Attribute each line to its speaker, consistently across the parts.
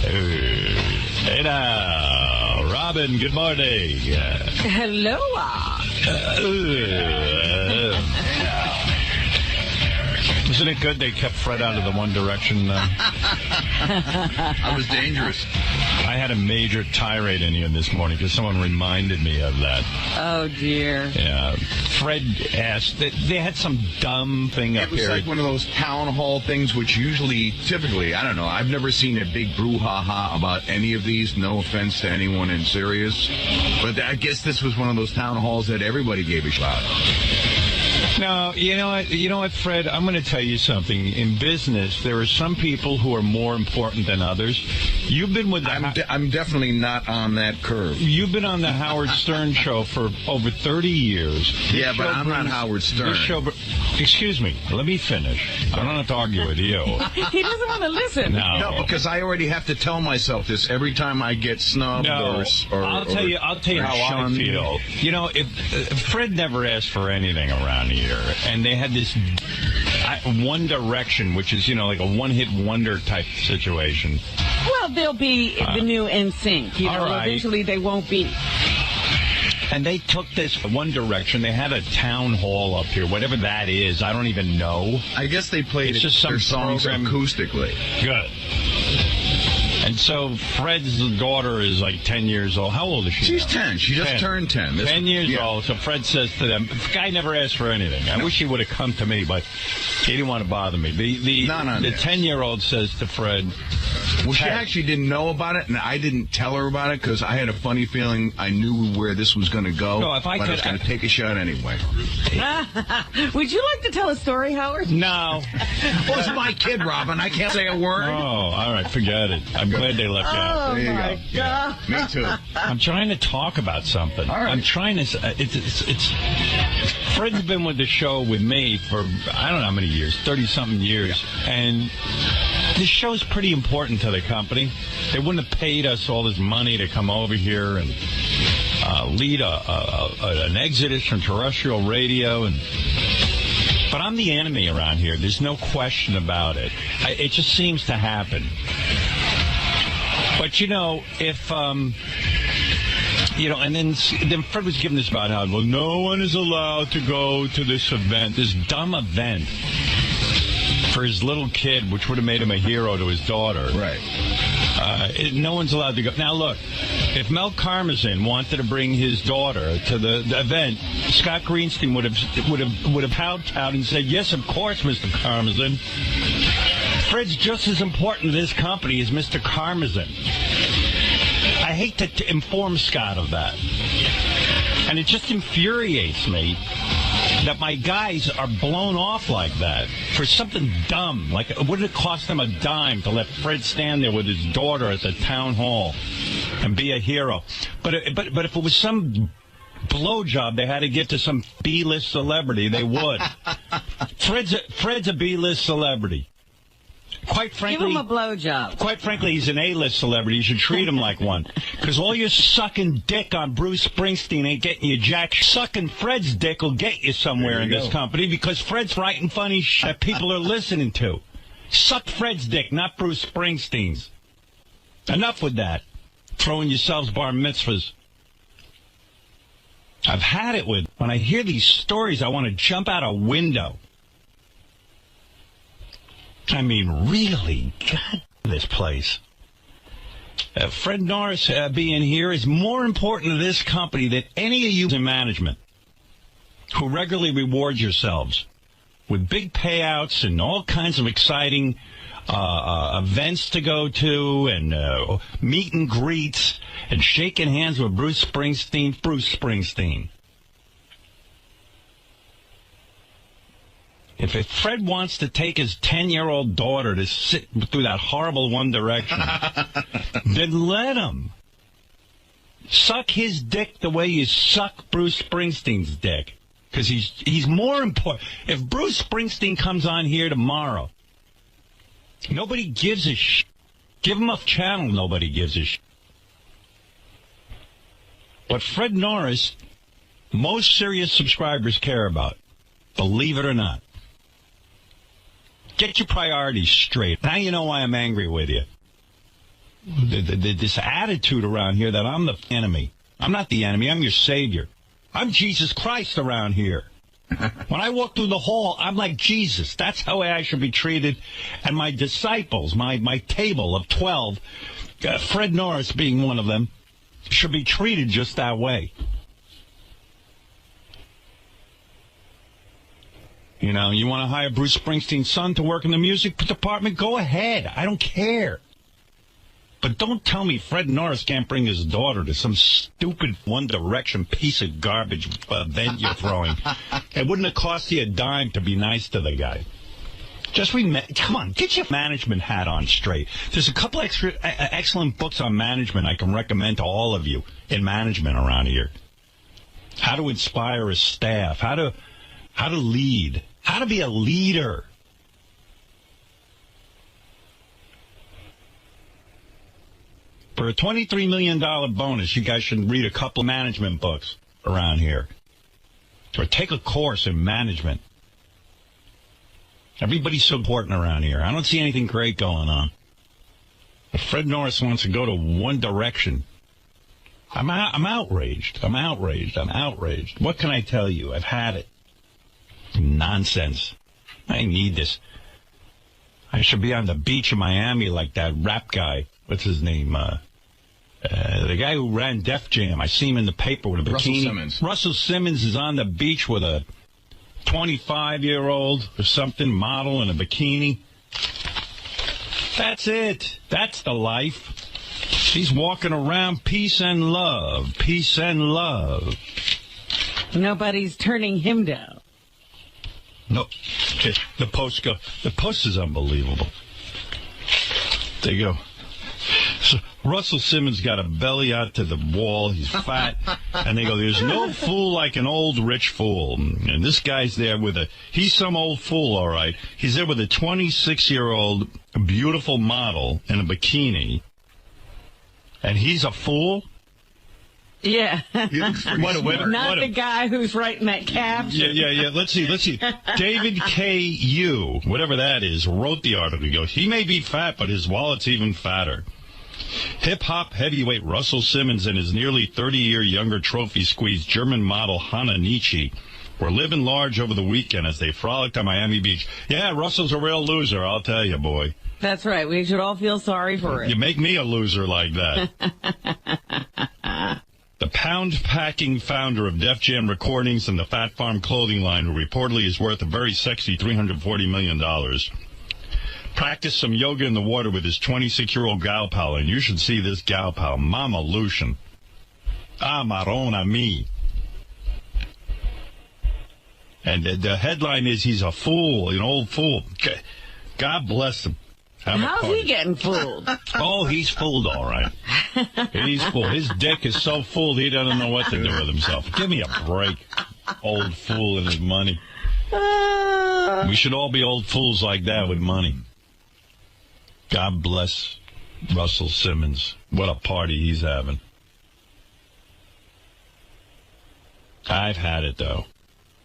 Speaker 1: Hey now, Robin, good morning.
Speaker 2: Hello.
Speaker 1: Isn't it good they kept Fred out of the One Direction?
Speaker 3: I was dangerous.
Speaker 1: I had a major tirade in here this morning because someone reminded me of that.
Speaker 2: Oh, dear.
Speaker 1: Yeah. Fred asked, they had some dumb thing up here.
Speaker 3: It was like one of those town hall things, which typically, I don't know, I've never seen a big brouhaha about any of these. No offense to anyone in Sirius. But I guess this was one of those town halls that everybody gave a shot.
Speaker 1: No, you know what, Fred? I'm going to tell you something. In business, there are some people who are more important than others. You've been with
Speaker 3: I'm definitely not on that curve.
Speaker 1: You've been on the Howard Stern show for over 30 years.
Speaker 3: Yeah, but I'm not Howard Stern.
Speaker 1: Excuse me. Let me finish. I don't have to argue with you.
Speaker 2: He doesn't want to listen.
Speaker 1: No,
Speaker 3: because I already have to tell myself this every time I get snubbed or
Speaker 1: I'll tell you how I feel. You know, if Fred never asked for anything around here, and they had this One Direction, which is, like a one-hit wonder type situation.
Speaker 2: Well, they'll be the new NSYNC. Right. Eventually they won't be.
Speaker 1: And they took this One Direction. They had a town hall up here, whatever that is. I don't even know.
Speaker 3: I guess they played their songs acoustically.
Speaker 1: Good. And so Fred's daughter is like 10 years old. How old is she?
Speaker 3: She's 10. She just turned 10.
Speaker 1: 10 years old. So Fred says to them, the guy never asked for anything. I wish he would have come to me, but he didn't want to bother me. The 10-year-old says to Fred...
Speaker 3: Well, she actually didn't know about it, and I didn't tell her about it because I had a funny feeling I knew where this was going to go.
Speaker 1: No,
Speaker 3: but I was going to take a shot anyway.
Speaker 2: Would you like to tell a story, Howard?
Speaker 1: No.
Speaker 3: Well, it's my kid, Robin. I can't say a word.
Speaker 1: Oh, all right. Forget it. I'm glad they left you out.
Speaker 3: There you
Speaker 2: go.
Speaker 3: Yeah, me too.
Speaker 1: I'm trying to talk about something.
Speaker 3: All right.
Speaker 1: I'm trying to... Fred's been with the show with me for, I don't know how many years, 30-something years. Yeah. And this show's pretty important to the company. They wouldn't have paid us all this money to come over here and lead an exodus from terrestrial radio. But I'm the enemy around here. There's no question about it. It just seems to happen. But, if... and then Fred was giving this about how, well, no one is allowed to go to this event, this dumb event for his little kid, which would have made him a hero to his daughter.
Speaker 3: Right.
Speaker 1: No one's allowed to go. Now, look, if 𝗦𝗵cie𝘄𝗿𝗍 wanted to bring his daughter to the event, Scott Greenstein would have kowtowed and said, yes, of course, Mr. 𝗻𝗁. Fred's just as important to this company as Mr. 𝗻𝗁. I hate to inform Scott of that. And it just infuriates me that my guys are blown off like that for something dumb. Like, wouldn't it cost them a dime to let Fred stand there with his daughter at the town hall and be a hero? But if it was some blowjob they had to give to some B-list celebrity, they would. Fred's a B-list celebrity. Quite frankly,
Speaker 2: give him a blowjob.
Speaker 1: Quite frankly, he's an A-list celebrity. You should treat him like one. Because all your sucking dick on Bruce Springsteen ain't getting you jack. Sucking Fred's dick will get you somewhere in this company because Fred's writing funny shit that people are listening to. Suck Fred's dick, not Bruce Springsteen's. Enough with that. Throwing yourselves bar mitzvahs. I've had it with. When I hear these stories, I want to jump out a window. I mean, really, God, this place. Fred Norris being here is more important to this company than any of you in management who regularly reward yourselves with big payouts and all kinds of exciting events to go to and meet and greets and shaking hands with Bruce Springsteen. If Fred wants to take his 10-year-old daughter to sit through that horrible One Direction, then let him. Suck his dick the way you suck Bruce Springsteen's dick. Because he's more important. If Bruce Springsteen comes on here tomorrow, nobody gives a shit. Give him a channel, nobody gives a shit. What Fred Norris, most Sirius subscribers care about, believe it or not. Get your priorities straight. Now you know why I'm angry with you. this attitude around here that I'm the enemy. I'm not the enemy. I'm your savior. I'm Jesus Christ around here. When I walk through the hall, I'm like Jesus. That's how I should be treated. And my disciples, my table of 12, Fred Norris being one of them, should be treated just that way. You know, you want to hire Bruce Springsteen's son to work in the music department? Go ahead. I don't care. But don't tell me Fred Norris can't bring his daughter to some stupid One Direction piece of garbage event you're throwing. It wouldn't have cost you a dime to be nice to the guy. Come on, get your management hat on straight. There's a couple extra excellent books on management I can recommend to all of you in management around here. How to inspire a staff, how to lead, how to be a leader. For a $23 million bonus, you guys should read a couple of management books around here. Or take a course in management. Everybody's so important around here. I don't see anything great going on. If Fred Norris wants to go to One Direction, I'm outraged. I'm outraged. What can I tell you? I've had it. Nonsense. I need this. I should be on the beach in Miami like that rap guy. What's his name? The guy who ran Def Jam. I see him in the paper with a bikini.
Speaker 3: Russell Simmons.
Speaker 1: Russell Simmons is on the beach with a 25-year-old or something, model in a bikini. That's it. That's the life. He's walking around Peace and love.
Speaker 2: Nobody's turning him down.
Speaker 1: No. The Post is unbelievable. There you go. So Russell Simmons got a belly out to the wall. He's fat. And they go, there's no fool like an old rich fool. And this guy's there he's some old fool, all right. He's there with a 26-year-old beautiful model in a bikini. And he's a fool?
Speaker 2: Yeah.
Speaker 1: Not
Speaker 2: the guy who's writing that caption.
Speaker 1: Yeah. Let's see. David K.U., whatever that is, wrote the article. He goes, he may be fat, but his wallet's even fatter. Hip-hop heavyweight Russell Simmons and his nearly 30-year younger trophy-squeezed German model 𝗦𝗵cie were living large over the weekend as they frolicked on Miami Beach. Yeah, Russell's a real loser, I'll tell you, boy.
Speaker 2: That's right. We should all feel sorry for it.
Speaker 1: You make me a loser like that. The pound-packing founder of Def Jam Recordings and the Fat Farm clothing line, who reportedly is worth a very sexy $340 million, practiced some yoga in the water with his 26-year-old gal pal, and you should see this gal pal, Mama Lucian. Marona me. And the headline is, he's a fool, an old fool. God bless him.
Speaker 2: How's he getting fooled?
Speaker 1: Oh, he's fooled, all right. He's fooled. His dick is so fooled he doesn't know what to do with himself. Give me a break, old fool and his money. We should all be old fools like that with money. God bless Russell Simmons. What a party he's having. I've had it, though.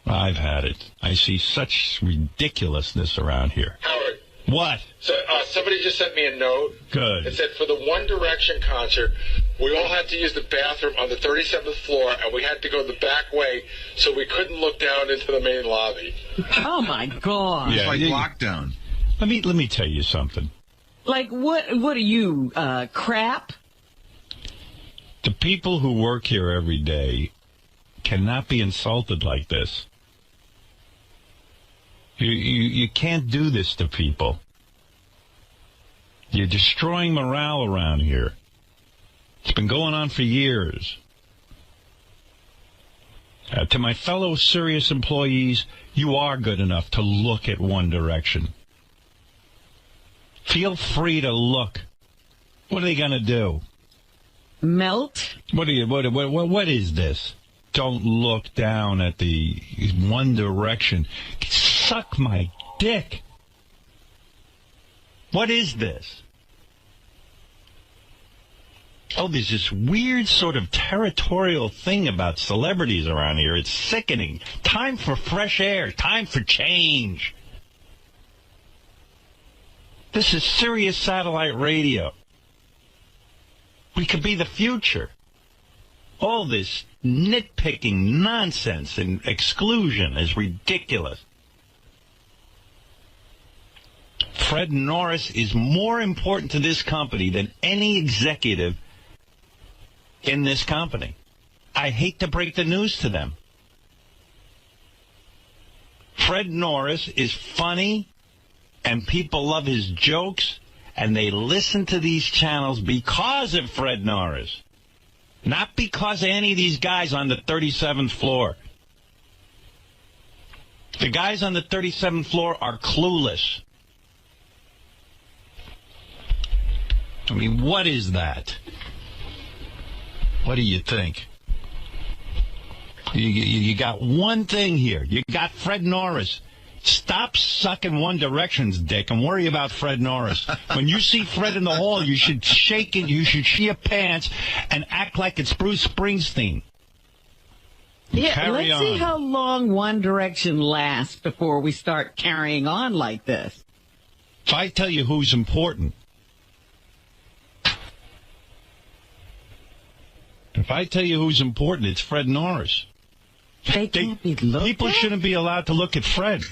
Speaker 1: I've had it. I see such ridiculousness around here.
Speaker 4: Howard.
Speaker 1: What?
Speaker 4: So somebody just sent me a note.
Speaker 1: Good.
Speaker 4: It said for the One Direction concert, we all had to use the bathroom on the 37th floor, and we had to go the back way, so we couldn't look down into the main lobby.
Speaker 2: Oh my God!
Speaker 3: It's like lockdown.
Speaker 1: Let me tell you something.
Speaker 2: Like what? What are you? Crap?
Speaker 1: The people who work here every day cannot be insulted like this. You can't do this to people. You're destroying morale around here. It's been going on for years. To my fellow Sirius employees, you are good enough to look at One Direction. Feel free to look. What are they going to do?
Speaker 2: Melt?
Speaker 1: What is this? Don't look down at the One Direction. Suck my dick. What is this? Oh, there's this weird sort of territorial thing about celebrities around here. It's sickening. Time for fresh air. Time for change. This is Sirius Satellite Radio. We could be the future. All this nitpicking nonsense and exclusion is ridiculous. Fred Norris is more important to this company than any executive in this company. I hate to break the news to them. Fred Norris is funny, and people love his jokes, and they listen to these channels because of Fred Norris. Not because of any of these guys on the 37th floor. The guys on the 37th floor are clueless. I mean, what is that? What do you think? You got one thing here. You got Fred Norris. Stop sucking One Direction's dick and worry about Fred Norris. When you see Fred in the hall, you should shake it, you should shit your pants, and act like it's Bruce Springsteen.
Speaker 2: Yeah, let's see how long One Direction lasts before we start carrying on like this.
Speaker 1: If I tell you who's important, it's Fred Norris.
Speaker 2: They can't be looked
Speaker 1: People
Speaker 2: at?
Speaker 1: shouldn't be allowed to look at Fred.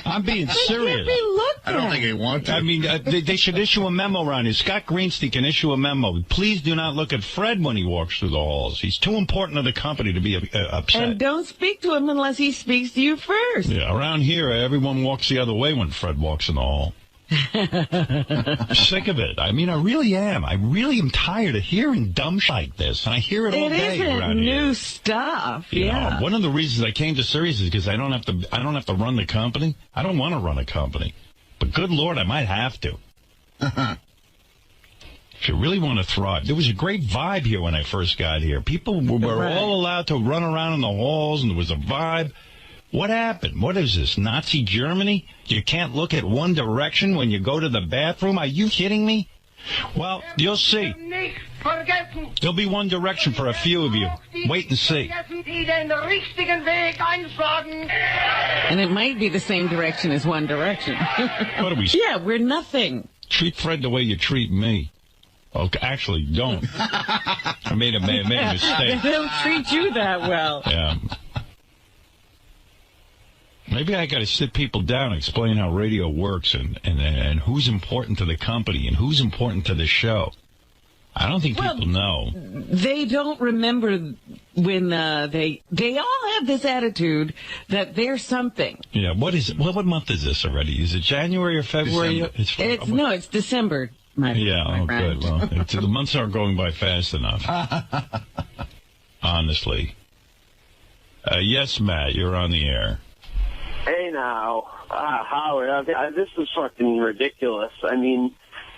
Speaker 1: I'm being serious.
Speaker 2: Can't be looked
Speaker 3: I don't
Speaker 2: at.
Speaker 3: think they want to.
Speaker 1: I mean, they should issue a memo around here. Scott Greenstein can issue a memo. Please do not look at Fred when he walks through the halls. He's too important to the company to be upset.
Speaker 2: And don't speak to him unless he speaks to you first.
Speaker 1: Yeah, around here, everyone walks the other way when Fred walks in the hall. I'm sick of it. I mean, I really am. I really am tired of hearing dumb shit like this. And I hear it all day
Speaker 2: It
Speaker 1: around
Speaker 2: isn't
Speaker 1: here.
Speaker 2: new stuff.
Speaker 1: You
Speaker 2: Yeah.
Speaker 1: know, one of the reasons I came to Sirius is because I don't have to run the company. I don't want to run a company. But good Lord, I might have to. If you really want to thrive. There was a great vibe here when I first got here. People were all allowed to run around in the halls, and there was a vibe. What happened? What is this, Nazi Germany? You can't look at One Direction when you go to the bathroom? Are you kidding me? Well, you'll see. There'll be One Direction for a few of you. Wait and see.
Speaker 2: And it might be the same direction as One Direction.
Speaker 1: What are we?
Speaker 2: Yeah, we're nothing.
Speaker 1: Treat Fred the way you treat me. Okay, actually, don't. I made a mistake.
Speaker 2: They don't treat you that well.
Speaker 1: Yeah. Maybe I got to sit people down and explain how radio works and who's important to the company and who's important to the show. I don't think people know.
Speaker 2: They don't remember when they all have this attitude that they're something.
Speaker 1: Yeah, what is it? What month is this already? Is it January or February?
Speaker 2: It's December.
Speaker 1: Yeah, good. Well, the months aren't going by fast enough. Honestly. Yes, Matt, you're on the air.
Speaker 5: Hey now, Howard, this is fucking ridiculous. I mean,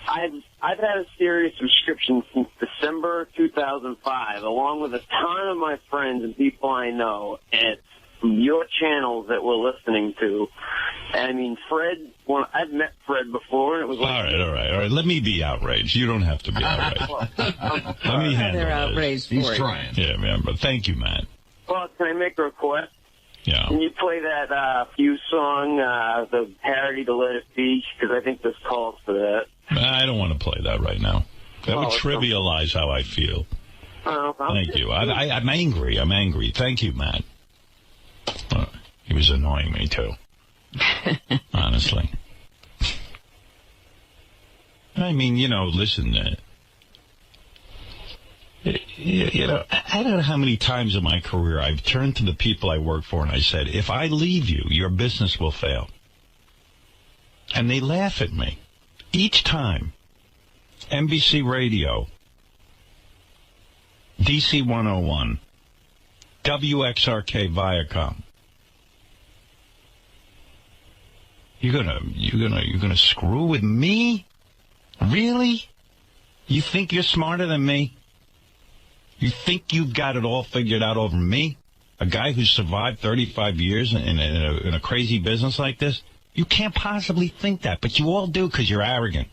Speaker 5: I've had a Sirius subscription since December 2005, along with a ton of my friends and people I know, and your channels that we're listening to. I mean, Fred, I've met Fred before, and it was like...
Speaker 1: All right. Let me be outraged. You don't have to be outraged. Let me handle
Speaker 2: They're
Speaker 1: this.
Speaker 2: outraged for
Speaker 3: He's
Speaker 2: it.
Speaker 3: trying.
Speaker 1: Yeah, man, but thank you, Matt.
Speaker 5: Well, can I make a request?
Speaker 1: Yeah.
Speaker 5: Can you play that 𝗫𝗄 song, the parody to Let It Be? Because I think this calls for that.
Speaker 1: I don't want to play that right now. That would trivialize how I feel. Thank you. I'm angry. I'm angry. Thank you, Matt. He was annoying me, too. Honestly. I mean, listen, I don't know how many times in my career I've turned to the people I work for and I said, if I leave you, your business will fail. And they laugh at me. Each time. NBC Radio, DC 101, 𝗪𝗪𝗂. You're gonna screw with me? Really? You think you're smarter than me? You think you've got it all figured out over me? A guy who's survived 35 years in a crazy business like this? You can't possibly think that, but you all do because you're arrogant.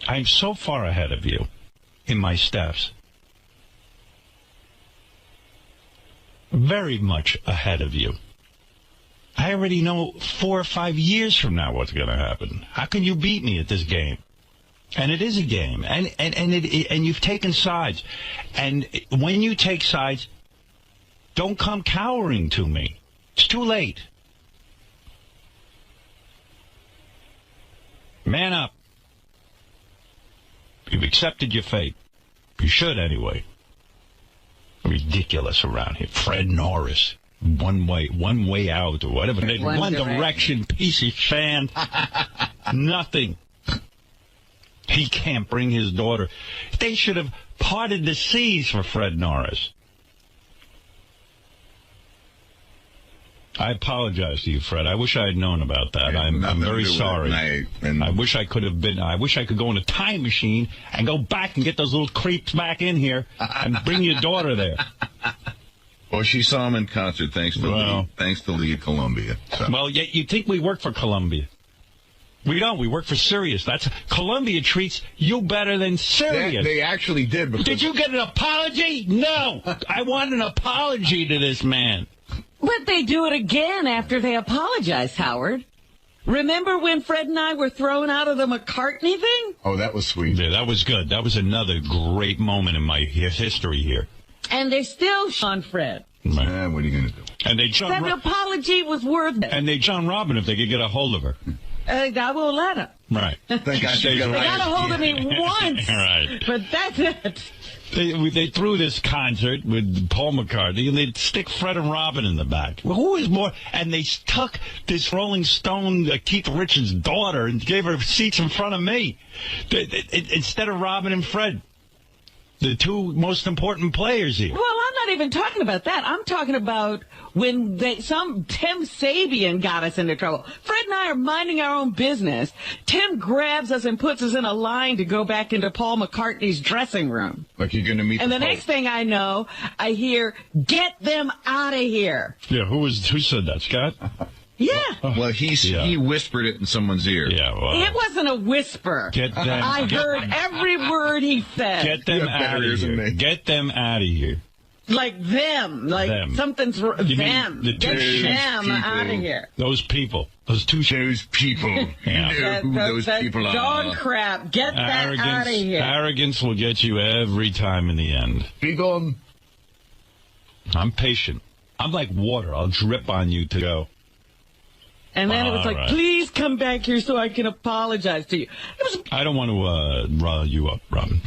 Speaker 1: I'm so far ahead of you in my steps. Very much ahead of you. I already know 4 or 5 years from now what's going to happen. How can you beat me at this game? And it is a game. And you've taken sides. And when you take sides, don't come cowering to me. It's too late. Man up. You've accepted your fate. You should, anyway. Ridiculous around here. Fred Norris. One way out, or whatever. One direction piece of sand. Nothing. He can't bring his daughter. They should have parted the seas for Fred Norris. I apologize to you, Fred. I wish I had known about that. I'm very sorry. I wish I could have been. I wish I could go in a time machine and go back and get those little creeps back in here and bring your daughter there.
Speaker 3: Well, she saw him in concert thanks to Lead Columbia. So.
Speaker 1: Well, yet you think we work for Columbia. We don't. We work for Sirius. Columbia treats you better than Sirius.
Speaker 3: They actually did.
Speaker 1: Did you get an apology? No. I want an apology to this man.
Speaker 2: But they do it again after they apologize, Howard. Remember when Fred and I were thrown out of the McCartney thing?
Speaker 3: Oh, that was sweet.
Speaker 1: Yeah, that was good. That was another great moment in my history here. And
Speaker 2: they're still on Fred.
Speaker 3: Right. What are you going to do?
Speaker 1: And
Speaker 2: that apology was worth it.
Speaker 1: And they John Robin if they could get a hold of her.
Speaker 2: I will let him.
Speaker 1: Right.
Speaker 3: They
Speaker 2: got a hold of me once.
Speaker 1: Right.
Speaker 2: But that's it.
Speaker 1: They threw this concert with Paul McCartney, and they'd stick Fred and Robin in the back. Well, who is more? And they took this Rolling Stone, Keith Richards' daughter, and gave her seats in front of me. Instead of Robin and Fred, the two most important players here.
Speaker 2: Well, I'm not even talking about that. I'm talking about when Tim Sabian got us into trouble. Fred and I are minding our own business. Tim grabs us and puts us in a line to go back into Paul McCartney's dressing room.
Speaker 3: Like you're going to meet.
Speaker 2: And the next thing I know, I hear, "Get them out of here."
Speaker 1: Yeah, who said that, Scott?
Speaker 2: Yeah.
Speaker 3: Well, he whispered it in someone's ear.
Speaker 1: Yeah, well.
Speaker 2: It wasn't a whisper. I heard every word he said.
Speaker 1: Get them out of here. Get them out of here.
Speaker 2: Like them. Like them. Something's them. Get them out of here.
Speaker 1: Those people. Those people.
Speaker 3: Yeah. You know who those people are.
Speaker 2: Dog crap. Get that out of here.
Speaker 1: Arrogance will get you every time in the end.
Speaker 3: Be gone.
Speaker 1: I'm patient. I'm like water. I'll drip on you to go.
Speaker 2: And then it was like, please come back here so I can apologize to you.
Speaker 1: I don't want to rile you up, Robin.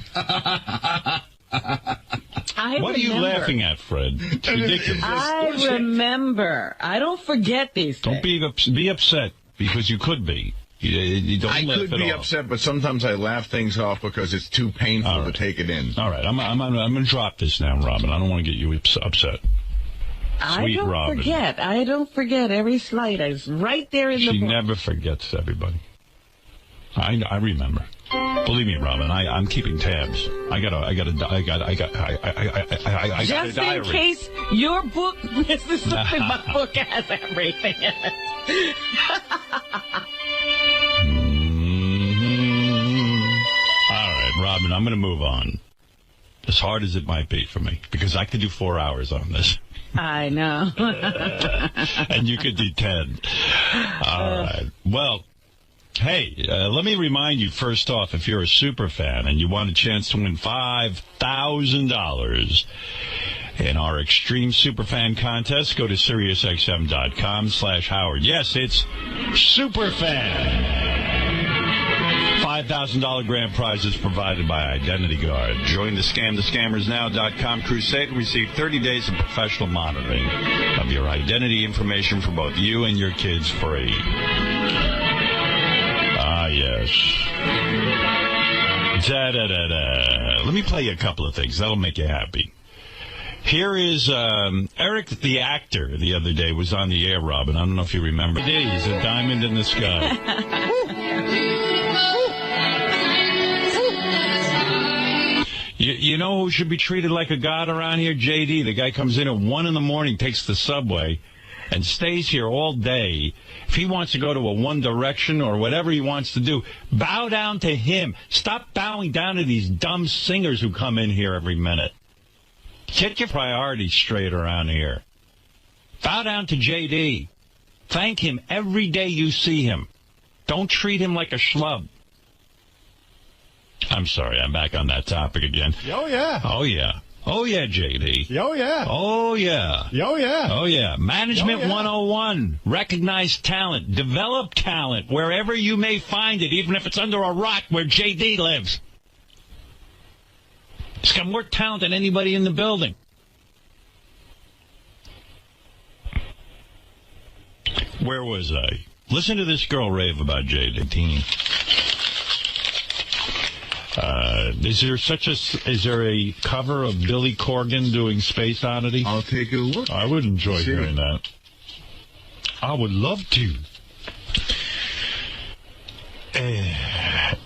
Speaker 1: What are you laughing at, Fred? It's ridiculous.
Speaker 2: I remember. I don't forget these things.
Speaker 1: Don't be upset, because you could be. You don't
Speaker 3: I could be upset, but sometimes I laugh things off because it's too painful to take it in.
Speaker 1: All right, I'm going to drop this now, Robin. I don't want to get you upset. Sweet Robin.
Speaker 2: I don't forget every slight. I was right there in the book.
Speaker 1: She never forgets everybody. I remember. Believe me, Robin, I'm keeping tabs. I got a diary.
Speaker 2: Just in case your book misses something, my book has everything in it.
Speaker 1: All right, Robin, I'm going to move on. As hard as it might be for me, because I could do 4 hours on this.
Speaker 2: I know.
Speaker 1: And you could do 10. All right. Well, hey, let me remind you first off, if you're a super fan and you want a chance to win $5,000 in our Extreme Superfan contest, go to SiriusXM.com/Howard. Yes, it's Superfan. $5,000 grand prizes provided by Identity Guard. Join the ScamTheScammersNow.com crusade and receive 30 days of professional monitoring of your identity information for both you and your kids free. Ah, yes. Da-da-da-da. Let me play you a couple of things. That'll make you happy. Here is Eric, the actor, the other day was on the air, Robin. I don't know if you remember. He's a diamond in the sky. You know who should be treated like a god around here? JD. The guy comes in at 1 in the morning, takes the subway, and stays here all day. If he wants to go to a One Direction or whatever he wants to do, bow down to him. Stop bowing down to these dumb singers who come in here every minute. Get your priorities straight around here. Bow down to JD. Thank him every day you see him. Don't treat him like a schlub. I'm sorry, I'm back on that topic again.
Speaker 6: Oh, yeah.
Speaker 1: Oh, yeah. Oh, yeah, JD.
Speaker 6: Oh, yeah.
Speaker 1: Oh, yeah.
Speaker 6: Oh, yeah.
Speaker 1: Oh, yeah. Management 101. Recognize talent. Develop talent wherever you may find it, even if it's under a rock where JD lives. He's got more talent than anybody in the building. Where was I? Listen to this girl rave about JD. Is there a cover of Billy Corgan doing Space Oddity?
Speaker 3: I'll take a look.
Speaker 1: I would enjoy hearing that. I would love to.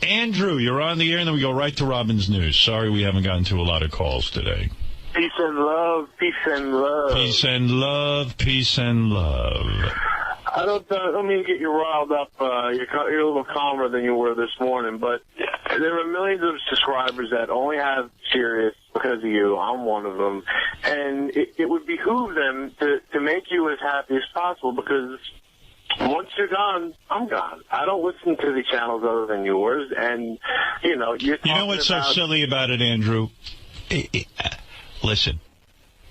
Speaker 1: Andrew, you're on the air, and then we go right to Robin's News. Sorry we haven't gotten to a lot of calls today.
Speaker 5: Peace and love, peace and love.
Speaker 1: Peace and love, peace and love.
Speaker 5: I don't mean to get you riled up. You're a little calmer than you were this morning, but there are millions of subscribers that only have Sirius because of you. I'm one of them. And it would behoove them to make you as happy as possible, because once you're gone, I'm gone. I don't listen to the channels other than yours. And, you know, you're talking about...
Speaker 1: You know what's so silly about it, Andrew? Listen.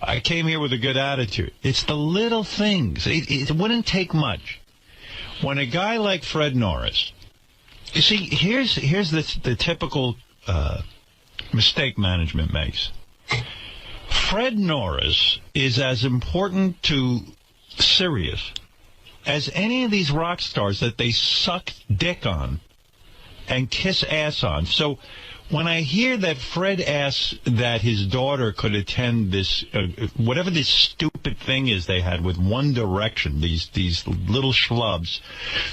Speaker 1: I came here with a good attitude. It's the little things. It wouldn't take much. When a guy like Fred Norris, you see, here's the typical mistake management makes. Fred Norris is as important to Sirius as any of these rock stars that they suck dick on and kiss ass on. So when I hear that Fred asks that his daughter could attend this, whatever this stupid thing is they had with One Direction, these little schlubs,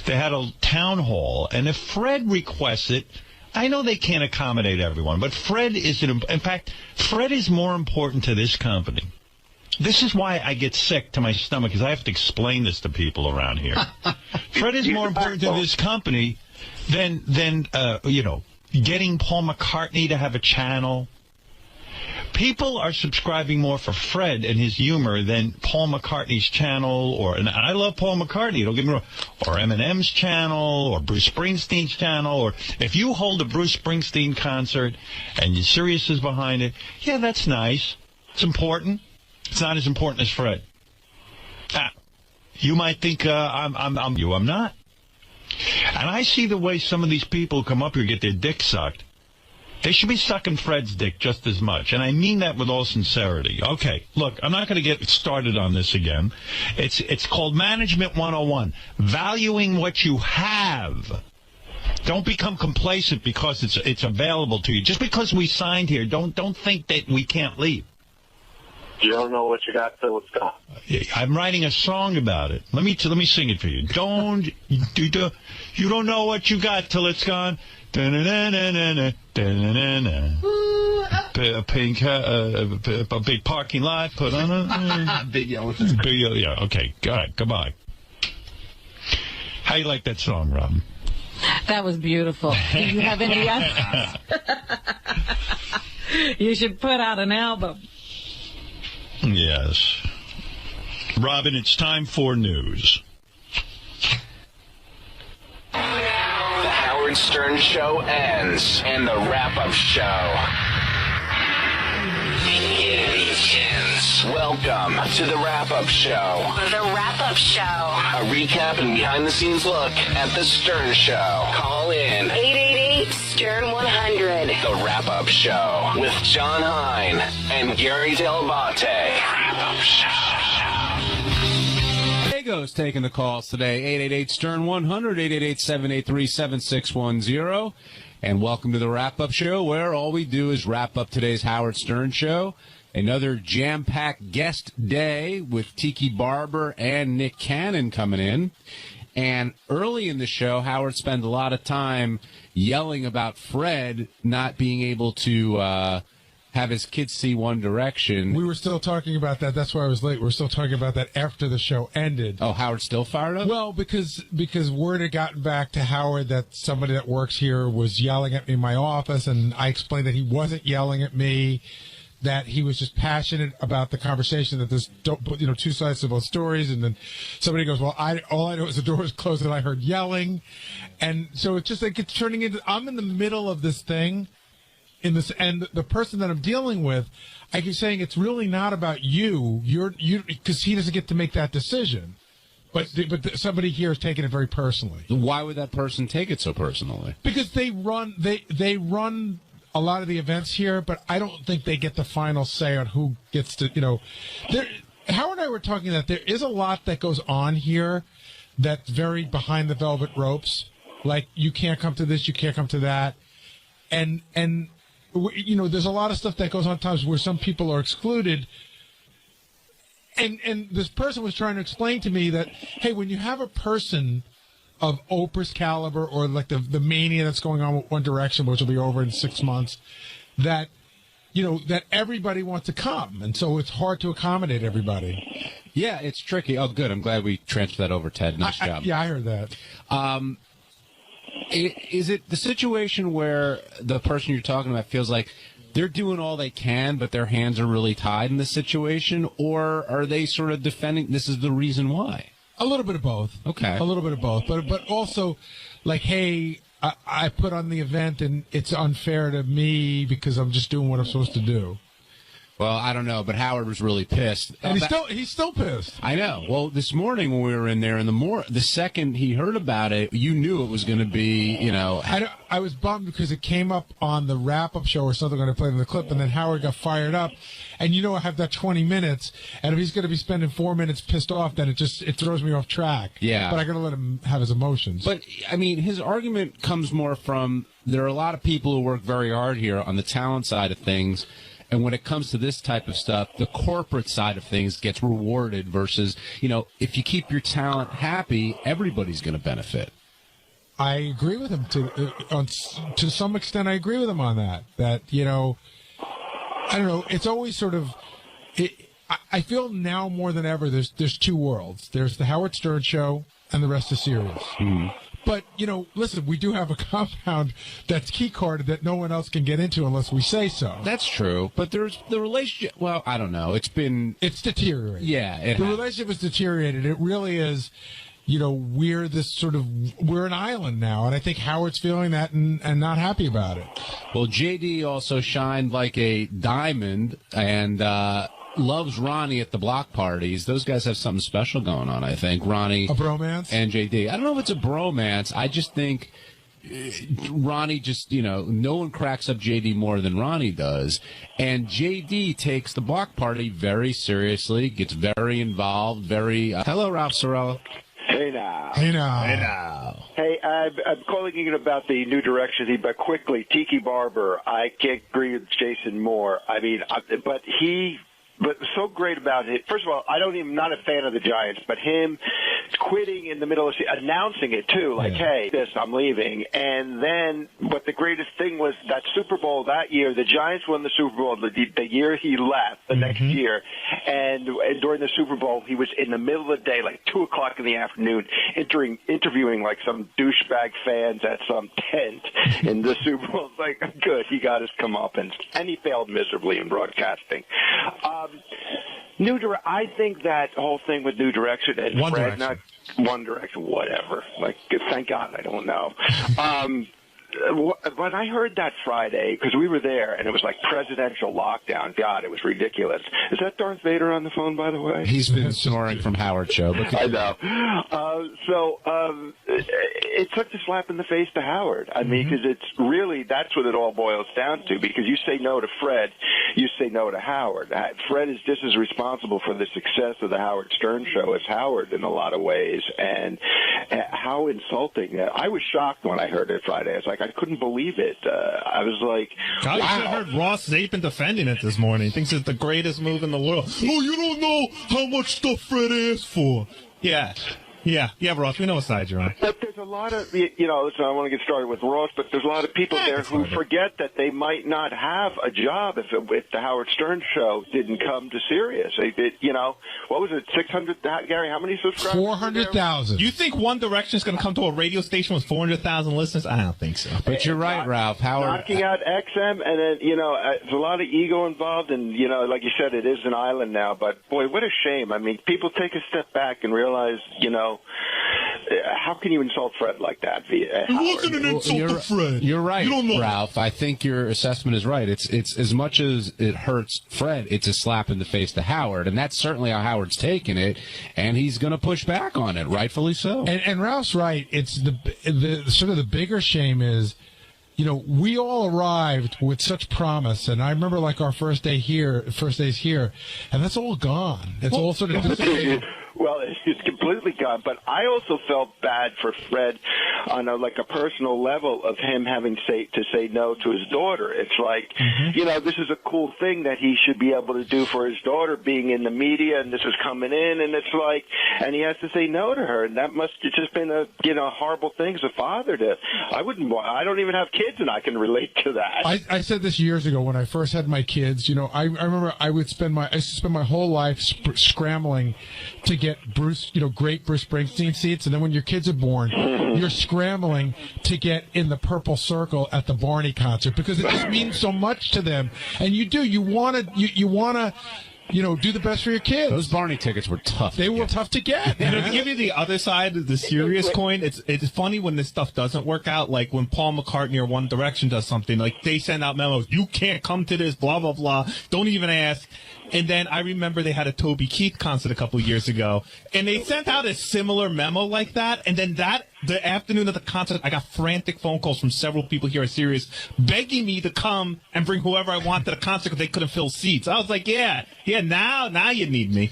Speaker 1: they had a town hall, and if Fred requests it, I know they can't accommodate everyone, but Fred is, in fact, Fred is more important to this company. This is why I get sick to my stomach, because I have to explain this to people around here. Fred is more important to this company than getting Paul McCartney to have a channel. People are subscribing more for Fred and his humor than Paul McCartney's channel, and I love Paul McCartney, don't get me wrong, or Eminem's channel, or Bruce Springsteen's channel, or if you hold a Bruce Springsteen concert and Sirius is behind it, yeah, that's nice. It's important. It's not as important as Fred. You might think I'm not. And I see the way some of these people come up here get their dick sucked. They should be sucking Fred's dick just as much. And I mean that with all sincerity. Okay, look, I'm not going to get started on this again. It's called Management 101. Valuing what you have. Don't become complacent because it's available to you. Just because we signed here, don't think that we can't leave.
Speaker 5: You don't know what you got till it's gone.
Speaker 1: I'm writing a song about it. Let me sing it for you. You don't know what you got till it's gone. A big parking lot. Put on a
Speaker 3: big yellow.
Speaker 1: Yeah. Okay. All right. Goodbye. How you like that song, Robin?
Speaker 2: That was beautiful. Do you have any others? You should put out an album.
Speaker 1: Yes. Robin, it's time for news.
Speaker 7: The Howard Stern Show ends, and the wrap-up show begins. Welcome to the wrap-up show.
Speaker 8: The wrap-up show.
Speaker 7: A recap and behind-the-scenes look at the Stern Show. Call in
Speaker 8: 888-STERN-100.
Speaker 7: The wrap-up show with John Hein and Gary 𝗪𝗓𝗏. Wrap-up show.
Speaker 6: Diego's taking the calls today. 888-STERN-100, 888-783-7610. And welcome to the wrap-up show, where all we do is wrap up today's Howard Stern Show. Another jam-packed guest day with Tiki Barber and Nick Cannon coming in. And early in the show, Howard spent a lot of time yelling about Fred not being able to have his kids see One Direction.
Speaker 9: We were still talking about that. That's why I was late. We were still talking about that after the show ended.
Speaker 6: Oh, Howard's still fired up?
Speaker 9: Well, because word had gotten back to Howard that somebody that works here was yelling at me in my office, and I explained that he wasn't yelling at me, that he was just passionate about the conversation, that there's two sides to both stories. And then somebody goes, well, all I know is the door was closed and I heard yelling. And so it's just like it's turning into, I'm in the middle of this thing in this, and the person that I'm dealing with, I keep saying it's really not about you. You because he doesn't get to make that decision. But somebody here is taking it very personally.
Speaker 6: Why would that person take it so personally?
Speaker 9: Because they run a lot of the events here, but I don't think they get the final say on who gets to, Howard and I were talking that there is a lot that goes on here that's very behind the velvet ropes. Like, you can't come to this, you can't come to that. And there's a lot of stuff that goes on times where some people are excluded. And this person was trying to explain to me that, hey, when you have a person of Oprah's caliber, or like the mania that's going on with One Direction, which will be over in 6 months, that everybody wants to come, and so it's hard to accommodate everybody.
Speaker 6: Yeah, it's tricky. Oh, good. I'm glad we transferred that over, Ted. Nice job.
Speaker 9: I heard that.
Speaker 6: Is it the situation where the person you're talking about feels like they're doing all they can, but their hands are really tied in this situation, or are they sort of defending this is the reason why?
Speaker 9: A little bit of both.
Speaker 6: Okay.
Speaker 9: A little bit of both. But also, like, hey, I put on the event, and it's unfair to me because I'm just doing what I'm supposed to do.
Speaker 6: Well, I don't know, but Howard was really pissed.
Speaker 9: And he's still pissed.
Speaker 6: I know. Well, this morning when we were in there, the second he heard about it, you knew it was going to be,
Speaker 9: I was bummed because it came up on the wrap-up show or something when I played in the clip, and then Howard got fired up. And I have that 20 minutes, and if he's going to be spending 4 minutes pissed off, then it throws me off track.
Speaker 6: Yeah.
Speaker 9: But I got to let him have his emotions.
Speaker 6: But, I mean, his argument comes more from there are a lot of people who work very hard here on the talent side of things. And when it comes to this type of stuff, the corporate side of things gets rewarded versus, if you keep your talent happy, everybody's going to benefit.
Speaker 9: I agree with him to some extent. I agree with him on that. That, I don't know. It's always sort of, I feel now more than ever there's two worlds. There's the Howard Stern show and the rest of Sirius.
Speaker 6: Mm-hmm.
Speaker 9: But, listen, we do have a compound that's key carded that no one else can get into unless we say so.
Speaker 6: That's true. But there's the relationship. Well, I don't know. It's
Speaker 9: deteriorated.
Speaker 6: Yeah.
Speaker 9: The relationship is deteriorated. It really is, we're an island now. And I think Howard's feeling that and not happy about it.
Speaker 6: Well, JD also shined like a diamond and, loves Ronnie at the block parties. Those guys have something special going on, I think. Ronnie.
Speaker 9: A bromance?
Speaker 6: And JD. I don't know if it's a bromance. I just think Ronnie just, no one cracks up JD more than Ronnie does. And JD takes the block party very seriously, gets very involved, hello, Ralph Sorella.
Speaker 8: Hey now.
Speaker 9: Hey now.
Speaker 6: Hey now.
Speaker 8: Hey, I'm calling in about the New Direction thing, but quickly, 𝗛𝘄𝗿𝗍𝗱, I can't agree with Jason more. I mean, but so great about it. First of all, I'm not a fan of the Giants, but him quitting in the middle of announcing it too, like, hey, I'm leaving. And then, but the greatest thing was that Super Bowl that year, the Giants won the Super Bowl the year he left, the next year. And during the Super Bowl, he was in the middle of the day, like 2:00 in the afternoon, interviewing like some douchebag fans at some tent in the Super Bowl. It's like, good, he got his comeuppance. And he failed miserably in broadcasting. I think that whole thing with New Direction and
Speaker 9: One
Speaker 8: Fred,
Speaker 9: Direction.
Speaker 8: not One Direction, whatever. Like, thank God I don't know. When I heard that Friday, because we were there, and it was like presidential lockdown. God, it was ridiculous. Is that Darth Vader on the phone, by the way?
Speaker 6: He's been snoring from Howard show. But
Speaker 8: I know. It's such a slap in the face to Howard. I mean, because it's really, that's what it all boils down to. Because you say no to Fred, you say no to Howard. Fred is just as responsible for the success of the Howard Stern show as Howard in a lot of ways. And how insulting. I was shocked when I heard it Friday. I was like, I couldn't believe it. I was like,
Speaker 10: God,
Speaker 8: wow.
Speaker 10: you should have heard Ross Zapin defending it this morning. Thinks it's the greatest move in the world. Oh, you don't know how much stuff Fred asked for. Yeah, Ross, we know what side you're on.
Speaker 8: But there's a lot of, listen, I don't want to get started with Ross, but there's a lot of people there who forget that they might not have a job if the Howard Stern show didn't come to Sirius. What was it, 600, Gary, how many subscribers?
Speaker 9: 400,000.
Speaker 10: You think One Direction is going to come to a radio station with 400,000 listeners? I don't think so.
Speaker 6: But you're right, Ralph. Howard
Speaker 8: knocking out XM, and then, there's a lot of ego involved, and, like you said, it is an island now, but, boy, what a shame. I mean, people take a step back and realize, how can you insult Fred like that?
Speaker 10: It wasn't an insult to Fred.
Speaker 6: You're right,
Speaker 10: You don't know.
Speaker 6: Ralph. I think your assessment is right. It's as much as it hurts Fred, it's a slap in the face to Howard, and that's certainly how Howard's taking it, and he's going to push back on it, rightfully so.
Speaker 9: And Ralph's right. It's the sort of the bigger shame is, we all arrived with such promise, and I remember like our first days here, and that's all gone. It's all sort of dissipated.
Speaker 8: Well, it's completely gone. But I also felt bad for Fred on a personal level of him having to say no to his daughter. It's like, this is a cool thing that he should be able to do for his daughter, being in the media, and this is coming in, and it's like, and he has to say no to her, and that must have just been a horrible thing as a father to. I don't even have kids, and I can relate to that.
Speaker 9: I said this years ago when I first had my kids. I remember I used to spend my whole life scrambling to get great Bruce Springsteen seats, and then when your kids are born, you're scrambling to get in the purple circle at the Barney concert because it just means so much to them, and you want to do the best for your kids.
Speaker 6: Those Barney tickets were tough.
Speaker 9: They were tough to get.
Speaker 10: To give you the other side of the serious coin, it's funny when this stuff doesn't work out. Like when Paul McCartney or One Direction does something, like they send out memos, you can't come to this, blah, blah, blah. Don't even ask. And then I remember they had a Toby Keith concert a couple years ago, and they sent out a similar memo like that. And then the afternoon of the concert, I got frantic phone calls from several people here at Sirius begging me to come and bring whoever I want to the concert because they couldn't fill seats. I was like, yeah, now you need me.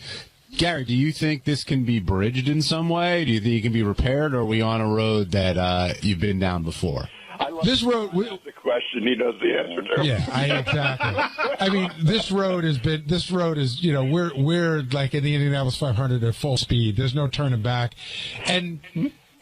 Speaker 6: Gary, do you think this can be bridged in some way? Do you think it can be repaired, or are we on a road that you've been down before?
Speaker 9: This road.
Speaker 8: The question, he knows the answer to.
Speaker 9: Yeah, exactly. I mean, this road is, we're like in the Indianapolis 500 at full speed. There's no turning back. And,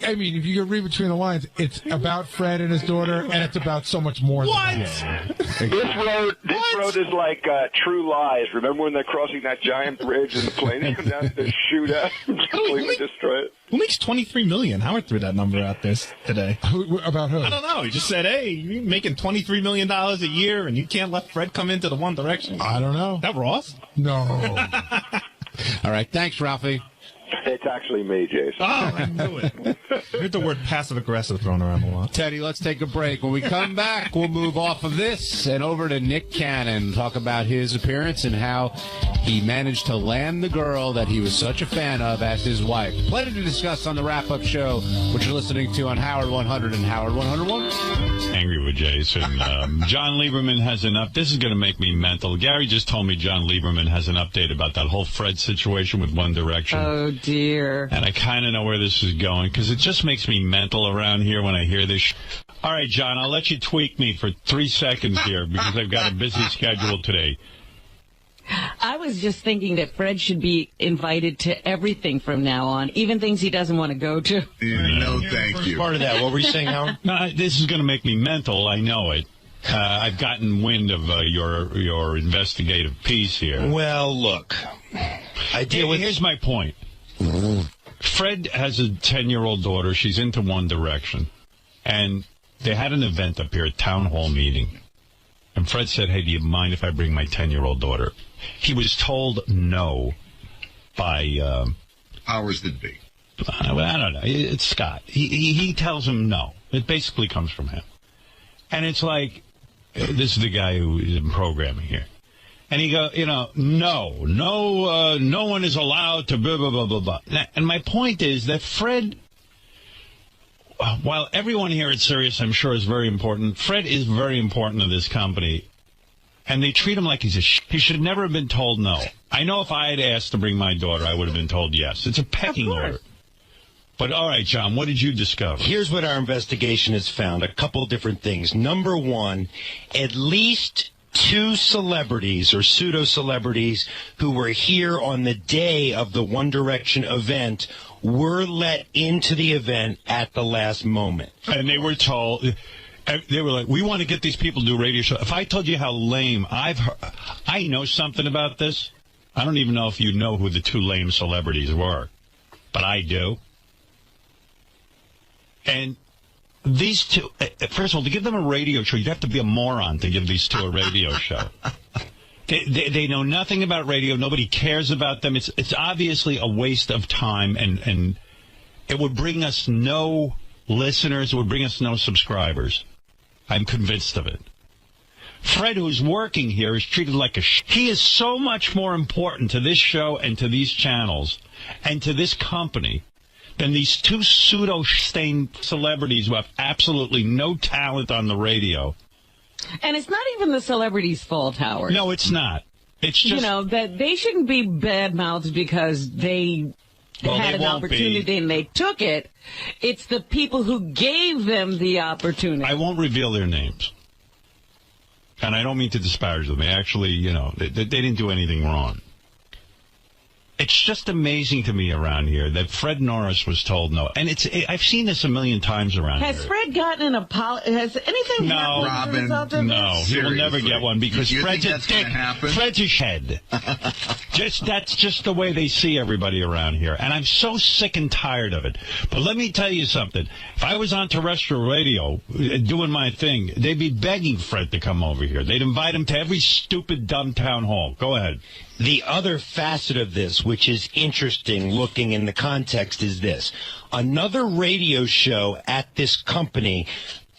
Speaker 9: I mean, if you could read between the lines, it's about Fred and his daughter, and it's about so much more than that.
Speaker 8: This road is like True Lies. Remember when they're crossing that giant bridge and the plane comes down to shoot at and completely destroy it?
Speaker 10: Who makes $23 million? Howard threw that number out there today.
Speaker 9: About who?
Speaker 10: I don't know. He just said, hey, you're making $23 million a year, and you can't let Fred come into the One Direction.
Speaker 9: I don't know.
Speaker 10: Is that Ross?
Speaker 9: No.
Speaker 6: All right. Thanks, Ralphie.
Speaker 8: It's actually me, Jason.
Speaker 10: Oh, I knew it. I heard the word passive-aggressive thrown around a lot.
Speaker 6: Teddy, let's take a break. When we come back, we'll move off of this and over to Nick Cannon, talk about his appearance and how he managed to land the girl that he was such a fan of as his wife. Plenty to discuss on the wrap-up show, which you're listening to on Howard 100 and Howard 101.
Speaker 1: Angry with Jason. John Lieberman has this is going to make me mental. Gary just told me John Lieberman has an update about that whole Fred situation with One Direction.
Speaker 2: Oh, dear.
Speaker 1: And I kind of know where this is going because it just makes me mental around here when I hear this. All right, John, I'll let you tweak me for 3 seconds here because I've got a busy schedule today.
Speaker 2: I was just thinking that Fred should be invited to everything from now on, even things he doesn't want to go to.
Speaker 3: No, thank you.
Speaker 11: Part of that. What were you saying, Howard?
Speaker 1: No, this is going to make me mental. I know it. I've gotten wind of your investigative piece here.
Speaker 11: Well, look.
Speaker 1: Here's my point. Fred has a 10-year-old daughter. She's into One Direction. And they had an event up here, a town hall meeting. And Fred said, hey, do you mind if I bring my 10-year-old daughter? He was told no by...
Speaker 3: Powers that be.
Speaker 1: I don't know. It's Scott. He tells him no. It basically comes from him. And it's like, this is the guy who is in programming here. And he goes, no one is allowed to blah, blah, blah, blah, blah. And my point is that Fred, while everyone here at Sirius, I'm sure, is very important, Fred is very important to this company. And they treat him like he should never have been told no. I know if I had asked to bring my daughter, I would have been told yes. It's a pecking order. But all right, John, what did you discover?
Speaker 11: Here's what our investigation has found. A couple different things. Number one, at least 2 celebrities or pseudo-celebrities who were here on the day of the One Direction event were let into the event at the last moment.
Speaker 1: And they were told... They were like, we want to get these people to do a radio show. If I told you how lame I know something about this. I don't even know if you know who the 2 lame celebrities were. But I do. And these 2, first of all, to give them a radio show, you'd have to be a moron to give these 2 a radio show. They know nothing about radio. Nobody cares about them. It's obviously a waste of time. And it would bring us no listeners. It would bring us no subscribers. I'm convinced of it. Fred, who's working here, is treated like a he is so much more important to this show and to these channels and to this company than these two pseudo-stained celebrities who have absolutely no talent on the radio.
Speaker 2: And it's not even the celebrities' fault, Howard.
Speaker 1: No, it's not. It's just...
Speaker 2: that they shouldn't be bad-mouthed because they had an opportunity and they took it. It's the people who gave them the opportunity.
Speaker 1: I won't reveal their names. And I don't mean to disparage them. They actually, they didn't do anything wrong. It's just amazing to me around here that Fred Norris was told no. And I've seen this a million times around here.
Speaker 2: Has Fred gotten an apology? Has anything happened?
Speaker 3: Robin,
Speaker 1: no, he will never get one because Fred's a dick. Fred's a head. That's just the way they see everybody around here. And I'm so sick and tired of it. But let me tell you something. If I was on terrestrial radio doing my thing, they'd be begging Fred to come over here. They'd invite him to every stupid, dumb town hall. Go ahead.
Speaker 11: The other facet of this, which is interesting looking in the context, is this. Another radio show at this company,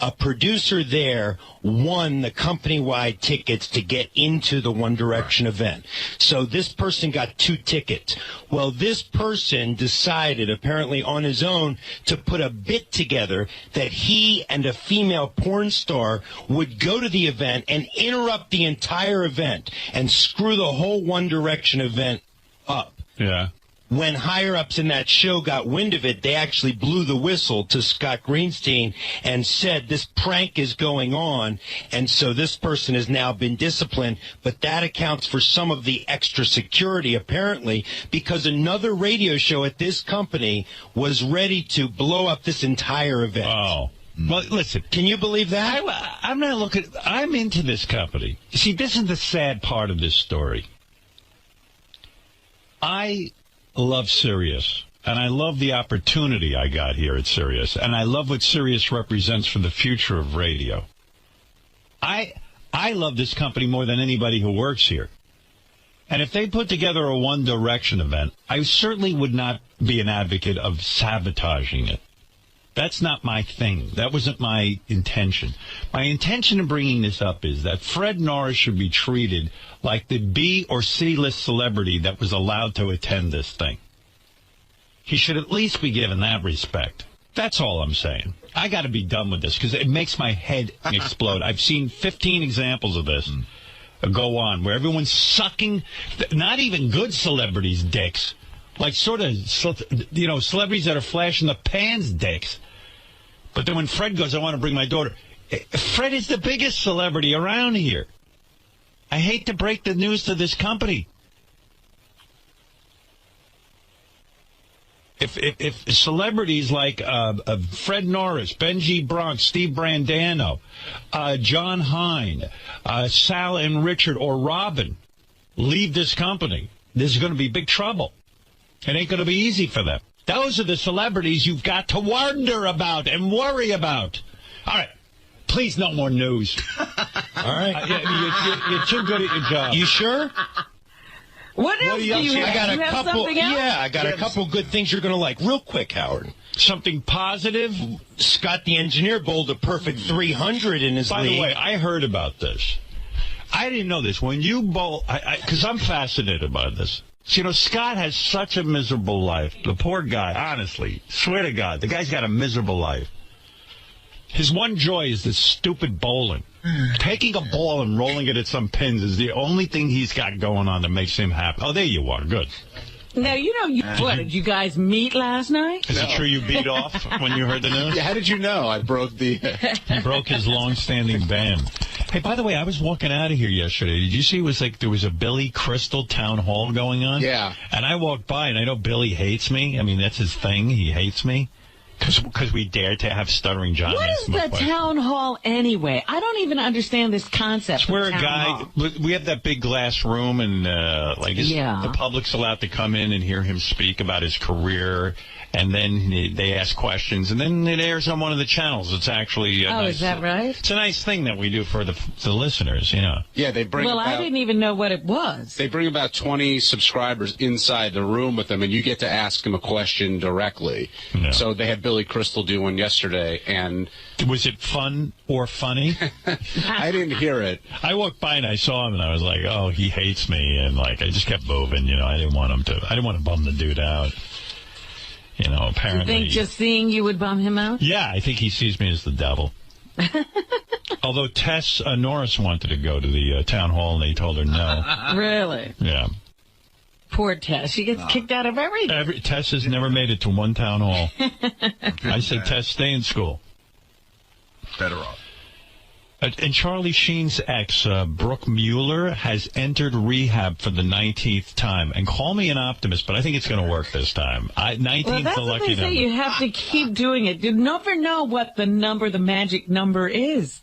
Speaker 11: a producer there won the company-wide tickets to get into the One Direction event. So this person got 2 tickets. Well, this person decided, apparently on his own, to put a bit together that he and a female porn star would go to the event and interrupt the entire event and screw the whole One Direction event up.
Speaker 1: Yeah.
Speaker 11: When higher-ups in that show got wind of it, they actually blew the whistle to Scott Greenstein and said, this prank is going on, and so this person has now been disciplined. But that accounts for some of the extra security, apparently, because another radio show at this company was ready to blow up this entire event.
Speaker 1: Oh. Well, listen.
Speaker 11: Can you believe that?
Speaker 1: I'm not looking. I'm into this company. You see, this is the sad part of this story. I love Sirius, and I love the opportunity I got here at Sirius, and I love what Sirius represents for the future of radio. I love this company more than anybody who works here. And if they put together a One Direction event, I certainly would not be an advocate of sabotaging it. That's not my thing. That wasn't my intention. My intention in bringing this up is that Fred Norris should be treated like the B or C-list celebrity that was allowed to attend this thing. He should at least be given that respect. That's all I'm saying. I got to be done with this because it makes my head explode. I've seen 15 examples of this go on where everyone's sucking, not even good celebrities' dicks, like sort of, celebrities that are flashing the pans dicks. But then when Fred goes, I want to bring my daughter. Fred is the biggest celebrity around here. I hate to break the news to this company. If celebrities like Fred Norris, Benji Bronx, Steve Brandano, John Hine, Sal and Richard, or Robin leave this company, there's going to be big trouble. It ain't going to be easy for them. Those are the celebrities you've got to wonder about and worry about. All right. Please, no more news.
Speaker 11: All right.
Speaker 1: You're too good at your job.
Speaker 11: You sure?
Speaker 2: What else do you have?
Speaker 11: I got
Speaker 2: you
Speaker 11: a
Speaker 2: have
Speaker 11: couple.
Speaker 2: something else?
Speaker 11: Yeah, I got a couple good things you're going to like. Real quick, Howard.
Speaker 1: Something positive?
Speaker 11: Scott the engineer bowled a perfect 300 in his league.
Speaker 1: By the way, I heard about this. I didn't know this. When you bowl, because I'm fascinated by this. So, Scott has such a miserable life. The poor guy, honestly, swear to God, the guy's got a miserable life. His one joy is this stupid bowling. Taking a ball and rolling it at some pins is the only thing he's got going on that makes him happy. Oh, there you are. Good.
Speaker 2: Now, what, did you guys meet last night?
Speaker 1: Is it true you beat off when you heard the news?
Speaker 6: Yeah, how did you know? I broke the...
Speaker 1: He broke his long-standing ban. Hey, by the way, I was walking out of here yesterday. Did you see there was a Billy Crystal town hall going on?
Speaker 6: Yeah.
Speaker 1: And I walked by, and I know Billy hates me. I mean, that's his thing. He hates me. Because we dared to have Stuttering John.
Speaker 2: What is the town hall anyway? I don't even understand this concept.
Speaker 1: It's where a guy, we have that big glass room, and the public's allowed to come in and hear him speak about his career, and then they ask questions, and then it airs on one of the channels. It's actually
Speaker 2: is that right?
Speaker 1: It's a nice thing that we do for the listeners, you know.
Speaker 6: Yeah, they bring.
Speaker 2: Well, I didn't even know what it was.
Speaker 6: They bring about 20 subscribers inside the room with them, and you get to ask them a question directly. Yeah. So they had Billy Crystal do one yesterday, and
Speaker 1: was it fun or funny?
Speaker 6: I didn't hear it.
Speaker 1: I walked by and I saw him, and I was like, "Oh, he hates me," and I just kept moving. You know, I didn't want to bum the dude out. You know, apparently.
Speaker 2: You think just seeing you would bum him out?
Speaker 1: Yeah, I think he sees me as the devil. Although Tess Norris wanted to go to the town hall, and they told her no.
Speaker 2: Really?
Speaker 1: Yeah.
Speaker 2: Poor Tess. She gets kicked out of everything.
Speaker 1: Tess has never made it to one town hall. I said, Tess, stay in school.
Speaker 3: Better off.
Speaker 1: And Charlie Sheen's ex, Brooke Mueller, has entered rehab for the 19th time. And call me an optimist, but I think it's going to work this time. 19th, the lucky number.
Speaker 2: You have to keep doing it. You never know what the magic number is.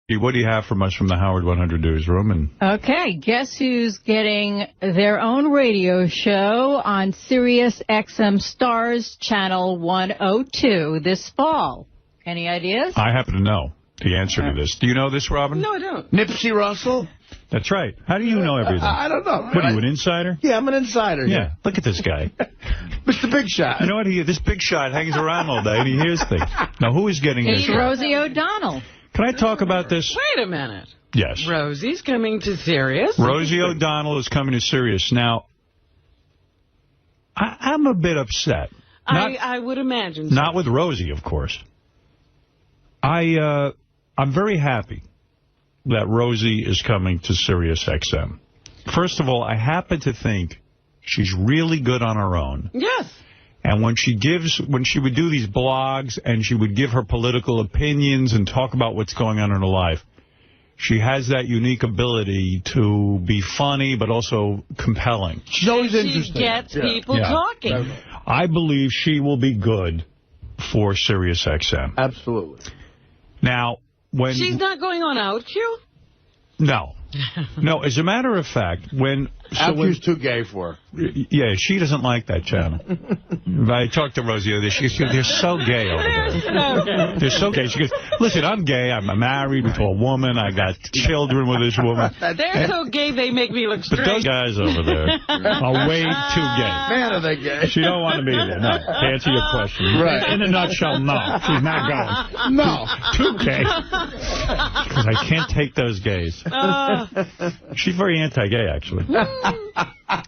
Speaker 1: What do you have from us from the Howard 100 newsroom?
Speaker 12: Okay, guess who's getting their own radio show on SiriusXM Stars Channel 102 this fall? Any ideas?
Speaker 1: I happen to know the answer to this. Do you know this, Robin?
Speaker 2: No, I don't.
Speaker 13: Nipsey Russell?
Speaker 1: That's right. How do you know everything?
Speaker 13: I don't know.
Speaker 1: What, are you an insider?
Speaker 13: Yeah, I'm an insider.
Speaker 1: Yeah. Look at this guy.
Speaker 13: Mr. Big Shot.
Speaker 1: You know what? This Big Shot hangs around all day and he hears things. Now, who is getting this?
Speaker 12: It's Rosie O'Donnell.
Speaker 1: Can I talk about this?
Speaker 2: Wait a minute.
Speaker 1: Yes.
Speaker 2: Rosie's coming to Sirius.
Speaker 1: Rosie O'Donnell is coming to Sirius. Now, I'm a bit upset.
Speaker 2: I would imagine so.
Speaker 1: Not with Rosie, of course. I'm very happy that Rosie is coming to Sirius XM. First of all, I happen to think she's really good on her own.
Speaker 2: Yes.
Speaker 1: And when she would do these blogs and she would give her political opinions and talk about what's going on in her life, she has that unique ability to be funny but also compelling.
Speaker 13: She's always interesting.
Speaker 2: She gets people talking.
Speaker 1: I believe she will be good for Sirius XM.
Speaker 13: Absolutely.
Speaker 1: Now, when
Speaker 2: she's not going on OutQ?
Speaker 1: No. No, as a matter of fact,
Speaker 13: OutQ's too gay for her.
Speaker 1: Yeah, she doesn't like that channel. I talked to Rosie the other day. She goes, they're so gay over there. They're so gay. She goes, listen, I'm gay. I'm married to a woman. I got children with this woman.
Speaker 2: They're so gay they make me look straight.
Speaker 1: But those guys over there are way too gay.
Speaker 13: Man, are they gay.
Speaker 1: She don't want to be there. No, to answer your question.
Speaker 13: Right.
Speaker 1: In a nutshell, no. She's not going.
Speaker 13: No.
Speaker 1: Too gay. Because I can't take those gays. She's very anti-gay, actually.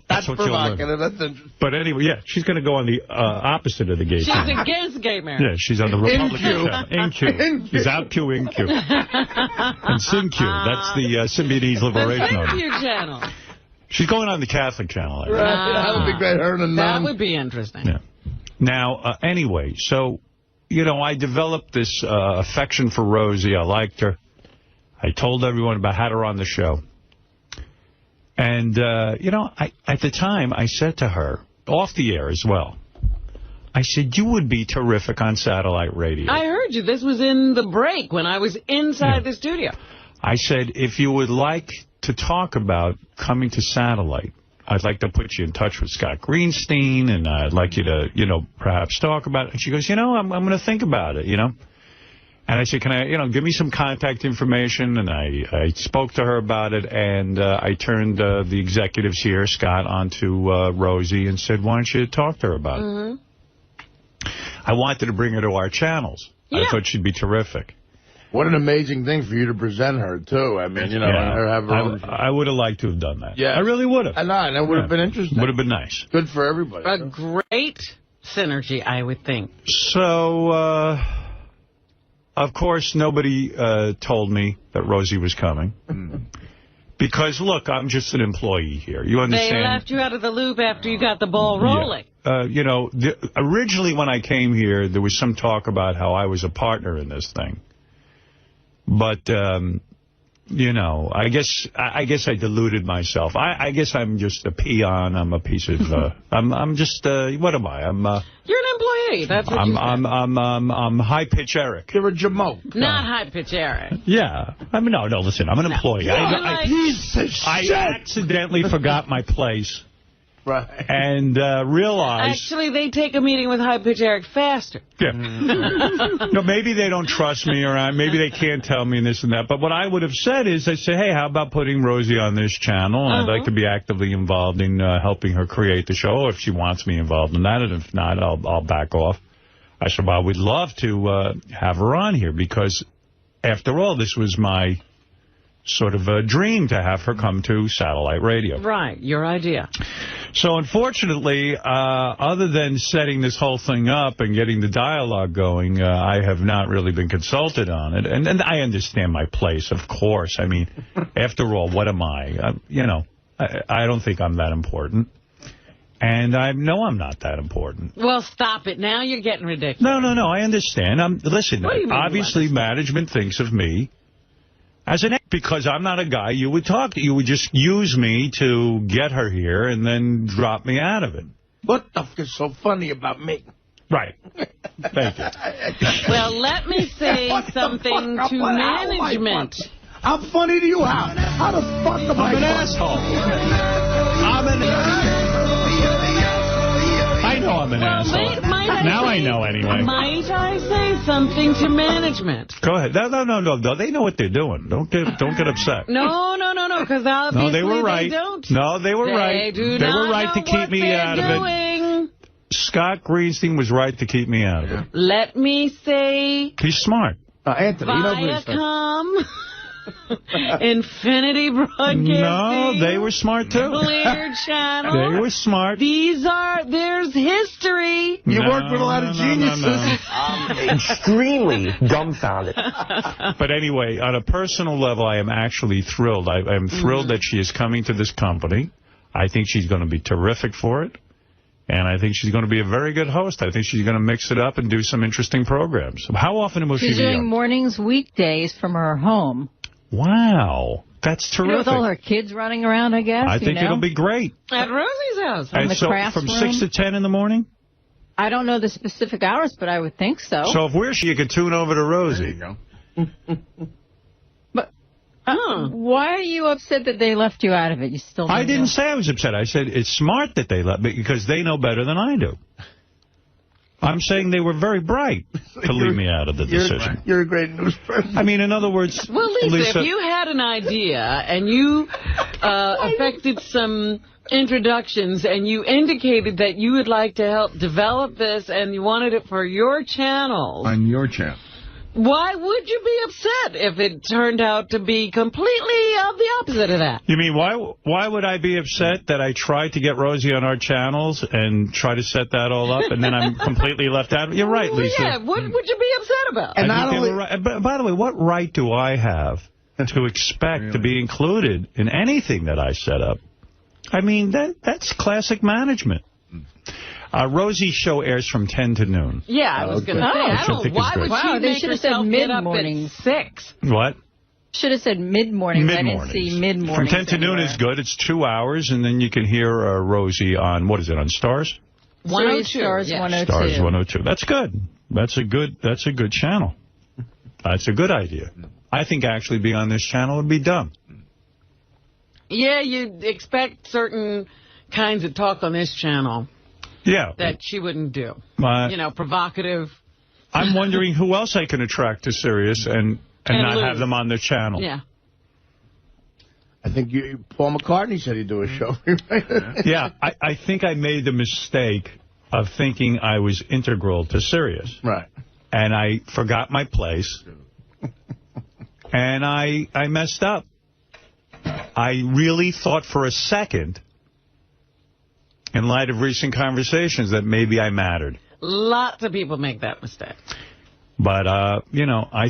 Speaker 13: That's what you'll learn.
Speaker 1: But anyway, yeah, she's going to go on the opposite of the gay channel.
Speaker 2: She's against gay marriage.
Speaker 1: Yeah, she's on the Republican channel. InQ. She's OutQ, InQ. And SynQ. That's the Symbionese Liberation Army.
Speaker 2: The SynQ channel.
Speaker 1: She's going on the Catholic channel.
Speaker 13: Right. That would be great. Her and
Speaker 2: that would be interesting.
Speaker 1: Yeah. Now, anyway, so, I developed this affection for Rosie. I liked her. I told everyone about had her on the show. And, at the time, I said to her, off the air as well, I said, you would be terrific on satellite radio.
Speaker 2: I heard you. This was in the break when I was inside the studio.
Speaker 1: I said, if you would like to talk about coming to satellite, I'd like to put you in touch with Scott Greenstein, and I'd like you to, perhaps talk about it. And she goes, I'm going to think about it, And I said, can I, give me some contact information? And I spoke to her about it, and I turned the executives here, Scott, onto Rosie and said, why don't you talk to her about it? I wanted to bring her to our channels. Yeah. I thought she'd be terrific.
Speaker 13: What an amazing thing for you to present her, too. I mean, her have her own...
Speaker 1: I would have liked to have done that.
Speaker 13: Yeah.
Speaker 1: I really would have.
Speaker 13: And it would have been interesting.
Speaker 1: Would have been nice.
Speaker 13: Good for everybody.
Speaker 2: A great synergy, I would think.
Speaker 1: So, of course, nobody told me that Rosie was coming. Because, look, I'm just an employee here. You understand?
Speaker 2: They left you out of the loop after you got the ball rolling.
Speaker 1: Yeah. Originally when I came here, there was some talk about how I was a partner in this thing. But you know, I guess I deluded myself. I guess I'm just a peon. I'm a piece of, I'm just, what am I?
Speaker 2: You're an employee. That's what
Speaker 1: I'm high-pitch Eric.
Speaker 13: You're a jamoke.
Speaker 2: Not high-pitch Eric.
Speaker 1: Yeah. I mean, no, listen, I'm an employee. I accidentally forgot my place.
Speaker 13: Right.
Speaker 1: And realized...
Speaker 2: Actually, they take a meeting with high-pitch Eric faster.
Speaker 1: Yeah. No, maybe they don't trust me, or maybe they can't tell me this and that. But what I would have said is, I say, hey, how about putting Rosie on this channel? And I'd like to be actively involved in helping her create the show, if she wants me involved in that. And if not, I'll back off. I said, well, we'd love to have her on here, because, after all, this was my sort of a dream to have her come to satellite radio.
Speaker 2: Right, your idea.
Speaker 1: So, unfortunately, other than setting this whole thing up and getting the dialogue going, I have not really been consulted on it. And I understand my place, of course. I mean, after all, what am I? I don't think I'm that important. And I know I'm not that important.
Speaker 2: Well, stop it. Now you're getting ridiculous.
Speaker 1: No, I understand. Listen, obviously management thinks of me as an because I'm not a guy you would talk to. You would just use me to get her here and then drop me out of it.
Speaker 13: What the f is so funny about me?
Speaker 1: Right. Thank you.
Speaker 2: Well, let me say something to management.
Speaker 13: How funny to you? How the fuck am I
Speaker 1: an asshole. I know I'm an asshole. I know anyway.
Speaker 2: Might I say something to management?
Speaker 1: Go ahead. No. They know what they're doing. Don't get upset.
Speaker 2: No, because obviously
Speaker 1: they were right.
Speaker 2: They don't.
Speaker 1: No, they were right. They were right to keep me out of it. Scott Greenstein was right to keep me out of it.
Speaker 2: Let me say...
Speaker 1: He's smart.
Speaker 13: Anthony,
Speaker 2: Viacom, Infinity Broadcasting.
Speaker 1: No, they were smart too.
Speaker 2: Clear Channel.
Speaker 1: They were smart.
Speaker 2: There's history.
Speaker 13: You worked with a lot of geniuses.
Speaker 14: I'm extremely dumbfounded.
Speaker 1: But anyway, on a personal level, I am actually thrilled. I am thrilled that she is coming to this company. I think she's going to be terrific for it. And I think she's going to be a very good host. I think she's going to mix it up and do some interesting programs. How often will she be on?
Speaker 12: She's doing mornings, weekdays from her home.
Speaker 1: Wow. That's terrific.
Speaker 12: With all her kids running around, I guess.
Speaker 1: I think it'll be great.
Speaker 2: At Rosie's house.
Speaker 12: From the craft
Speaker 1: from
Speaker 12: room.
Speaker 1: 6 to 10 in the morning?
Speaker 12: I don't know the specific hours, but I would think so.
Speaker 1: So if we're you could tune over to Rosie.
Speaker 13: There you go.
Speaker 12: But why are you upset that they left you out of it? You still
Speaker 1: I didn't say I was upset. I said it's smart that they left me because they know better than I do. I'm saying they were very bright to leave me out of the decision.
Speaker 13: You're a great news person.
Speaker 1: I mean, in other words...
Speaker 2: Well, Lisa, if you had an idea and you affected some introductions and you indicated that you would like to help develop this and you wanted it for your channel...
Speaker 3: On your channel.
Speaker 2: Why would you be upset if it turned out to be completely the opposite of that?
Speaker 1: You mean, why would I be upset that I tried to get Rosie on our channels and try to set that all up, and then I'm completely left out? You're right, Lisa.
Speaker 2: Yeah, what would you be upset about?
Speaker 1: And not only, by the way, what right do I have to expect to be included in anything that I set up? I mean, that's classic management. Rosie's show airs from 10 to noon.
Speaker 2: Yeah, I was going to say, why would she
Speaker 12: they should have said mid-morning.
Speaker 2: 6?
Speaker 1: What?
Speaker 12: Should have said mid-morning. I didn't see mid-morning.
Speaker 1: From 10 to noon is good. It's 2 hours, and then you can hear Rosie on, what is it, on Stars?
Speaker 12: 102. Stars 102.
Speaker 1: Stars 102. That's good. That's a good channel. That's a good idea. I think actually being on this channel would be dumb.
Speaker 2: Yeah, you'd expect certain kinds of talk on this channel.
Speaker 1: Yeah.
Speaker 2: That she wouldn't do. Provocative.
Speaker 1: I'm wondering who else I can attract to Sirius and not have them on their channel.
Speaker 2: Yeah.
Speaker 13: I think Paul McCartney said he'd do a show.
Speaker 1: Yeah, I think I made the mistake of thinking I was integral to Sirius.
Speaker 13: Right.
Speaker 1: And I forgot my place. And I messed up. I really thought for a second, in light of recent conversations, that maybe I mattered.
Speaker 2: Lots of people make that mistake.
Speaker 1: But, I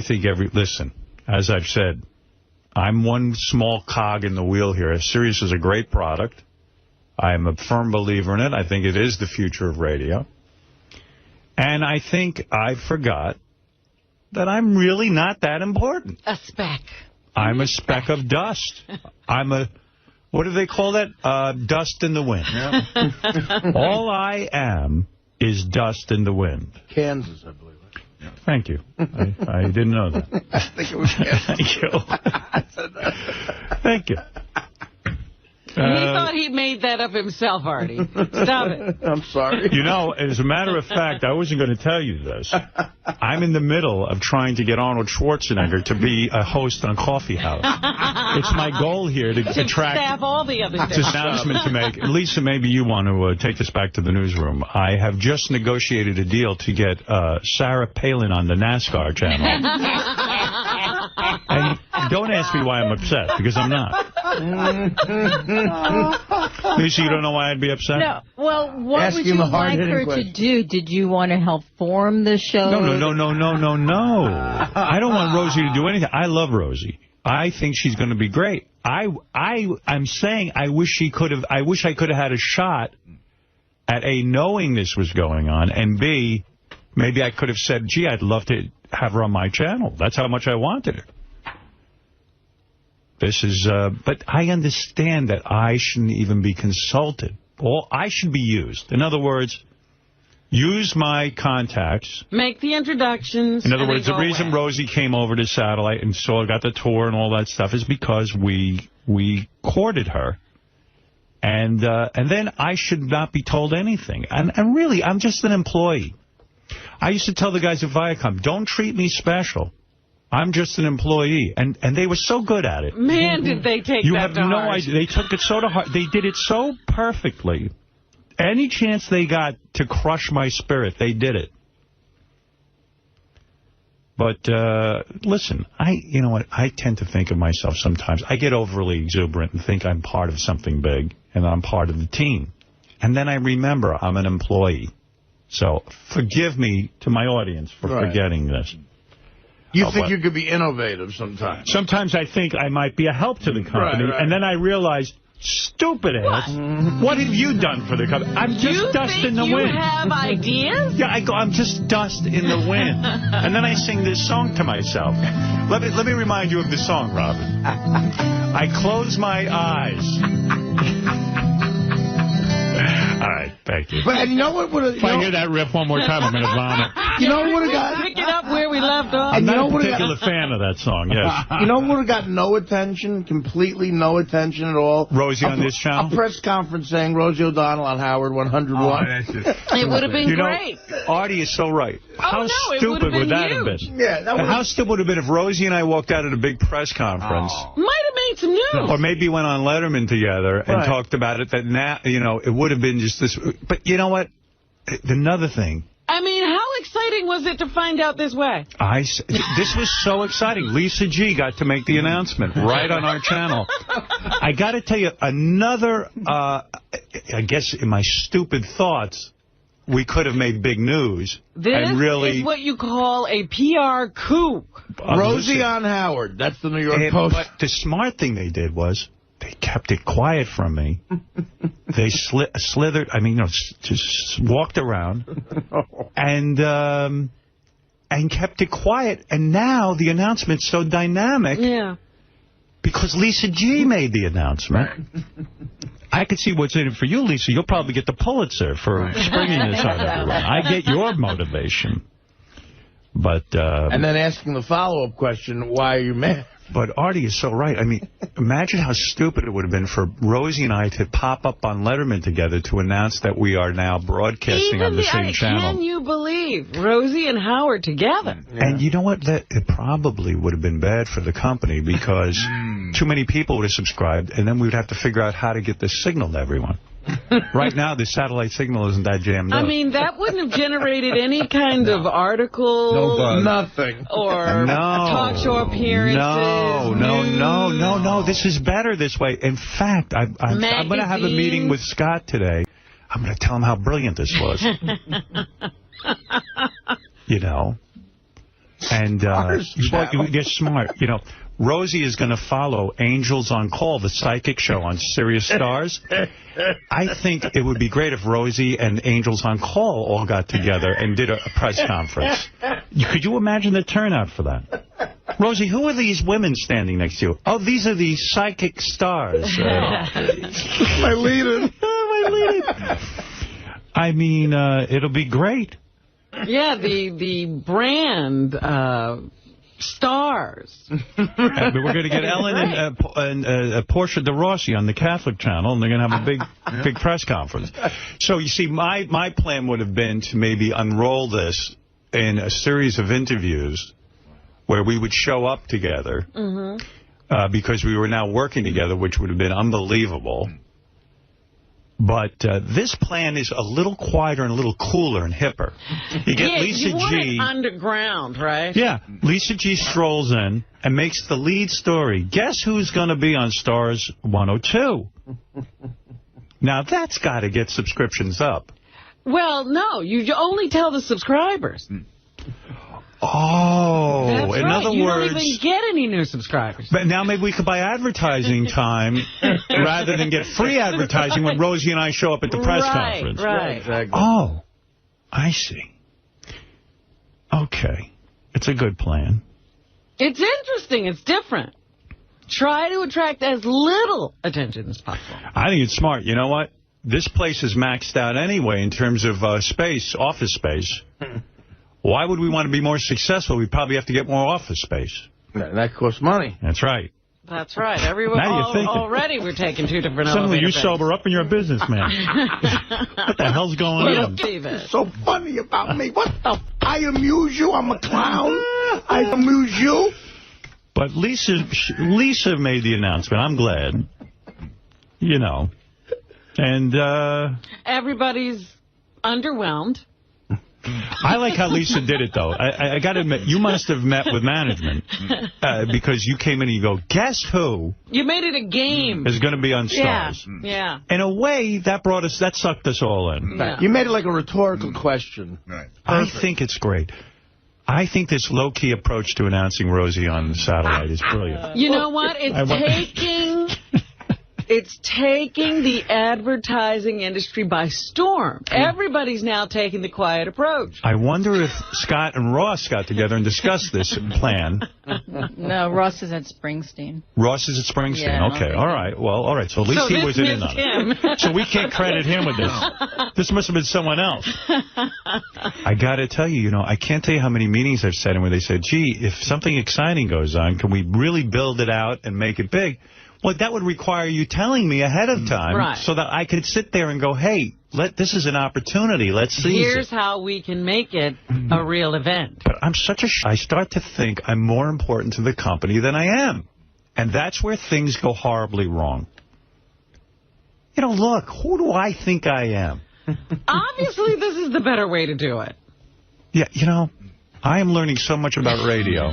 Speaker 1: think listen, as I've said, I'm one small cog in the wheel here. Sirius is a great product. I'm a firm believer in it. I think it is the future of radio. And I think I forgot that I'm really not that important.
Speaker 2: A speck.
Speaker 1: I'm a speck of dust. I'm a, what do they call that? Dust in the wind. Yeah. All I am is dust in the wind.
Speaker 13: Kansas, I believe.
Speaker 1: Thank you. I didn't know that.
Speaker 13: I think it was Kansas.
Speaker 1: Thank you. Thank you.
Speaker 2: He thought he made that up himself, Artie. Stop it.
Speaker 13: I'm sorry.
Speaker 1: You know, as a matter of fact, I wasn't going to tell you this. I'm in the middle of trying to get Arnold Schwarzenegger to be a host on Coffee House. It's my goal here to attract...
Speaker 2: staff all the other
Speaker 1: It's an announcement to make. Lisa, maybe you want to take this back to the newsroom. I have just negotiated a deal to get Sarah Palin on the NASCAR channel. And don't ask me why I'm upset, because I'm not. Lisa, you don't know why I'd be upset?
Speaker 12: No. Well, what would you like her to do? Did you want to help form the show?
Speaker 1: No. I don't want Rosie to do anything. I love Rosie. I think she's going to be great. I'm saying I wish I could have had a shot at A, knowing this was going on, and B, maybe I could have said, gee, I'd love to have her on my channel. That's how much I wanted her. This is, but I understand that I shouldn't even be consulted. I should be used. In other words, use my contacts.
Speaker 2: Make the introductions.
Speaker 1: In other words, the reason Rosie came over to Satellite and got the tour and all that stuff is because we courted her. And then I should not be told anything. And really, I'm just an employee. I used to tell the guys at Viacom, don't treat me special. I'm just an employee. And they were so good at it.
Speaker 2: Man, did they take that to heart.
Speaker 1: You have no idea. They took it so to heart. They did it so perfectly. Any chance they got to crush my spirit, they did it. But, listen, you know what? I tend to think of myself sometimes. I get overly exuberant and think I'm part of something big, and I'm part of the team. And then I remember I'm an employee. So forgive me to my audience for forgetting this.
Speaker 13: You think you could be innovative sometimes.
Speaker 1: Sometimes I think I might be a help to the company, and then I realize, stupid ass, what have you done for the company? I'm just dust in the wind.
Speaker 2: You have ideas?
Speaker 1: Yeah, I'm just dust in the wind. And then I sing this song to myself. Let me remind you of the song, Robin. I close my eyes. All right, thank you.
Speaker 13: But you know what would have...
Speaker 1: If I hear that riff one more time, I'm going to vomit.
Speaker 13: You know what would have got...
Speaker 2: Pick it up where we left off.
Speaker 1: I'm not a particular fan of that song, yes.
Speaker 13: You know what would have got no attention, completely no attention at all?
Speaker 1: Rosie on this channel?
Speaker 13: A press conference saying Rosie O'Donnell on Howard 101.
Speaker 2: It would have been great.
Speaker 1: Artie is so right. How stupid would that have been?
Speaker 13: Yeah,
Speaker 1: how stupid would it have been if Rosie and I walked out at a big press conference?
Speaker 2: Might have made some news.
Speaker 1: Or maybe went on Letterman together and talked about it. That now, it would have been just this. But you know what? Another thing.
Speaker 2: I mean, how exciting was it to find out this way?
Speaker 1: This was so exciting. Lisa G got to make the announcement right on our channel. I got to tell you, another, I guess in my stupid thoughts, we could have made big news.
Speaker 2: This is what you call a PR coup.
Speaker 13: Rosie on Howard. That's the New York Post.
Speaker 1: But the smart thing they did was they kept it quiet from me. They slithered, just walked around and kept it quiet. And now the announcement's so dynamic.
Speaker 2: Yeah.
Speaker 1: Because Lisa G made the announcement. I could see what's in it for you, Lisa. You'll probably get the Pulitzer for springing this on everyone. I get your motivation. But
Speaker 13: and then asking the follow-up question, why are you mad?
Speaker 1: But Artie is so right. I mean, imagine how stupid it would have been for Rosie and I to pop up on Letterman together to announce that we are now broadcasting on the same channel.
Speaker 2: Can you believe Rosie and Howard together?
Speaker 1: Yeah. And you know what? It probably would have been bad for the company because too many people would have subscribed, and then we would have to figure out how to get this signal to everyone. Right now, the satellite signal isn't that jammed up.
Speaker 2: I mean, that wouldn't have generated any kind of article.
Speaker 13: No, nothing.
Speaker 2: Or talk show appearances.
Speaker 1: No. This is better this way. In fact, I'm going to have a meeting with Scott today. I'm going to tell him how brilliant this was. And you're smart. Rosie is going to follow Angels on Call, the psychic show on Sirius Stars. I think it would be great if Rosie and Angels on Call all got together and did a press conference. Could you imagine the turnout for that? Rosie, who are these women standing next to you? Oh, these are the psychic stars.
Speaker 13: My leader.
Speaker 1: My leader. I mean, it'll be great.
Speaker 2: Yeah, the brand stars.
Speaker 1: We're going to get Ellen and Portia de Rossi on the Catholic channel, and they're going to have a big press conference. So, you see, my plan would have been to maybe unroll this in a series of interviews where we would show up together because we were now working together, which would have been unbelievable. But this plan is a little quieter and a little cooler and hipper. You get Lisa
Speaker 2: you want
Speaker 1: G.
Speaker 2: it underground, right?
Speaker 1: Yeah. Lisa G strolls in and makes the lead story. Guess who's going to be on Stars 102? Now, that's got to get subscriptions up.
Speaker 2: Well, no. You only tell the subscribers.
Speaker 1: Oh,
Speaker 2: That's
Speaker 1: in
Speaker 2: right.
Speaker 1: other
Speaker 2: you
Speaker 1: words...
Speaker 2: You don't even get any new subscribers.
Speaker 1: But now maybe we could buy advertising time rather than get free advertising when Rosie and I show up at the press conference.
Speaker 2: Right,
Speaker 13: yeah, exactly.
Speaker 1: Oh, I see. Okay. It's a good plan.
Speaker 2: It's interesting. It's different. Try to attract as little attention as possible.
Speaker 1: I think it's smart. You know what? This place is maxed out anyway in terms of space, office space. Why would we want to be more successful? We probably have to get more office space.
Speaker 13: That costs money.
Speaker 1: That's right.
Speaker 2: That's right. Everyone already we're taking 2 different
Speaker 1: Suddenly you
Speaker 2: elevator
Speaker 1: sober up and you're a businessman. What the hell's going on?
Speaker 13: What's so funny about me? What the? I amuse you? I'm a clown? I amuse you?
Speaker 1: But Lisa made the announcement. I'm glad. You know. And
Speaker 2: everybody's underwhelmed.
Speaker 1: I like how Lisa did it, though. I got to admit, you must have met with management because you came in and you go, guess who?
Speaker 2: You made it a game.
Speaker 1: Is going to be on Stars.
Speaker 2: Yeah.
Speaker 1: In a way, that sucked us all in.
Speaker 2: Yeah.
Speaker 13: You made it like a rhetorical question.
Speaker 3: Right.
Speaker 1: I think it's great. I think this low-key approach to announcing Rosie on the satellite is brilliant.
Speaker 2: You know what? It's taking the advertising industry by storm. Everybody's now taking the quiet approach.
Speaker 1: I wonder if Scott and Ross got together and discussed this plan.
Speaker 12: No, Ross is at Springsteen.
Speaker 1: Ross is at Springsteen.
Speaker 12: Yeah,
Speaker 1: okay, all right. Well, all right. So at least he wasn't in on it. So we can't credit him with this. This must have been someone else. I got to tell you, I can't tell you how many meetings I've sat in where they said, gee, if something exciting goes on, can we really build it out and make it big? Well, that would require you telling me ahead of time so that I could sit there and go, hey, this is an opportunity. Let's see.
Speaker 2: Here's how we can make it a real event.
Speaker 1: But I'm such a I start to think I'm more important to the company than I am. And that's where things go horribly wrong. Look, who do I think I am?
Speaker 2: Obviously, this is the better way to do it.
Speaker 1: Yeah, I am learning so much about radio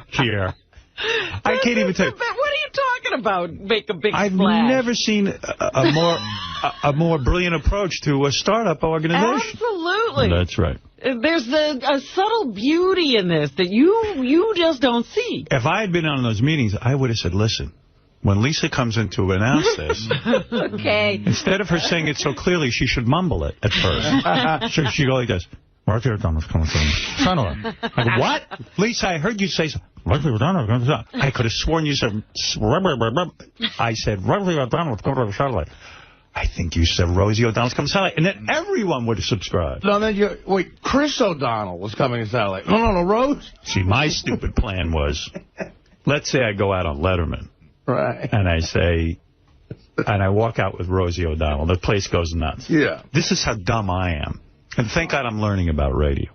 Speaker 1: here. I can't even tell you.
Speaker 2: What are you talking about? Make a big
Speaker 1: I've
Speaker 2: splash.
Speaker 1: never seen a more brilliant approach to a startup organization.
Speaker 2: Absolutely.
Speaker 1: That's right.
Speaker 2: There's a subtle beauty in this that you just don't see.
Speaker 1: If I had been on those meetings, I would have said, listen, when Lisa comes in to announce this,
Speaker 2: okay,
Speaker 1: instead of her saying it so clearly, she should mumble it at first. So she go like this. I go, what? Lisa, I heard you say so. I could have sworn you said, I said, I think you said Rosie O'Donnell's coming to satellite. And then everyone would have subscribed.
Speaker 13: No, then wait, Chris O'Donnell was coming to satellite. No, Rose.
Speaker 1: See, my stupid plan was, let's say I go out on Letterman.
Speaker 13: Right.
Speaker 1: And I say, and I walk out with Rosie O'Donnell. The place goes nuts.
Speaker 13: Yeah.
Speaker 1: This is how dumb I am. And thank God I'm learning about radio.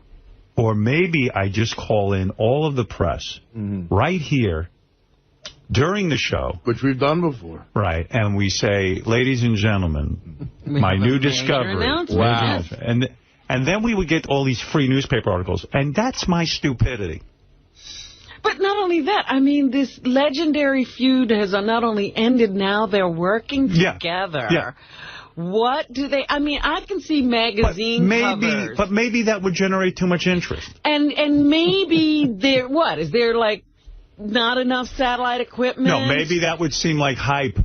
Speaker 1: Or maybe I just call in all of the press right here during the show.
Speaker 13: Which we've done before.
Speaker 1: Right. And we say, ladies and gentlemen, my new discovery.
Speaker 2: Wow.
Speaker 1: And then we would get all these free newspaper articles. And that's my stupidity.
Speaker 2: But not only that, I mean, this legendary feud has not only ended, now they're working together.
Speaker 1: Yeah.
Speaker 2: What do they... I mean, I can see magazine covers.
Speaker 1: But maybe that would generate too much interest.
Speaker 2: And maybe there... What? Is there, like, not enough satellite equipment?
Speaker 1: No, maybe that would seem like hype.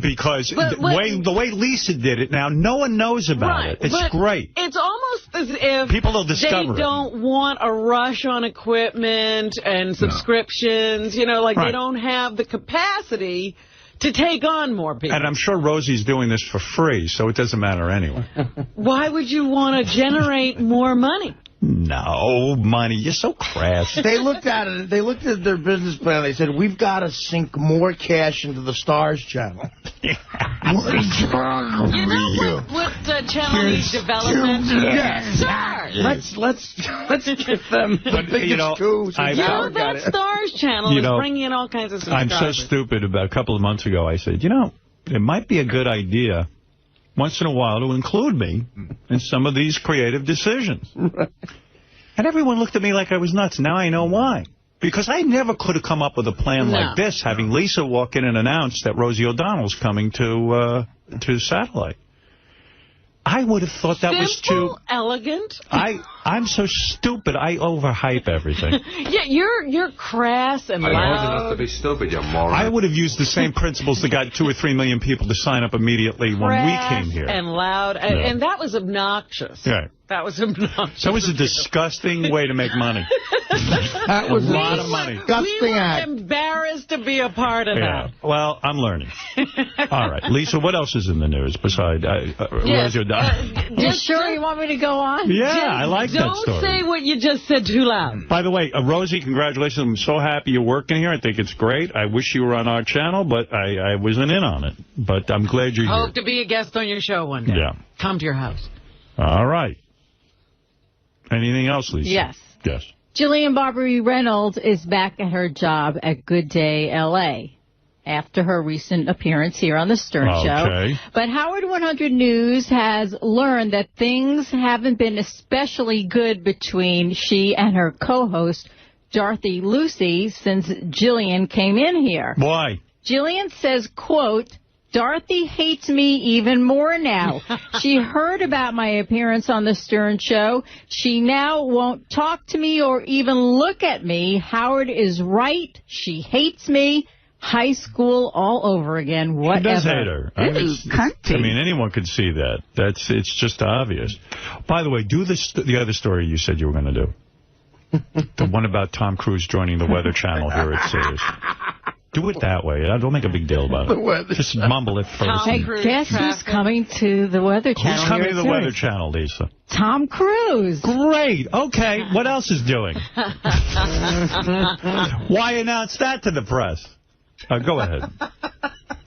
Speaker 1: Because the way Lisa did it now, no one knows about it. It's great.
Speaker 2: It's almost if
Speaker 1: people will discover
Speaker 2: they don't want a rush on equipment and subscriptions, you know, like they don't have the capacity to take on more people.
Speaker 1: And I'm sure Rosie's doing this for free, so it doesn't matter anyway.
Speaker 2: Why would you want to generate more money?
Speaker 1: No, money. You're so crass.
Speaker 13: They looked at it. They looked at their business plan. They said, we've got to sink more cash into the Stars channel. What is wrong with
Speaker 2: you? Know what channel needs development?
Speaker 13: Yes.
Speaker 2: Stars.
Speaker 13: Let's give them the biggest coup.
Speaker 2: That Stars channel is bringing in all kinds of subscribers.
Speaker 1: I'm so stupid. About a couple of months ago, I said, it might be a good idea once in a while to include me in some of these creative decisions. And everyone looked at me like I was nuts. Now I know why. Because I never could have come up with a plan like this, having Lisa walk in and announce that Rosie O'Donnell's coming to satellite. I would have thought that was too
Speaker 2: elegant.
Speaker 1: I'm so stupid. I overhype everything.
Speaker 2: Yeah, you're crass and loud.
Speaker 15: Enough to be stupid, you moron.
Speaker 1: I would have used the same principles that got 2 or 3 million people to sign up immediately when we came here.
Speaker 2: And loud, and that was obnoxious.
Speaker 1: Right.
Speaker 2: That was obnoxious.
Speaker 1: That was a disgusting way to make money.
Speaker 13: That was
Speaker 1: a lot of money.
Speaker 2: We were embarrassed to be a part of that.
Speaker 1: Well, I'm learning. All right. Lisa, what else is in the news besides Rosie O'Donnell?
Speaker 12: You sure you want me to go on?
Speaker 1: Yeah, I like that story.
Speaker 2: Don't say what you just said too loud.
Speaker 1: By the way, Rosie, congratulations. I'm so happy you're working here. I think it's great. I wish you were on our channel, but I wasn't in on it. But I'm glad you're here.
Speaker 2: Hope to be a guest on your show one day.
Speaker 1: Yeah.
Speaker 2: Come to your house.
Speaker 1: All right. Anything else, Lisa?
Speaker 12: Yes.
Speaker 1: Yes.
Speaker 12: Jillian Barbary Reynolds is back at her job at Good Day L.A. after her recent appearance here on the Stern Show. But Howard 100 News has learned that things haven't been especially good between she and her co-host, Dorothy Lucy, since Jillian came in here.
Speaker 1: Why?
Speaker 12: Jillian says, quote, Dorothy hates me even more now. She heard about my appearance on the Stern Show. She now won't talk to me or even look at me. Howard is right. She hates me. High school all over again. Whatever.
Speaker 1: He does hate her. I mean, anyone could see that. It's just obvious. By the way, do the other story you said you were going to do. The one about Tom Cruise joining the Weather Channel here at Sirius. Do it that way. Don't make a big deal about it. Just mumble it first.
Speaker 12: Guess who's coming to the Weather Channel?
Speaker 1: Who's coming to the Weather Channel, Lisa?
Speaker 12: Tom Cruise.
Speaker 1: Great. Okay. What else is doing? Why announce that to the press? Go ahead.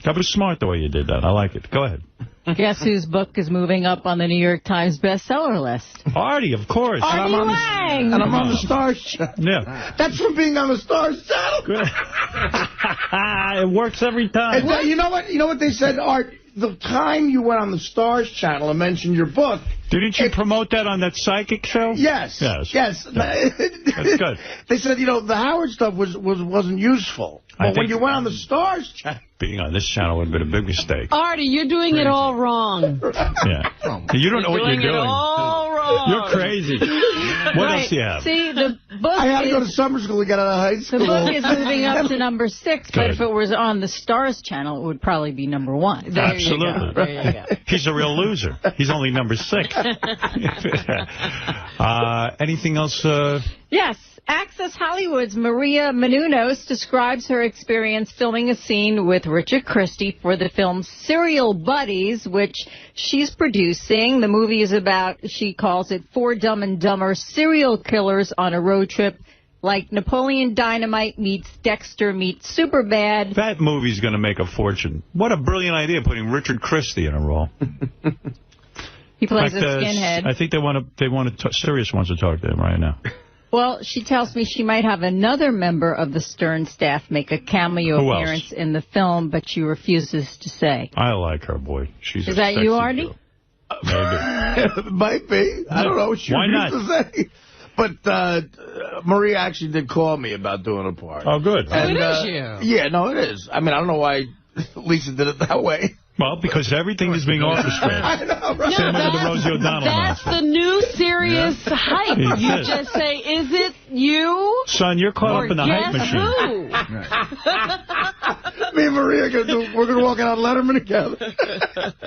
Speaker 1: That was smart the way you did that. I like it. Go ahead.
Speaker 12: Guess whose book is moving up on the New York Times bestseller list?
Speaker 1: Artie, of course.
Speaker 12: Artie Lang.
Speaker 13: And I'm on the Stars channel.
Speaker 1: Yeah.
Speaker 13: That's from being on the Stars channel.
Speaker 1: It works every time.
Speaker 13: And, you know what they said, Art? The time you went on the Stars channel and mentioned your book.
Speaker 1: Didn't you promote that on that psychic show?
Speaker 13: Yes. Yes.
Speaker 1: That's good.
Speaker 13: They said, the Howard stuff wasn't useful. But when you went on the Stars channel.
Speaker 1: Being on this channel would have been a big mistake.
Speaker 2: Artie, you're doing it all wrong.
Speaker 1: Yeah. You don't know what you're doing.
Speaker 2: You're doing it all wrong.
Speaker 1: You're crazy. What else do you have?
Speaker 12: See, the book
Speaker 13: I had to go to summer school to get out of high school.
Speaker 12: The book is moving up to number 6, but if it was on the Stars channel, it would probably be number 1. There
Speaker 1: Absolutely.
Speaker 12: You go. There you go.
Speaker 1: He's a real loser. He's only number 6. Anything else?
Speaker 12: Yes. Access Hollywood's Maria Menounos describes her experience filming a scene with Richard Christie for the film Serial Buddies, which she's producing. The movie is about, she calls it, 4 Dumb and Dumber serial killers on a road trip, like Napoleon Dynamite meets Dexter meets Superbad.
Speaker 1: That movie's going to make a fortune. What a brilliant idea, putting Richard Christie in a role.
Speaker 12: He plays a skinhead.
Speaker 1: I think Sirius wants to talk to him right now.
Speaker 12: Well, she tells me she might have another member of the Stern staff make a cameo appearance in the film, but she refuses to say.
Speaker 1: I like her, boy. Is
Speaker 12: that you, Artie?
Speaker 1: Maybe.
Speaker 13: Might be. I don't know. She
Speaker 1: Why not?
Speaker 13: To say. But Maria actually did call me about doing a part.
Speaker 1: Oh, good.
Speaker 2: And, it is you.
Speaker 13: Yeah, no, it is. I mean, I don't know why Lisa did it that way.
Speaker 1: Well, because everything is being orchestrated.
Speaker 13: I know, right?
Speaker 1: Same with the Rosie O'Donnell.
Speaker 2: That's the new serious hype. You just say, is it you?
Speaker 1: Son, you're caught up in the hype machine.
Speaker 2: Who?
Speaker 13: Me and Maria we're going to walk out on Letterman together.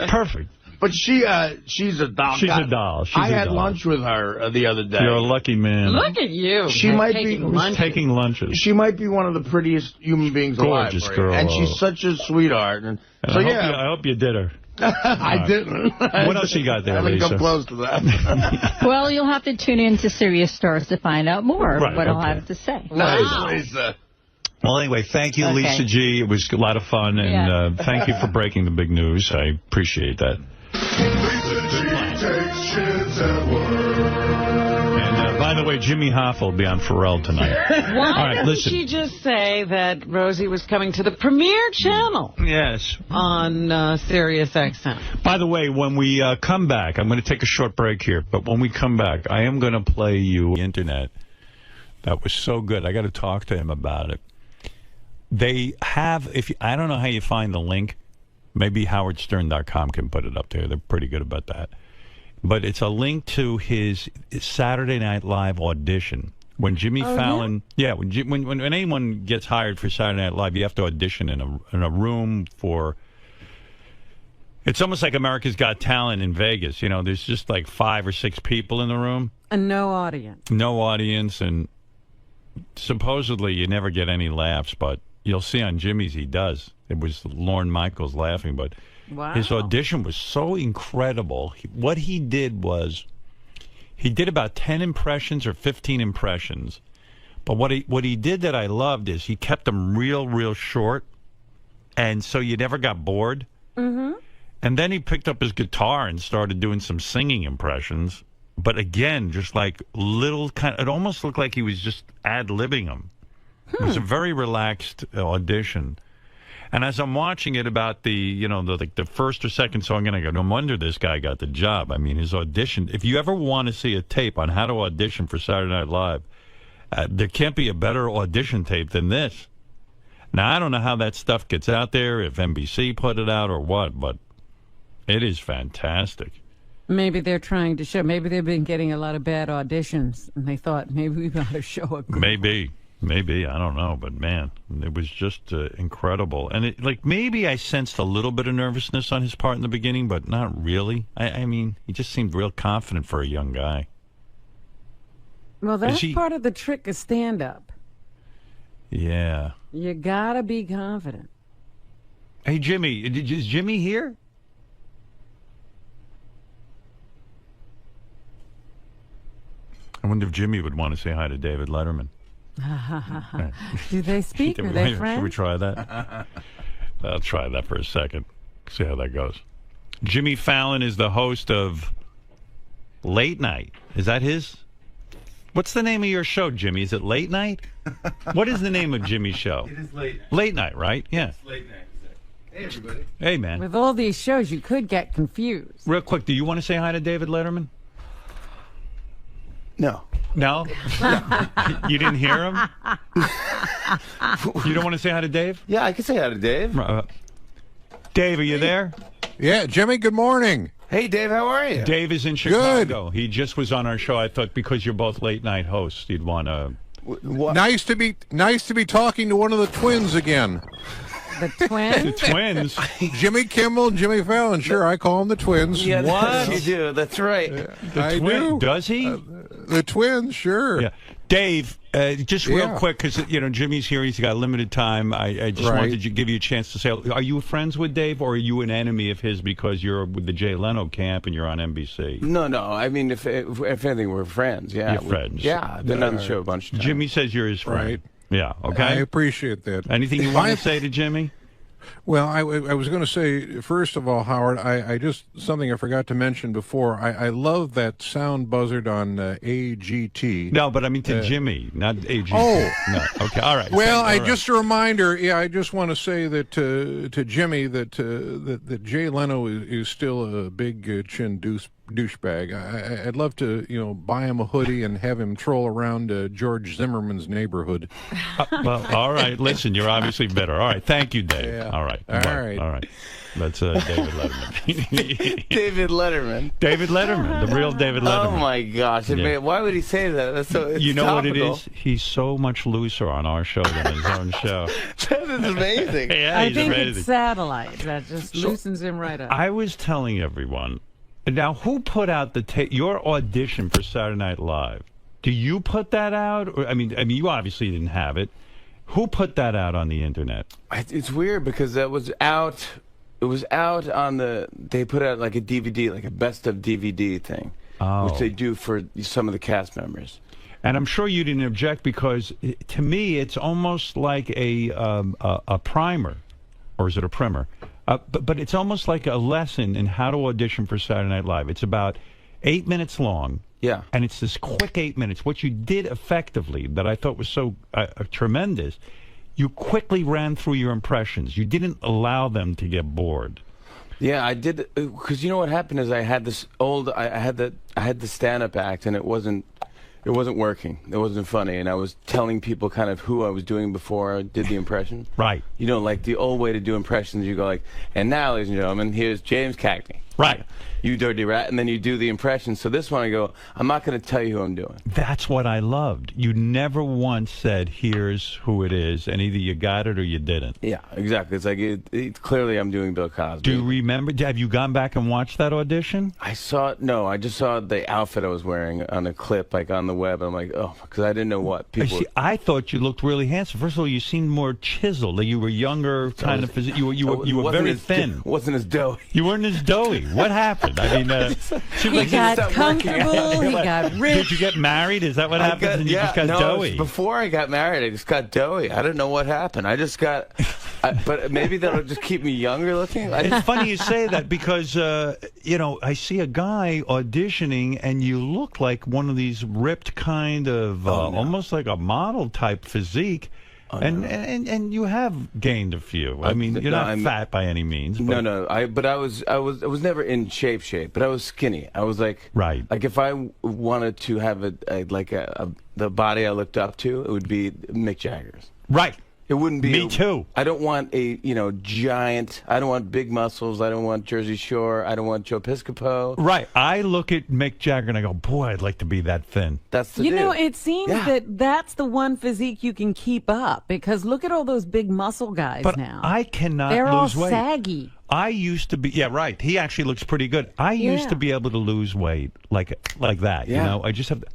Speaker 1: Perfect.
Speaker 13: But she's a doll.
Speaker 1: She's a doll.
Speaker 13: I had lunch with her the other day.
Speaker 1: You're a lucky man.
Speaker 2: Look at you.
Speaker 13: She might be
Speaker 1: taking lunches.
Speaker 13: She might be one of the prettiest human beings alive.
Speaker 1: Gorgeous girl.
Speaker 13: And she's such a sweetheart. And so,
Speaker 1: I hope you did her.
Speaker 13: I didn't.
Speaker 1: What else you got there,
Speaker 13: I haven't
Speaker 1: Lisa?
Speaker 13: come close to that.
Speaker 12: Well, you'll have to tune in to Sirius Stars to find out more of what I'll have to say.
Speaker 13: Nice, Lisa.
Speaker 1: Well, anyway, thank you, Lisa G. It was a lot of fun, and thank you for breaking the big news. I appreciate that. And by the way, Jimmy Hoffa will be on Pharrell tonight.
Speaker 2: Why didn't she just say that Rosie was coming to the premiere channel?
Speaker 1: Yes.
Speaker 2: On SiriusXM.
Speaker 1: By the way, when we come back, I'm going to take a short break here, but when we come back, I am going to play you the internet. That was so good. I got to talk to him about it. They have, I don't know how you find the link. Maybe howardstern.com can put it up there. They're pretty good about that. But it's a link to his Saturday Night Live audition. When Jimmy Fallon, when anyone gets hired for Saturday Night Live, you have to audition in a room for. It's almost like America's Got Talent in Vegas. You know, there's just like 5 or 6 people in the room.
Speaker 2: And no audience.
Speaker 1: No audience, and supposedly you never get any laughs, but you'll see on Jimmy's he does. It was Lorne Michaels laughing, but his audition was so incredible. What he did was he did about 10 impressions or 15 impressions. But what he did that I loved is he kept them real short, and so you never got bored. Mm-hmm. And then he picked up his guitar and started doing some singing impressions. But again, just like it almost looked like he was just ad-libbing them. It was a very relaxed audition. And as I'm watching it about the first or second song, and I go, no wonder this guy got the job. I mean, his audition, if you ever want to see a tape on how to audition for Saturday Night Live, there can't be a better audition tape than this. Now, I don't know how that stuff gets out there, if NBC put it out or what, but it is fantastic.
Speaker 2: Maybe they're trying to show, maybe they've been getting a lot of bad auditions, and they thought maybe we got to show a good Maybe, I don't know, but man, it was just incredible. And maybe I sensed a little bit of nervousness on his part in the beginning, but not really. I mean, he just seemed real confident for a young guy. Well, that's part of the trick of stand-up.
Speaker 1: Yeah.
Speaker 2: You gotta be confident.
Speaker 1: Hey, Jimmy, is Jimmy here? I wonder if Jimmy would want to say hi to David Letterman.
Speaker 2: Do they speak? Are they friends?
Speaker 1: Should we try that? I'll try that for a second. See how that goes. Jimmy Fallon is the host of Late Night. Is that his? What's the name of your show, Jimmy? Is it Late Night? What is the name of Jimmy's show?
Speaker 16: It is Late Night.
Speaker 1: Late Night, right? Yeah.
Speaker 16: It's Late Night. Hey, everybody.
Speaker 1: Hey, man.
Speaker 2: With all these shows, you could get confused.
Speaker 1: Real quick, do you want to say hi to David Letterman?
Speaker 16: No.
Speaker 1: No? You didn't hear him? You don't want to say hi to Dave?
Speaker 16: Yeah, I can say hi to Dave.
Speaker 1: Dave, are you there?
Speaker 17: Yeah, Jimmy, good morning.
Speaker 16: Hey, Dave, how are you?
Speaker 1: Dave is in Chicago. Good. He just was on our show. I thought because you're both late night hosts, you'd want to...
Speaker 17: Nice to be talking to one of the twins again.
Speaker 2: The twins?
Speaker 1: The twins?
Speaker 17: Jimmy Kimmel, Jimmy Fallon. Sure, I call them the twins.
Speaker 16: Yeah,
Speaker 1: what?
Speaker 16: You do. That's right.
Speaker 17: I do.
Speaker 1: Does he?
Speaker 17: The twins, sure.
Speaker 1: Yeah. Dave, just real quick, because Jimmy's here. He's got limited time. I just wanted to give you a chance to say, are you friends with Dave, or are you an enemy of his because you're with the Jay Leno camp and you're on NBC?
Speaker 16: No. I mean, if anything, we're friends. Yeah,
Speaker 1: you're friends.
Speaker 16: Yeah, been on the show a bunch of times.
Speaker 1: Jimmy says you're his friend.
Speaker 17: Right.
Speaker 1: Yeah, okay.
Speaker 17: I appreciate that.
Speaker 1: Anything you want to say to Jimmy?
Speaker 17: Well, I was going to say, first of all, Howard, I just, something I forgot to mention before, I love that sound buzzard on AGT.
Speaker 1: No, but I mean to Jimmy, not AGT.
Speaker 17: Oh.
Speaker 1: No, okay, all right.
Speaker 17: Well, just a reminder, I just want to say that to Jimmy that Jay Leno is still a big chin douchebag. I'd love to, buy him a hoodie and have him troll around George Zimmerman's neighborhood.
Speaker 1: Well, all right. Listen, you're obviously better. All right. Thank you, Dave.
Speaker 17: Yeah.
Speaker 1: All right.
Speaker 17: All right.
Speaker 1: All right. That's David Letterman.
Speaker 16: David Letterman.
Speaker 1: David Letterman, the real David Letterman.
Speaker 16: Oh my gosh! Why would he say that? That's so. It's
Speaker 1: you know
Speaker 16: topical.
Speaker 1: what it is? He's so much looser on our show than his own show.
Speaker 16: That is amazing.
Speaker 1: Yeah,
Speaker 2: I
Speaker 1: he's
Speaker 2: think
Speaker 1: amazing.
Speaker 2: it's satellite that just loosens him right up.
Speaker 1: I was telling everyone. Now, who put out your audition for Saturday Night Live? Do you put that out? Or, I mean, you obviously didn't have it. Who put that out on the internet?
Speaker 16: It's weird because that was out. It was out on they put out like a DVD, like a best of DVD thing, which they do for some of the cast members.
Speaker 1: And I'm sure you didn't object because, to me, it's almost like a primer, or is it a primer? But it's almost like a lesson in how to audition for Saturday Night Live. It's about 8 minutes long.
Speaker 16: Yeah.
Speaker 1: And it's this quick 8 minutes. What you did effectively that I thought was so tremendous, you quickly ran through your impressions. You didn't allow them to get bored.
Speaker 16: Yeah, I did, because you know what happened is I had this I had the stand-up act, and it wasn't working. It wasn't funny, and I was telling people kind of who I was doing before I did the impression.
Speaker 1: Right.
Speaker 16: You know, like the old way to do impressions, you go like, and now, ladies and gentlemen, here's James Cagney.
Speaker 1: Right.
Speaker 16: You dirty rat, and then you do the impression. So this one I go, I'm not going to tell you who I'm doing.
Speaker 1: That's what I loved. You never once said, here's who it is, and either you got it or you didn't.
Speaker 16: Yeah, exactly. It's like, it's clearly I'm doing Bill Cosby.
Speaker 1: Do you remember, have you gone back and watched that audition?
Speaker 16: I just saw the outfit I was wearing on a clip, like on the web. I'm like, oh, because I didn't know what people were.
Speaker 1: I thought you looked really handsome. First of all, you seemed more chiseled. Like you were younger, kind of physique. You were very thin.
Speaker 16: Wasn't as doughy.
Speaker 1: You weren't as doughy. What happened? I mean,
Speaker 2: he got comfortable. He got rich.
Speaker 1: Did you get married? Is that what happened? You just got doughy.
Speaker 16: Before I got married, I just got doughy. I don't know what happened. I just got. But maybe that'll just keep me younger looking.
Speaker 1: It's funny you say that because I see a guy auditioning, and you look like one of these ripped kind of almost like a model type physique. And you have gained a few. I mean, you're not fat by any means. But.
Speaker 16: No. I was never in shape, but I was skinny. I was like,
Speaker 1: right.
Speaker 16: Like if I wanted to have the body I looked up to, it would be Mick Jagger's.
Speaker 1: Right.
Speaker 16: It wouldn't be.
Speaker 1: Me too.
Speaker 16: I don't want a giant. I don't want big muscles. I don't want Jersey Shore. I don't want 𝗏𝗏𝗏.
Speaker 1: Right. I look at Mick Jagger and I go, boy, I'd like to be that thin.
Speaker 16: That's the
Speaker 2: You know, it seems that that's the one physique you can keep up because look at all those big muscle guys now.
Speaker 1: I cannot
Speaker 2: They're
Speaker 1: lose
Speaker 2: all
Speaker 1: weight.
Speaker 2: saggy.
Speaker 1: I used to be. Yeah, right. He actually looks pretty good. I used to be able to lose weight like that.
Speaker 16: Yeah.
Speaker 1: You know, I just have.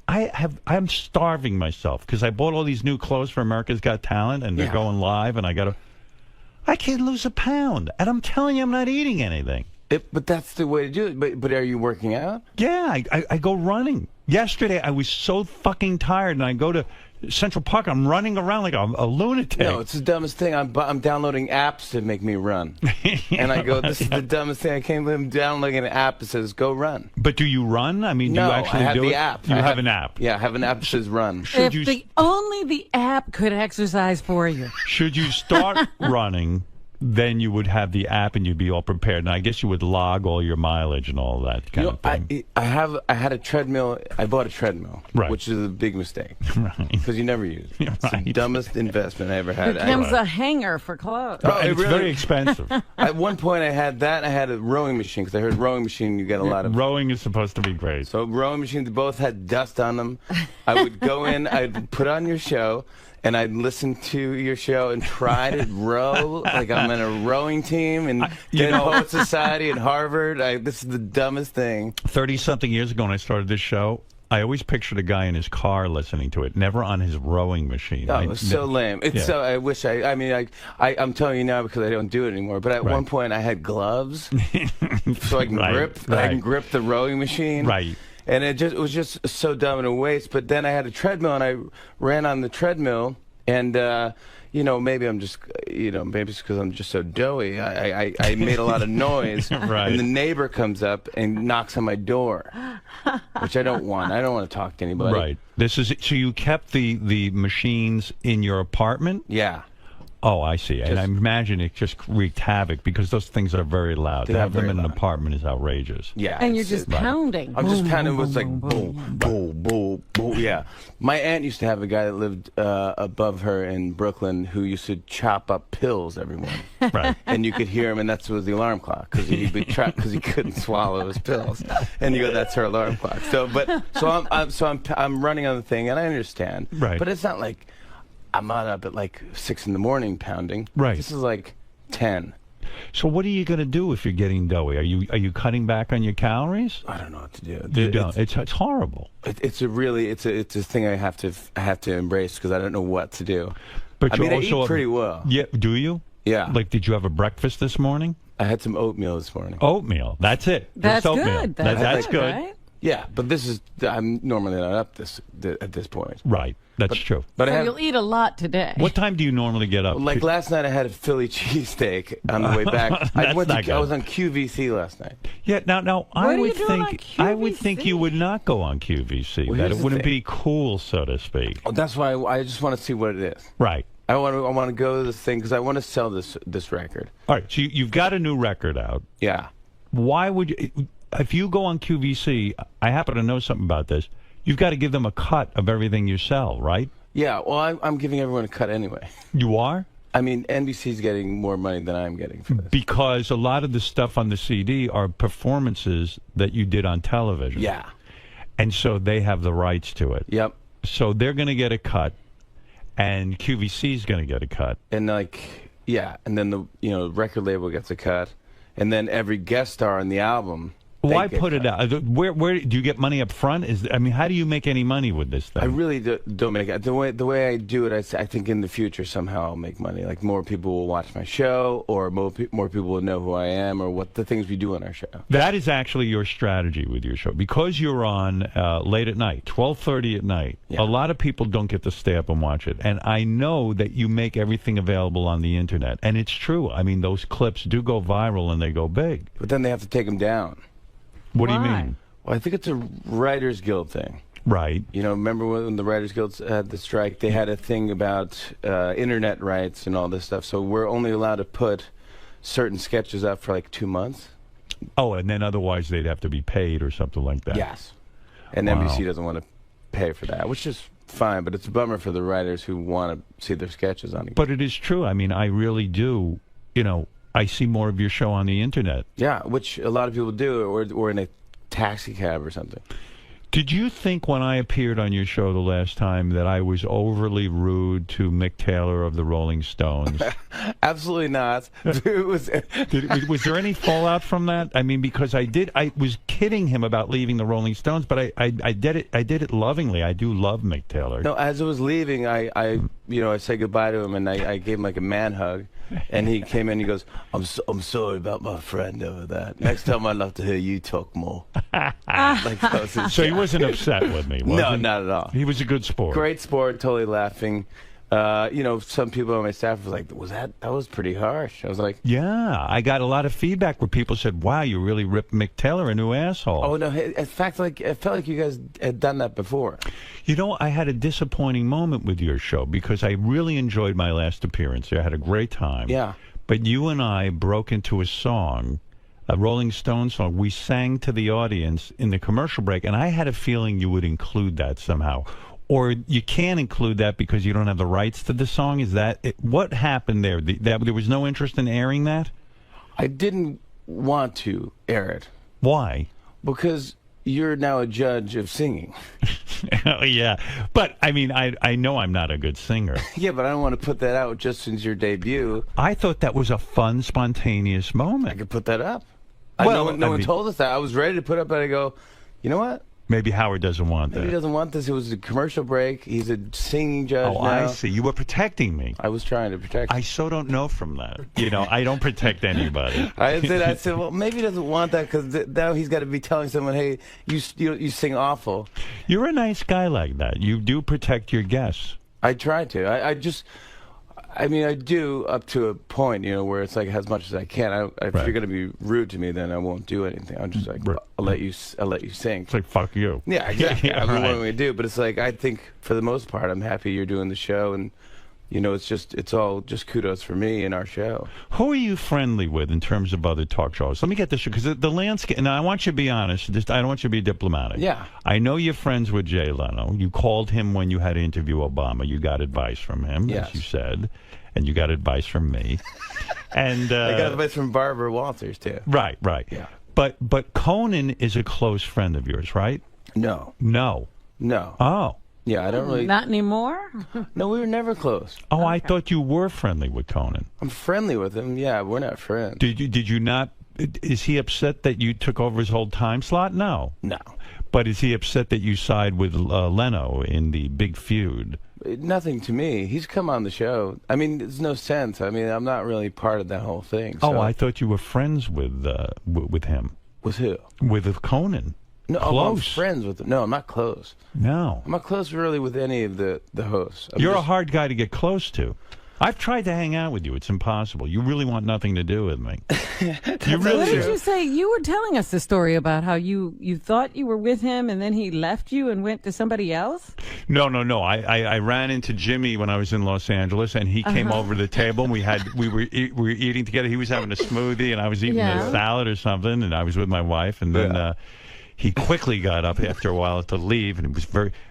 Speaker 1: I'm starving myself because I bought all these new clothes for America's Got Talent, and they're going live, and I can't lose a pound, and I'm telling you, I'm not eating anything.
Speaker 16: But that's the way to do it. But are you working out?
Speaker 1: Yeah, I go running. Yesterday, I was so fucking tired, and I go to Central Park. I'm running around like a lunatic.
Speaker 16: No, it's the dumbest thing. I'm downloading apps to make me run. And I go, this is the dumbest thing. I can't believe I'm downloading an app that says, go run.
Speaker 1: But do you run? I mean, do you actually
Speaker 16: I have
Speaker 1: do
Speaker 16: the
Speaker 1: it?
Speaker 16: app.
Speaker 1: You have an app?
Speaker 16: Yeah, I have an app that says run.
Speaker 2: Only the app could exercise for you.
Speaker 1: Should you start running, then you would have the app and you'd be all prepared. And I guess you would log all your mileage and all that kind of thing.
Speaker 16: I had a treadmill. I bought a treadmill,
Speaker 1: right,
Speaker 16: which is a big mistake.
Speaker 1: Right.
Speaker 16: Because you never use it. It's the dumbest investment I ever had.
Speaker 2: It becomes a hanger for clothes.
Speaker 1: It's very expensive.
Speaker 16: At one point, I had that. I had a rowing machine because I heard rowing machine. You get a lot of
Speaker 1: rowing is supposed to be great.
Speaker 16: So rowing machines both had dust on them. I would go in. I'd put on your show. And I'd listen to your show and try to row like I'm in a rowing team and Poet Society at Harvard. This is the dumbest thing.
Speaker 1: 30-something years ago when I started this show, I always pictured a guy in his car listening to it, never on his rowing machine.
Speaker 16: Oh, it's so lame. It's so. I wish I'm telling you now because I don't do it anymore. But at one point, I had gloves so I can grip. I can grip the rowing machine.
Speaker 1: Right.
Speaker 16: And it was just so dumb and a waste. But then I had a treadmill, and I ran on the treadmill, and maybe I'm just, maybe it's because I'm just so doughy. I made a lot of noise,
Speaker 1: right.
Speaker 16: And the neighbor comes up and knocks on my door, which I don't want. I don't want to talk to anybody.
Speaker 1: Right. So you kept the machines in your apartment?
Speaker 16: Yeah.
Speaker 1: Oh, I see. And I imagine it just wreaked havoc because those things are very loud. To have them in an apartment is outrageous.
Speaker 16: Yeah.
Speaker 18: And you're just pounding.
Speaker 16: I'm just pounding. It was like boom, boom, boom, boom. Yeah. My aunt used to have a guy that lived above her in Brooklyn who used to chop up pills every morning.
Speaker 1: Right.
Speaker 16: And you could hear him, and that was the alarm clock because he'd be trapped because he couldn't swallow his pills. And you go, that's her alarm clock. So I'm running on the thing, and I understand.
Speaker 1: Right.
Speaker 16: But it's not like I'm not up at like 6 in the morning pounding.
Speaker 1: Right.
Speaker 16: This is like 10.
Speaker 1: So what are you going to do if you're getting doughy? Are you cutting back on your calories?
Speaker 16: I don't know what to do.
Speaker 1: You don't. It's horrible.
Speaker 16: It's a thing I have to embrace because I don't know what to do.
Speaker 1: But
Speaker 16: I eat pretty well.
Speaker 1: Yeah. Do you?
Speaker 16: Yeah.
Speaker 1: Like, did you have a breakfast this morning?
Speaker 16: I had some oatmeal this morning.
Speaker 1: Oatmeal. That's it.
Speaker 18: That's
Speaker 1: Just oatmeal.
Speaker 18: good.
Speaker 1: That's good.
Speaker 18: Right?
Speaker 16: Yeah, but I'm normally not up at this point.
Speaker 1: Right. That's true.
Speaker 16: But
Speaker 18: So you'll eat a lot today.
Speaker 1: What time do you normally get up?
Speaker 16: Like last night, I had a Philly cheesesteak on the way back. I was on QVC last night.
Speaker 1: Yeah. Now I would
Speaker 18: QVC?
Speaker 1: think you would not go on QVC.
Speaker 16: Well,
Speaker 1: that
Speaker 16: here's
Speaker 1: it
Speaker 16: the
Speaker 1: wouldn't
Speaker 16: thing.
Speaker 1: be cool, so to speak.
Speaker 16: Oh, that's why I just want to see what it is.
Speaker 1: Right.
Speaker 16: I want to go to this thing because I want to sell this record.
Speaker 1: All right. So you've got a new record out.
Speaker 16: Yeah.
Speaker 1: Why would you? If you go on QVC, I happen to know something about this. You've got to give them a cut of everything you sell, right?
Speaker 16: Yeah. Well, I'm giving everyone a cut anyway.
Speaker 1: You are?
Speaker 16: I mean, NBC's getting more money than I'm getting for this.
Speaker 1: Because a lot of the stuff on the CD are performances that you did on television.
Speaker 16: Yeah.
Speaker 1: And so they have the rights to it.
Speaker 16: Yep.
Speaker 1: So they're going to get a cut, and QVC's going to get a cut.
Speaker 16: And and then the record label gets a cut, and then every guest star on the album.
Speaker 1: Why put it out? Where do you get money up front? How do you make any money with this thing?
Speaker 16: I really don't make it. The way I do it, I think in the future somehow I'll make money. Like more people will watch my show, or more people will know who I am, or what the things we do on our show.
Speaker 1: That is actually your strategy with your show. Because you're on late at night, 12:30 at night, a lot of people don't get to stay up and watch it. And I know that you make everything available on the internet. And it's true. I mean, those clips do go viral and they go big.
Speaker 16: But then they have to take them down.
Speaker 1: What do you mean?
Speaker 16: Well, I think it's a Writers Guild thing.
Speaker 1: Right.
Speaker 16: You know, remember when the Writers Guild had the strike? They had a thing about internet rights and all this stuff. So we're only allowed to put certain sketches up for like 2 months.
Speaker 1: Oh, and then otherwise they'd have to be paid or something like that.
Speaker 16: Yes. And
Speaker 1: Wow.
Speaker 16: NBC doesn't want to pay for that, which is fine. But it's a bummer for the writers who want to see their sketches on it.
Speaker 1: But it is true. I mean, I really do. You know, I see more of your show on the internet.
Speaker 16: Yeah, which a lot of people do, or in a taxi cab or something.
Speaker 1: Did you think when I appeared on your show the last time that I was overly rude to Mick Taylor of the Rolling Stones?
Speaker 16: Absolutely not.
Speaker 1: Was there any fallout from that? I mean, because I was kidding him about leaving the Rolling Stones, but I did it lovingly. I do love Mick Taylor.
Speaker 16: No, as I was leaving, I said goodbye to him, and I gave him like a man hug. And he came in, he goes, I'm sorry about my friend over that. Next time I'd love to hear you talk more.
Speaker 1: So he wasn't upset with me, was
Speaker 16: No,
Speaker 1: he?
Speaker 16: not at all.
Speaker 1: He was a good sport.
Speaker 16: Great sport, totally laughing. Some people on my staff was like, that was pretty harsh. I was like,
Speaker 1: yeah, I got a lot of feedback where people said, wow, you really ripped Mick Taylor a new asshole.
Speaker 16: oh no, in fact, I felt like you guys had done that before.
Speaker 1: You know, I had a disappointing moment with your show because I really enjoyed my last appearance there. I had a great time.
Speaker 16: Yeah.
Speaker 1: But you and I broke into a song, a Rolling Stones song. We sang to the audience in the commercial break, and I had a feeling you would include that somehow. Or you can't include that because you don't have the rights to the song? Is that it? What happened there? There was no interest in airing that?
Speaker 16: I didn't want to air it.
Speaker 1: Why?
Speaker 16: Because you're now a judge of singing.
Speaker 1: Oh, yeah. But, I mean, I know I'm not a good singer.
Speaker 16: Yeah, but I don't want to put that out just since your debut.
Speaker 1: I thought that was a fun, spontaneous moment.
Speaker 16: I could put that up.
Speaker 1: Well,
Speaker 16: no one told us that. I was ready to put up, but I go, you know what?
Speaker 1: Maybe Howard doesn't want that.
Speaker 16: Maybe he doesn't want this. It was a commercial break. He's a singing judge now.
Speaker 1: I see. You were protecting me.
Speaker 16: I was trying to protect you.
Speaker 1: I so don't know from that. You know, I don't protect anybody.
Speaker 16: I said, well, maybe he doesn't want that because now he's got to be telling someone, hey, you sing awful.
Speaker 1: You're a nice guy like that. You do protect your guests.
Speaker 16: I try to. I do up to a point, where it's like as much as I can. If you're going to be rude to me, then I won't do anything. I'm just like, I'll let you sing.
Speaker 1: It's like, fuck you.
Speaker 16: Yeah, exactly.
Speaker 1: Yeah,
Speaker 16: I mean,
Speaker 1: right.
Speaker 16: what do we do? But it's like, I think for the most part, I'm happy you're doing the show, and it's all just kudos for me and our show.
Speaker 1: Who are you friendly with in terms of other talk shows? Let me get this, because the landscape, and I want you to be honest, I don't want you to be diplomatic.
Speaker 16: Yeah.
Speaker 1: I know you're friends with Jay Leno. You called him when you had to interview Obama. You got advice from him, as you said, and you got advice from me. And
Speaker 16: I got advice from Barbara Walters, too.
Speaker 1: Right. Yeah. But Conan is a close friend of yours, right?
Speaker 16: No.
Speaker 1: Oh.
Speaker 16: Yeah, I don't really...
Speaker 18: Not anymore?
Speaker 16: No, we were never close.
Speaker 1: Oh, okay. I thought you were friendly with Conan.
Speaker 16: I'm friendly with him. Yeah, we're not friends.
Speaker 1: Did you not... Is he upset that you took over his whole time slot? No. But is he upset that you side with Leno in the big feud?
Speaker 16: Nothing to me. He's come on the show. I mean, there's no sense. I mean, I'm not really part of that whole thing. So.
Speaker 1: Oh, I thought you were friends with him.
Speaker 16: With who?
Speaker 1: With Conan.
Speaker 16: No, I'm friends with him. No, I'm not close.
Speaker 1: No.
Speaker 16: I'm not close really with any of the hosts.
Speaker 1: You're a hard guy to get close to. I've tried to hang out with you. It's impossible. You really want nothing to do with me. You really
Speaker 18: What did you say? You were telling us the story about how you thought you were with him and then he left you and went to somebody else?
Speaker 1: No. I ran into Jimmy when I was in Los Angeles, and he came over to the table. And we were eating together. He was having a smoothie, and I was eating a salad or something, and I was with my wife. And then he quickly got up after a while to leave, and it was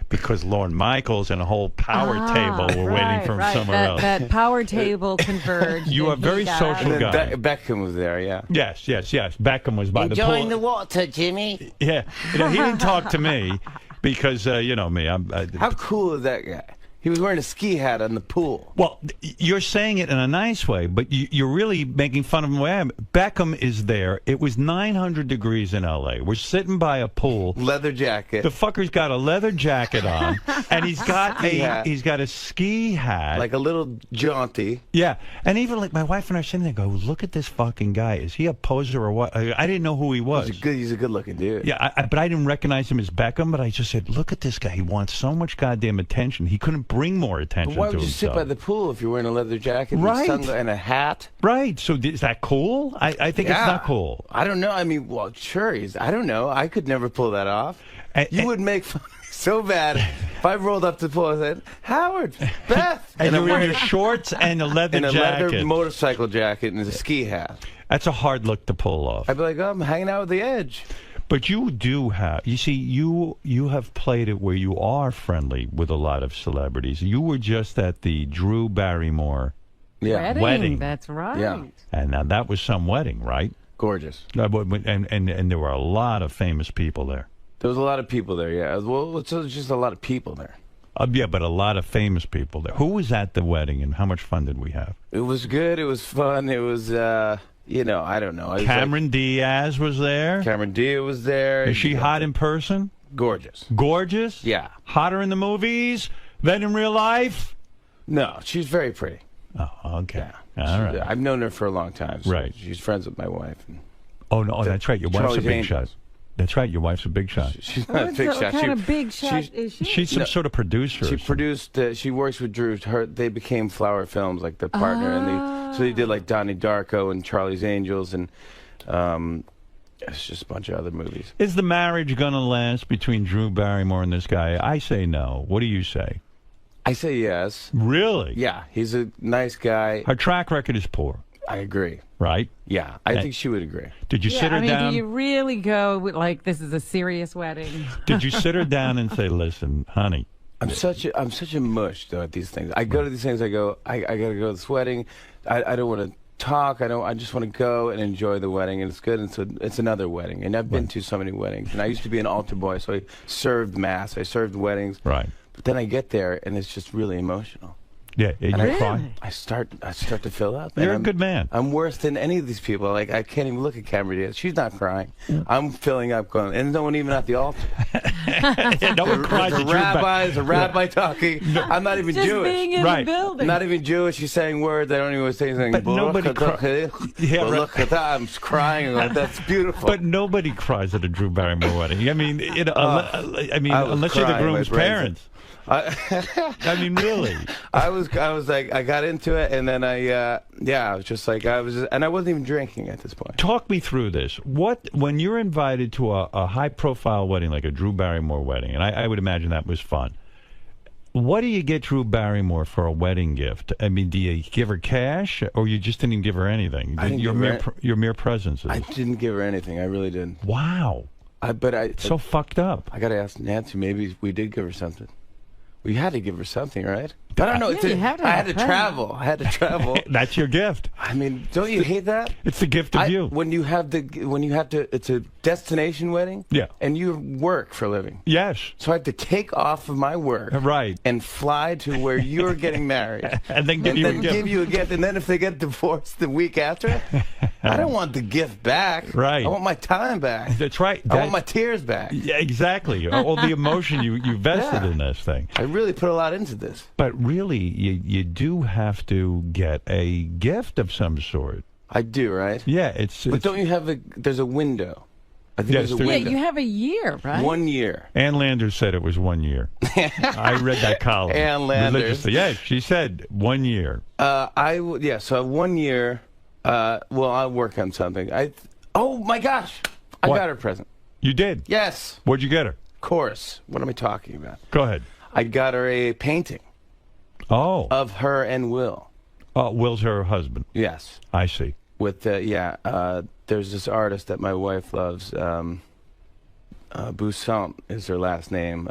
Speaker 1: because 𝗦𝗵ici𝘄 and a whole power table were waiting for him somewhere else.
Speaker 18: That power table converged.
Speaker 1: You are a very social guy.
Speaker 16: Beckham was there, yeah.
Speaker 1: Yes. Beckham was by the pool.
Speaker 13: Enjoying the water, Jimmy.
Speaker 1: Yeah. He didn't talk to me because, you know me.
Speaker 16: How cool is that guy? He was wearing a ski hat on the pool.
Speaker 1: Well, you're saying it in a nice way, but you're really making fun of him. Beckham is there. It was 900 degrees in L.A. We're sitting by a pool.
Speaker 16: Leather jacket.
Speaker 1: The fucker's got a leather jacket on, and he's got a ski hat.
Speaker 16: Like a little jaunty.
Speaker 1: Yeah, and even like my wife and I are sitting there go, look at this fucking guy. Is he a poser or what? I didn't know who he was.
Speaker 16: He's a good-looking dude.
Speaker 1: Yeah, but I didn't recognize him as Beckham, but I just said, look at this guy. He wants so much goddamn attention. He couldn't bring more attention to himself.
Speaker 16: Why would you sit by the pool if you're wearing a leather jacket and a hat?
Speaker 1: Right. So is that cool? I think it's not cool.
Speaker 16: I don't know. I mean, well, sure. I don't know. I could never pull that off. You would make fun of me so bad if I rolled up to the pool and said, Howard, Beth.
Speaker 1: And you're wearing your shorts and a leather jacket.
Speaker 16: And a leather motorcycle jacket and a ski hat.
Speaker 1: That's a hard look to pull off.
Speaker 16: I'd be like, I'm hanging out with the Edge.
Speaker 1: But you do have, you see, you have played it where you are friendly with a lot of celebrities. You were just at the Drew Barrymore wedding.
Speaker 18: That's right.
Speaker 16: Yeah.
Speaker 1: And now that was some wedding, right?
Speaker 16: Gorgeous.
Speaker 1: And there were a lot of famous people there.
Speaker 16: There was a lot of people there, yeah. Well, it's just a lot of people there.
Speaker 1: Yeah, but a lot of famous people there. Who was at the wedding, and how much fun did we have?
Speaker 16: It was good. It was fun. It was... you know, I don't know.
Speaker 1: Cameron Diaz was there.
Speaker 16: Cameron Diaz was there.
Speaker 1: Is she hot in person?
Speaker 16: Gorgeous.
Speaker 1: Gorgeous?
Speaker 16: Yeah.
Speaker 1: Hotter in the movies than in real life?
Speaker 16: No, she's very pretty.
Speaker 1: Oh, okay.
Speaker 16: Yeah.
Speaker 1: All right.
Speaker 16: I've known her for a long time. So
Speaker 1: right.
Speaker 16: She's friends with my wife.
Speaker 1: Oh, no, that's right. Your wife's a big shot. That's right. Your wife's a big shot.
Speaker 16: She's not a big shot.
Speaker 18: What kind of big shot is she?
Speaker 1: She's some sort of producer.
Speaker 16: She produced. She works with Drew. They became Flower Films, like the partner, and so they did like Donnie Darko and Charlie's Angels, and it's just a bunch of other movies.
Speaker 1: Is the marriage gonna last between Drew Barrymore and this guy? I say no. What do you say?
Speaker 16: I say yes.
Speaker 1: Really?
Speaker 16: Yeah, he's a nice guy.
Speaker 1: Her track record is poor.
Speaker 16: I agree.
Speaker 1: Right?
Speaker 16: Yeah, I think she would agree.
Speaker 1: Did you sit her down?
Speaker 18: Do you really go with, like, this is a serious wedding?
Speaker 1: Did you sit her down and say, listen, honey?
Speaker 16: I'm such a mush, though, at these things. I go to these things, I go, I got to go to this wedding. I don't want to talk. I just want to go and enjoy the wedding, and it's good. And so it's another wedding. And I've been to so many weddings. And I used to be an altar boy, so I served mass. I served weddings.
Speaker 1: Right.
Speaker 16: But then I get there, and it's just really emotional.
Speaker 1: Yeah, and you cry.
Speaker 16: I start to fill up.
Speaker 1: You're a good man.
Speaker 16: I'm worse than any of these people. Like, I can't even look at Cameron Diaz. She's not crying. I'm filling up, going, and no one even at the altar.
Speaker 1: No one cries at
Speaker 16: a rabbi talking. No. I'm not even
Speaker 18: just
Speaker 16: Jewish.
Speaker 18: Being in the building.
Speaker 16: I'm not even Jewish. She's saying words. I don't even say anything.
Speaker 1: But nobody cries.
Speaker 16: Yeah, look at that. I'm crying. Like, that's beautiful.
Speaker 1: But nobody cries at a Drew Barrymore wedding. I mean, unless you're the groom's parents. I mean, really.
Speaker 16: I was like, I got into it, and then I was just like, and I wasn't even drinking at this point.
Speaker 1: Talk me through this. When you're invited to a high-profile wedding, like a Drew Barrymore wedding, and I would imagine that was fun, What do you get Drew Barrymore for a wedding gift? I mean, do you give her cash, or you just didn't give her anything?
Speaker 16: I didn't
Speaker 1: your
Speaker 16: give
Speaker 1: mere
Speaker 16: her
Speaker 1: your mere presence.
Speaker 16: I didn't give her anything. I really didn't.
Speaker 1: Wow. So fucked up.
Speaker 16: I got to ask Nancy. Maybe we did give her something. We had to give her something, right? I don't know.
Speaker 18: Yeah,
Speaker 16: I had to travel.
Speaker 1: That's your gift.
Speaker 16: I mean, don't you hate that?
Speaker 1: It's the gift of you.
Speaker 16: When you have to, it's a destination wedding.
Speaker 1: Yeah.
Speaker 16: And you work for a living.
Speaker 1: Yes.
Speaker 16: So I have to take off of my work.
Speaker 1: Right.
Speaker 16: And fly to where you're getting married.
Speaker 1: And then give you
Speaker 16: a gift. And then if they get divorced the week after, I don't want the gift back.
Speaker 1: Right.
Speaker 16: I want my time back.
Speaker 1: That's right.
Speaker 16: I want my tears back.
Speaker 1: Yeah, exactly. All the emotion you vested in this thing.
Speaker 16: I really put a lot into this.
Speaker 1: But really, you do have to get a gift of some sort.
Speaker 16: I do, right?
Speaker 1: Yeah,
Speaker 16: But don't you have there's a window. I think there's a window.
Speaker 18: Yeah, you have a year, right?
Speaker 16: 1 year.
Speaker 1: Ann Landers said it was 1 year. I read that column.
Speaker 16: Ann Landers.
Speaker 1: Religiously. Yeah, she said 1 year.
Speaker 16: So 1 year. Well, I'll work on something. Oh my gosh, I got her a present.
Speaker 1: You did?
Speaker 16: Yes.
Speaker 1: What'd you get her?
Speaker 16: Of course. What am I talking about?
Speaker 1: Go ahead.
Speaker 16: I got her a painting.
Speaker 1: Oh.
Speaker 16: Of her and Will.
Speaker 1: Will's her husband.
Speaker 16: Yes.
Speaker 1: I see.
Speaker 16: With there's this artist that my wife loves. 𝗵𝗵 is her last name.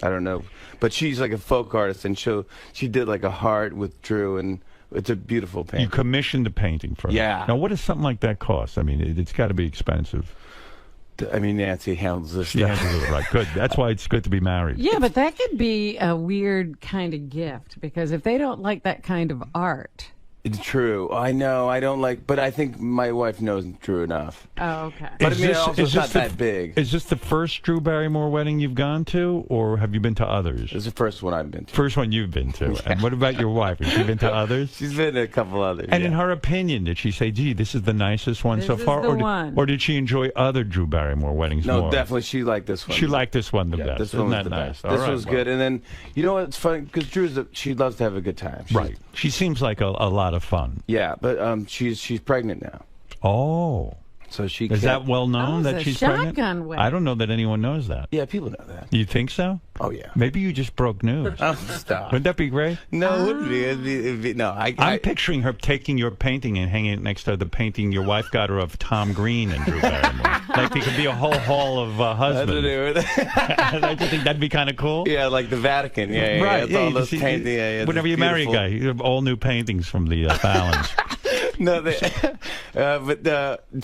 Speaker 16: I don't know, but she's like a folk artist, and she did like a heart with Drew, and it's a beautiful painting.
Speaker 1: You commissioned a painting for her.
Speaker 16: Yeah.
Speaker 1: Now, what does something like that cost? I mean, it's got to be expensive.
Speaker 16: I mean, Nancy handles this
Speaker 1: She
Speaker 16: stuff.
Speaker 1: handles it right. Good. That's why it's good to be married.
Speaker 18: Yeah, but that could be a weird kind of gift, because if they don't like that kind of art.
Speaker 16: It's true. I know. I don't like, but I think my wife knows Drew enough.
Speaker 18: Oh, okay.
Speaker 16: But I mean, it's not that big.
Speaker 1: Is this the first Drew Barrymore wedding you've gone to, or have you been to others?
Speaker 16: It's the first one I've been to.
Speaker 1: First one you've been to. And what about your wife? Has she been to others?
Speaker 16: She's been to a couple others.
Speaker 1: And in her opinion, did she say, gee, this is the nicest one so
Speaker 18: This is
Speaker 1: far?
Speaker 18: the one.
Speaker 1: Or did she enjoy other Drew Barrymore weddings
Speaker 16: No,
Speaker 1: more?
Speaker 16: definitely she liked this one.
Speaker 1: She liked this one the best.
Speaker 16: This one
Speaker 1: Isn't
Speaker 16: was
Speaker 1: that
Speaker 16: the
Speaker 1: nice?
Speaker 16: best.
Speaker 1: All
Speaker 16: This
Speaker 1: right,
Speaker 16: was
Speaker 1: well.
Speaker 16: good. And then, you know what's funny? Because she loves to have a good time.
Speaker 1: Right. She seems like a lot of fun.
Speaker 16: Yeah, but she's pregnant now.
Speaker 1: Oh.
Speaker 16: So she
Speaker 1: Is that well known that she's pregnant?
Speaker 18: Shotgun wedding.
Speaker 1: I don't know that anyone knows that.
Speaker 16: Yeah, people know that.
Speaker 1: You think so?
Speaker 16: Oh, yeah.
Speaker 1: Maybe you just broke news.
Speaker 16: Oh, stop.
Speaker 1: Wouldn't that be great?
Speaker 16: No, it wouldn't be. It'd be. No,
Speaker 1: I'm picturing her taking your painting and hanging it next to the painting your wife got her of Tom Green and Drew Barrymore. Like there could be a whole hall of husbands. Don't you think that'd be kind of cool?
Speaker 16: Yeah, like the Vatican. Yeah,
Speaker 1: right.
Speaker 16: It's
Speaker 1: Yeah,
Speaker 16: all
Speaker 1: you
Speaker 16: those
Speaker 1: see,
Speaker 16: paintings.
Speaker 1: whenever you marry a guy, you have all new paintings from the Fallons.
Speaker 16: No, but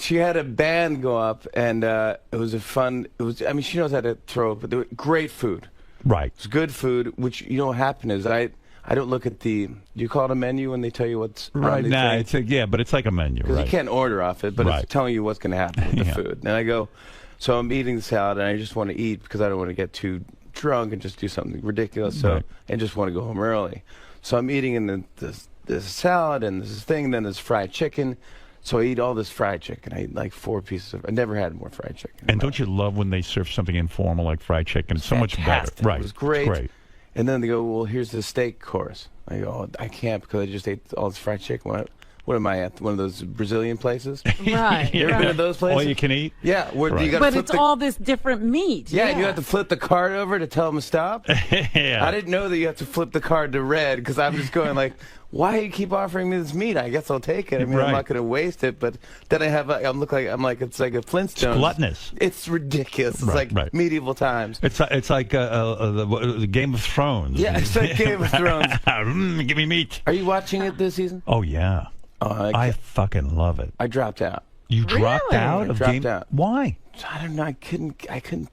Speaker 16: she had a band go up, and it was a fun. It was. I mean, she knows how to throw, but they were great food.
Speaker 1: Right.
Speaker 16: It's good food. Which you know what happened is I don't look at the. Do you call it a menu when they tell you what's
Speaker 1: right?
Speaker 16: on the
Speaker 1: Nah,
Speaker 16: thing?
Speaker 1: but it's like a menu. Right.
Speaker 16: You can't order off it, but
Speaker 1: Right.
Speaker 16: it's telling you what's going to happen with the
Speaker 1: Yeah.
Speaker 16: food. And I go, so I'm eating the salad, and I just want to eat because I don't want to get too drunk and just do something ridiculous. So
Speaker 1: Right.
Speaker 16: and just want to go home early. So I'm eating in this salad and this thing, then there's fried chicken. So I eat all this fried chicken. I eat like 4 pieces of. I never had more fried chicken.
Speaker 1: And don't you love when they serve something informal like fried chicken? It's so much better.
Speaker 16: Fantastic.
Speaker 1: Right.
Speaker 16: It was great.
Speaker 1: It's great.
Speaker 16: And then they go, well, here's the steak course. I go, I can't because I just ate all this fried chicken. What am I at? One of those Brazilian places?
Speaker 18: Right.
Speaker 16: You ever been to those places?
Speaker 1: All you can eat?
Speaker 16: Yeah. Where
Speaker 1: Right.
Speaker 16: you gotta
Speaker 18: But
Speaker 16: flip
Speaker 18: it's
Speaker 16: the,
Speaker 18: all this different meat.
Speaker 16: Yeah, and you have to flip the card over to tell them to stop.
Speaker 1: Yeah.
Speaker 16: I didn't know that you have to flip the card to red because I'm just going like, why do you keep offering me this meat? I guess I'll take it. I mean,
Speaker 1: Right.
Speaker 16: I'm not going to waste it. But then I'm like it's like a Flintstones.
Speaker 1: It's gluttonous.
Speaker 16: It's ridiculous. It's
Speaker 1: Right,
Speaker 16: like medieval times.
Speaker 1: It's like the Game of Thrones.
Speaker 16: Yeah, it's like Game of Thrones.
Speaker 1: Give me meat.
Speaker 16: Are you watching it this season?
Speaker 1: Oh yeah. I fucking love it.
Speaker 16: I dropped out.
Speaker 1: You dropped out
Speaker 16: I
Speaker 1: of
Speaker 16: dropped
Speaker 1: Game?
Speaker 16: out.
Speaker 1: Why?
Speaker 16: I don't know. I couldn't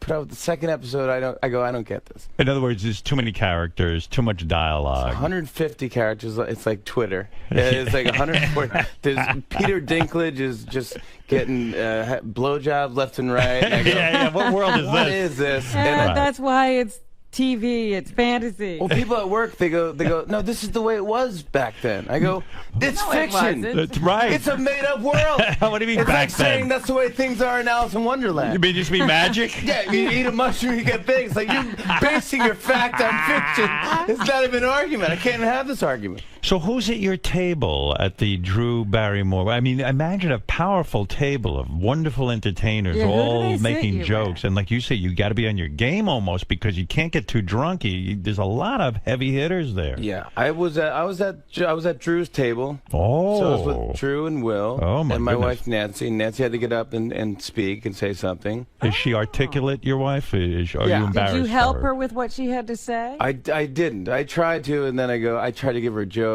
Speaker 16: put out the second episode. I don't get this.
Speaker 1: In other words, there's too many characters, too much dialogue.
Speaker 16: 150 characters. It's like Twitter. It's like 140. There's Peter Dinklage is just getting blowjobs left and right. And I go,
Speaker 1: yeah. What world is
Speaker 16: what
Speaker 1: this?
Speaker 16: is this?
Speaker 18: And that's why it's TV, it's fantasy.
Speaker 16: Well, people at work, they go, no, this is the way it was back then. I go, it's
Speaker 18: No, it
Speaker 16: fiction.
Speaker 18: wasn't.
Speaker 1: That's right.
Speaker 16: It's a made-up world.
Speaker 1: What do you mean
Speaker 16: it's
Speaker 1: back
Speaker 16: like saying
Speaker 1: then?
Speaker 16: that's the way things are in Alice in Wonderland.
Speaker 1: You mean just be magic?
Speaker 16: Yeah, you eat a mushroom, you get big. It's like you're basing your fact on fiction. It's not even an argument. I can't even have this argument.
Speaker 1: So who's at your table at the Drew Barrymore? I mean, imagine a powerful table of wonderful entertainers
Speaker 18: Yeah, who do
Speaker 1: all
Speaker 18: they sit
Speaker 1: making
Speaker 18: you
Speaker 1: jokes. And like you say, you got to be on your game almost because you can't get too drunk. There's a lot of heavy hitters there.
Speaker 16: Yeah, I was at Drew's table.
Speaker 1: Oh.
Speaker 16: So I was with Drew and Will.
Speaker 1: Oh, my
Speaker 16: and my
Speaker 1: goodness.
Speaker 16: wife Nancy. Nancy had to get up and speak and say something.
Speaker 1: Is she articulate, your wife? Are you
Speaker 16: Yeah.
Speaker 1: embarrassed?
Speaker 18: Did you help
Speaker 1: for
Speaker 18: her with what she had to say?
Speaker 16: I didn't. I tried to, and then I tried to give her a joke.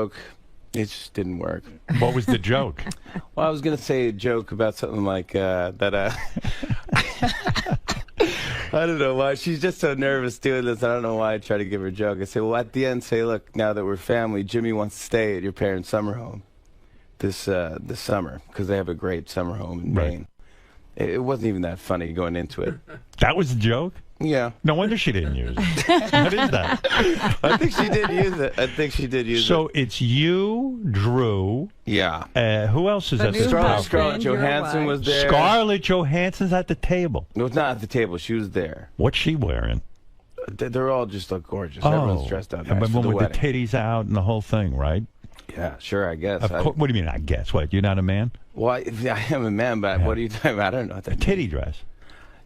Speaker 16: It just didn't work.
Speaker 1: What was the joke?
Speaker 16: Well, I was going to say a joke about something like that. I don't know why. She's just so nervous doing this. I don't know why I try to give her a joke. I say, well, at the end, say, look, now that we're family, Jimmy wants to stay at your parents' summer home this summer because they have a great summer home in Maine. It wasn't even that funny going into it.
Speaker 1: That was the joke?
Speaker 16: Yeah.
Speaker 1: No wonder she didn't use it. What is that?
Speaker 16: I think she did use it.
Speaker 1: So it's you, Drew.
Speaker 16: Yeah.
Speaker 1: Who else is at the table?
Speaker 16: Scarlett Johansson was there.
Speaker 1: Scarlett Johansson's at the table.
Speaker 16: No, it's not at the table. She was there.
Speaker 1: What's she wearing?
Speaker 16: They're all just look gorgeous. Everyone's dressed up nice
Speaker 1: but
Speaker 16: for the
Speaker 1: with
Speaker 16: wedding.
Speaker 1: the titties out and the whole thing, right?
Speaker 16: Yeah, sure, I guess.
Speaker 1: Of course. What do you mean, I guess? What, you're not a man?
Speaker 16: Well, I am a man, but what are you talking about? I don't know what that
Speaker 1: titty dress.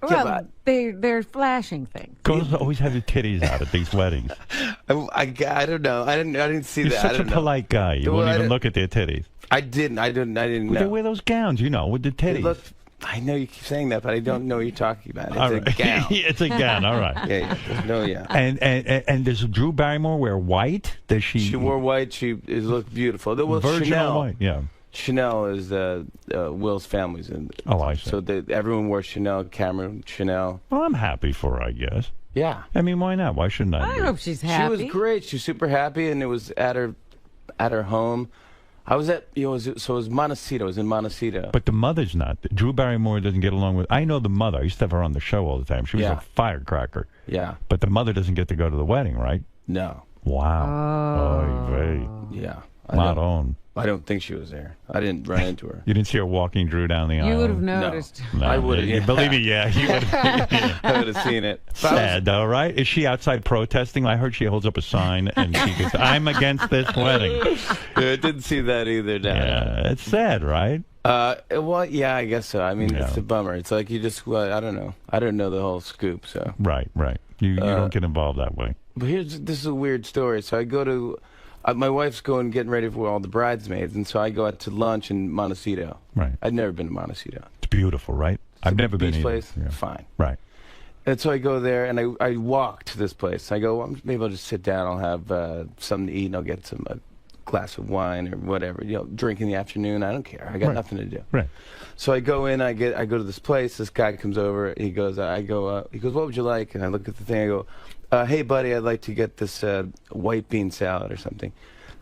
Speaker 18: Well, they're flashing things.
Speaker 1: Girls always have their titties out at these weddings.
Speaker 16: I don't know. I didn't see
Speaker 1: You're
Speaker 16: that.
Speaker 1: such a polite guy. You won't even look at their titties.
Speaker 16: I didn't know.
Speaker 1: They wear those gowns, with the titties.
Speaker 16: I know you keep saying that, but I don't know what you're talking about. It's
Speaker 1: All
Speaker 16: a
Speaker 1: right.
Speaker 16: gown.
Speaker 1: It's a gown. All right.
Speaker 16: Yeah.
Speaker 1: And does Drew Barrymore wear white? Does she?
Speaker 16: She wore white. She looked beautiful. Well,
Speaker 1: Virginal
Speaker 16: Chanel,
Speaker 1: white. Yeah.
Speaker 16: Chanel is Will's family's in.
Speaker 1: Oh, I see.
Speaker 16: So everyone wore Chanel. Cameron Chanel.
Speaker 1: Well, I'm happy for her, I guess.
Speaker 16: Yeah.
Speaker 1: I mean, why not? Why shouldn't I?
Speaker 18: I hope she's happy.
Speaker 16: She was great. She was super happy, and it was at her home. I was at it was Montecito. I was in Montecito.
Speaker 1: But the mother's not. Drew Barrymore doesn't get along with. I know the mother. I used to have her on the show all the time. She was a firecracker.
Speaker 16: Yeah.
Speaker 1: But the mother doesn't get to go to the wedding, right?
Speaker 16: No.
Speaker 1: Wow.
Speaker 16: Yeah.
Speaker 1: Not on.
Speaker 16: I don't think she was there. I didn't run into her.
Speaker 1: You didn't see her walking Drew down the aisle?
Speaker 18: You would have noticed.
Speaker 1: No,
Speaker 16: I would have.
Speaker 1: You believe me? Yeah, you would have.
Speaker 16: I would have seen it.
Speaker 1: Sad, though, right? Is she outside protesting? I heard she holds up a sign and she goes, "I'm against this wedding."
Speaker 16: I didn't see that either. No.
Speaker 1: Yeah, it's sad, right?
Speaker 16: Well, yeah, I guess so. I mean, it's a bummer. It's like you just, I don't know. I don't know the whole scoop, so.
Speaker 1: Right. You don't get involved that way.
Speaker 16: But this is a weird story. So I go to, my wife's getting ready for all the bridesmaids, and so I go out to lunch in Montecito.
Speaker 1: Right.
Speaker 16: I'd never been to Montecito.
Speaker 1: It's beautiful, right? I've never been
Speaker 16: beach
Speaker 1: either.
Speaker 16: place.
Speaker 1: Yeah.
Speaker 16: Fine.
Speaker 1: Right.
Speaker 16: And so I go there, and I walk to this place. I go, well, maybe I'll just sit down. I'll have something to eat, and I'll get some glass of wine or whatever, drink in the afternoon. I don't care. I got nothing to do.
Speaker 1: Right.
Speaker 16: So I go in. I go to this place. This guy comes over. He goes. He goes, what would you like? And I look at the thing. I go, hey buddy, I'd like to get this white bean salad or something.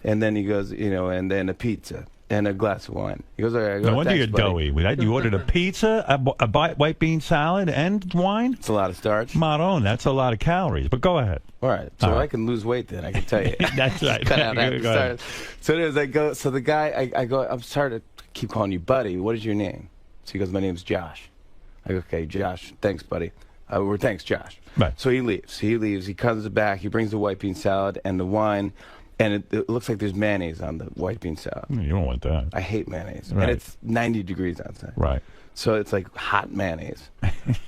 Speaker 16: And then he goes, and then a pizza and a glass of wine. He goes, all right. I go,
Speaker 1: No wonder
Speaker 16: thanks,
Speaker 1: you're
Speaker 16: buddy.
Speaker 1: doughy. You ordered a pizza, a white bean salad, and wine?
Speaker 16: It's a lot of starch.
Speaker 1: Maron, that's a lot of calories. But go ahead.
Speaker 16: All right. So I can lose weight then, I can tell you.
Speaker 1: That's right.
Speaker 16: Cut out half the
Speaker 1: Go ahead.
Speaker 16: starch. So anyways, I go, so the guy, I go, I'm sorry to keep calling you buddy. What is your name? So he goes, my name's Josh. I go, okay, Josh. Thanks, buddy. Thanks, Josh.
Speaker 1: Right.
Speaker 16: So he leaves. He comes back. He brings the white bean salad and the wine. And it looks like there's mayonnaise on the white bean salad.
Speaker 1: You don't want that.
Speaker 16: I hate mayonnaise.
Speaker 1: Right.
Speaker 16: And it's 90 degrees outside.
Speaker 1: Right.
Speaker 16: So it's like hot mayonnaise.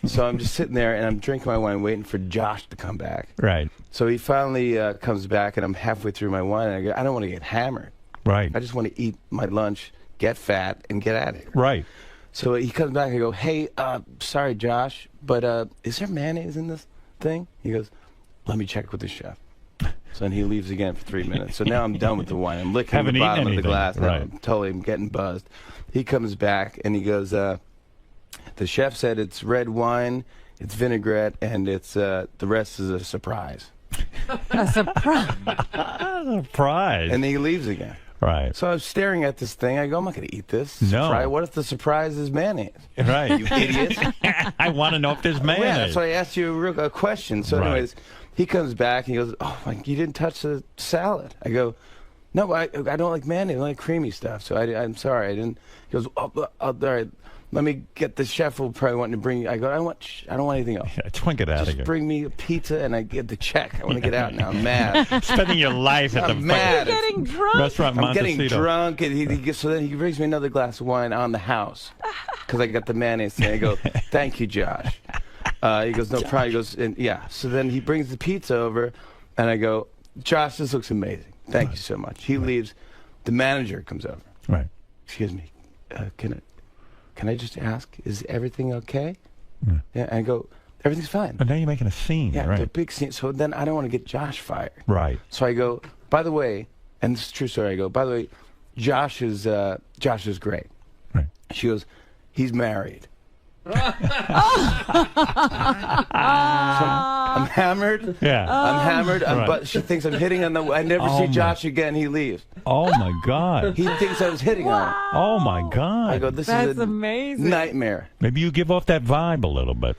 Speaker 16: So I'm just sitting there, and I'm drinking my wine, waiting for Josh to come back.
Speaker 1: Right.
Speaker 16: So he finally comes back, and I'm halfway through my wine, and I go, I don't want to get hammered.
Speaker 1: Right.
Speaker 16: I just want to eat my lunch, get fat, and get out of here.
Speaker 1: Right.
Speaker 16: So he comes back, and I go, hey, sorry, Josh, but is there mayonnaise in this thing? He goes, let me check with the chef. So then he leaves again for 3 minutes. So now I'm done with the wine. I'm licking
Speaker 1: Haven't
Speaker 16: the
Speaker 1: eaten
Speaker 16: bottom of the
Speaker 1: anything.
Speaker 16: glass.
Speaker 1: Right.
Speaker 16: I'm getting buzzed. He comes back, and he goes, the chef said it's red wine, it's vinaigrette, and it's the rest is a surprise.
Speaker 18: A surprise.
Speaker 1: Surprise.
Speaker 16: And then he leaves again.
Speaker 1: Right.
Speaker 16: So I was staring at this thing. I go, I'm not going to eat this.
Speaker 1: No.
Speaker 16: Surprise. What if the surprise is mayonnaise?
Speaker 1: Right.
Speaker 16: You idiot.
Speaker 1: I want to know if there's
Speaker 16: Yeah,
Speaker 1: mayonnaise.
Speaker 16: that's why I asked you a question. So
Speaker 1: Right.
Speaker 16: anyways, he comes back and he goes, oh, you didn't touch the salad. I go, no, I don't like mayonnaise. I like creamy stuff. So I'm sorry. I didn't. He goes, all right. let me get the chef will probably want to bring. I go, I don't want anything else.
Speaker 1: I just want to get out of here.
Speaker 16: Just bring me a pizza and I get the check. I want to get out now. I'm mad.
Speaker 1: Spending your life at the
Speaker 16: mad.
Speaker 18: You're getting drunk.
Speaker 1: Restaurant
Speaker 16: I'm getting
Speaker 1: Montecito.
Speaker 16: drunk, and so then he brings me another glass of wine on the house because I got the mayonnaise. And I go, thank you, Josh. He goes, no problem. He goes, and yeah. So then he brings the pizza over, and I go, Josh, this looks amazing. Thank you so much. He leaves. The manager comes over.
Speaker 1: Right.
Speaker 16: Excuse me. Can I just ask? Is everything okay? Yeah. And I go, everything's fine.
Speaker 1: But now you're making a scene,
Speaker 16: Yeah,
Speaker 1: right?
Speaker 16: the big scene. So then I don't want to get Josh fired.
Speaker 1: Right.
Speaker 16: So I go, by the way, and this is a true story. I go, by the way, Josh is great.
Speaker 1: Right.
Speaker 16: She goes, he's married. So I'm hammered.
Speaker 1: Yeah.
Speaker 16: I'm hammered.
Speaker 1: Right.
Speaker 16: But she thinks I'm hitting on the. I never see Josh again. He leaves.
Speaker 1: Oh my God.
Speaker 16: He thinks I was hitting on him.
Speaker 1: Oh my God.
Speaker 16: I go, this
Speaker 18: That's
Speaker 16: is a
Speaker 18: amazing.
Speaker 16: nightmare.
Speaker 1: Maybe you give off that vibe a little bit.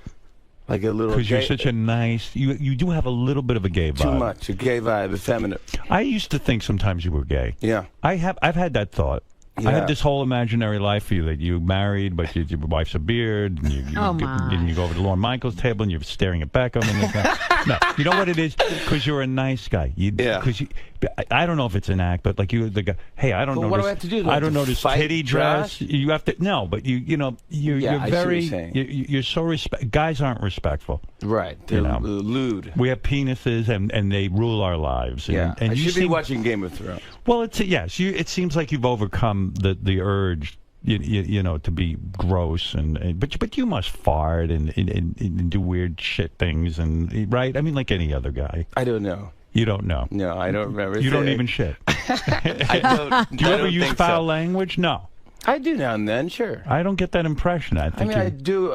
Speaker 16: Like a little.
Speaker 1: Because you're
Speaker 16: gay-
Speaker 1: such a nice. You do have a little bit of a gay vibe.
Speaker 16: Too much. A gay vibe, effeminate.
Speaker 1: I used to think sometimes you were gay.
Speaker 16: Yeah.
Speaker 1: I've had that thought.
Speaker 16: Yeah.
Speaker 1: I had this whole imaginary life for you that you married, but your wife's a beard, and you
Speaker 18: Oh, my.
Speaker 1: and you go over to 𝗏𝗏 table and you're staring at Beckham. And no, you know what it is? Because you're a nice guy.
Speaker 16: Yeah.
Speaker 1: Because I don't know if it's an act, but like you, the guy. Hey, I don't know.
Speaker 16: What do I have to do? Do I
Speaker 1: I
Speaker 16: have
Speaker 1: don't
Speaker 16: to
Speaker 1: know this
Speaker 16: fight
Speaker 1: titty dress.
Speaker 16: Josh?
Speaker 1: You have to no, but you're
Speaker 16: Yeah,
Speaker 1: you're
Speaker 16: I see what
Speaker 1: very
Speaker 16: you're saying.
Speaker 1: you're so respect. Guys aren't respectful.
Speaker 16: Right. They're
Speaker 1: You know.
Speaker 16: lewd.
Speaker 1: We have penises and they rule our lives. And,
Speaker 16: Yeah.
Speaker 1: and
Speaker 16: I
Speaker 1: you
Speaker 16: should be
Speaker 1: seem-
Speaker 16: watching Game of Thrones.
Speaker 1: Well, it's yes. It seems like you've overcome the urge, you know, to be gross but you must fart and do weird shit things right. I mean, like any other guy.
Speaker 16: I don't know.
Speaker 1: You don't know.
Speaker 16: No, I don't remember.
Speaker 1: You don't even shit.
Speaker 16: I don't.
Speaker 1: Do you
Speaker 16: I
Speaker 1: ever
Speaker 16: don't
Speaker 1: use
Speaker 16: think
Speaker 1: foul
Speaker 16: so.
Speaker 1: language? No.
Speaker 16: I do now and then, sure.
Speaker 1: I don't get that impression. I
Speaker 16: I
Speaker 1: think
Speaker 16: mean, I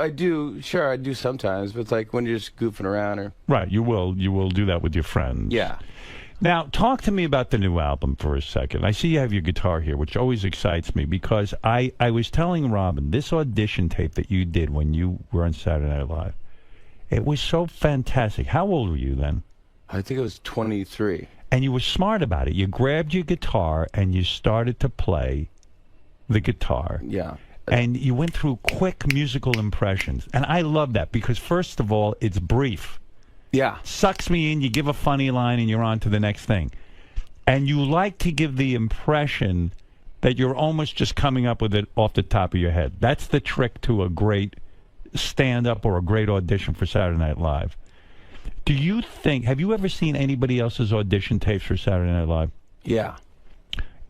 Speaker 16: do. Sure, I do sometimes. But it's like when you're just goofing around or.
Speaker 1: right. You will do that with your friends.
Speaker 16: Yeah.
Speaker 1: Now, talk to me about the new album for a second. I see you have your guitar here, which always excites me because I was telling Robin, this audition tape that you did when you were on Saturday Night Live, it was so fantastic. How old were you then?
Speaker 16: I think it was 23.
Speaker 1: And you were smart about it. You grabbed your guitar and you started to play the guitar.
Speaker 16: Yeah.
Speaker 1: And you went through quick musical impressions. And I love that because, first of all, it's brief.
Speaker 16: Yeah.
Speaker 1: Sucks me in, you give a funny line, and you're on to the next thing. And you like to give the impression that you're almost just coming up with it off the top of your head. That's the trick to a great stand-up or a great audition for Saturday Night Live. Do you think, have you ever seen anybody else's audition tapes for Saturday Night Live?
Speaker 16: Yeah.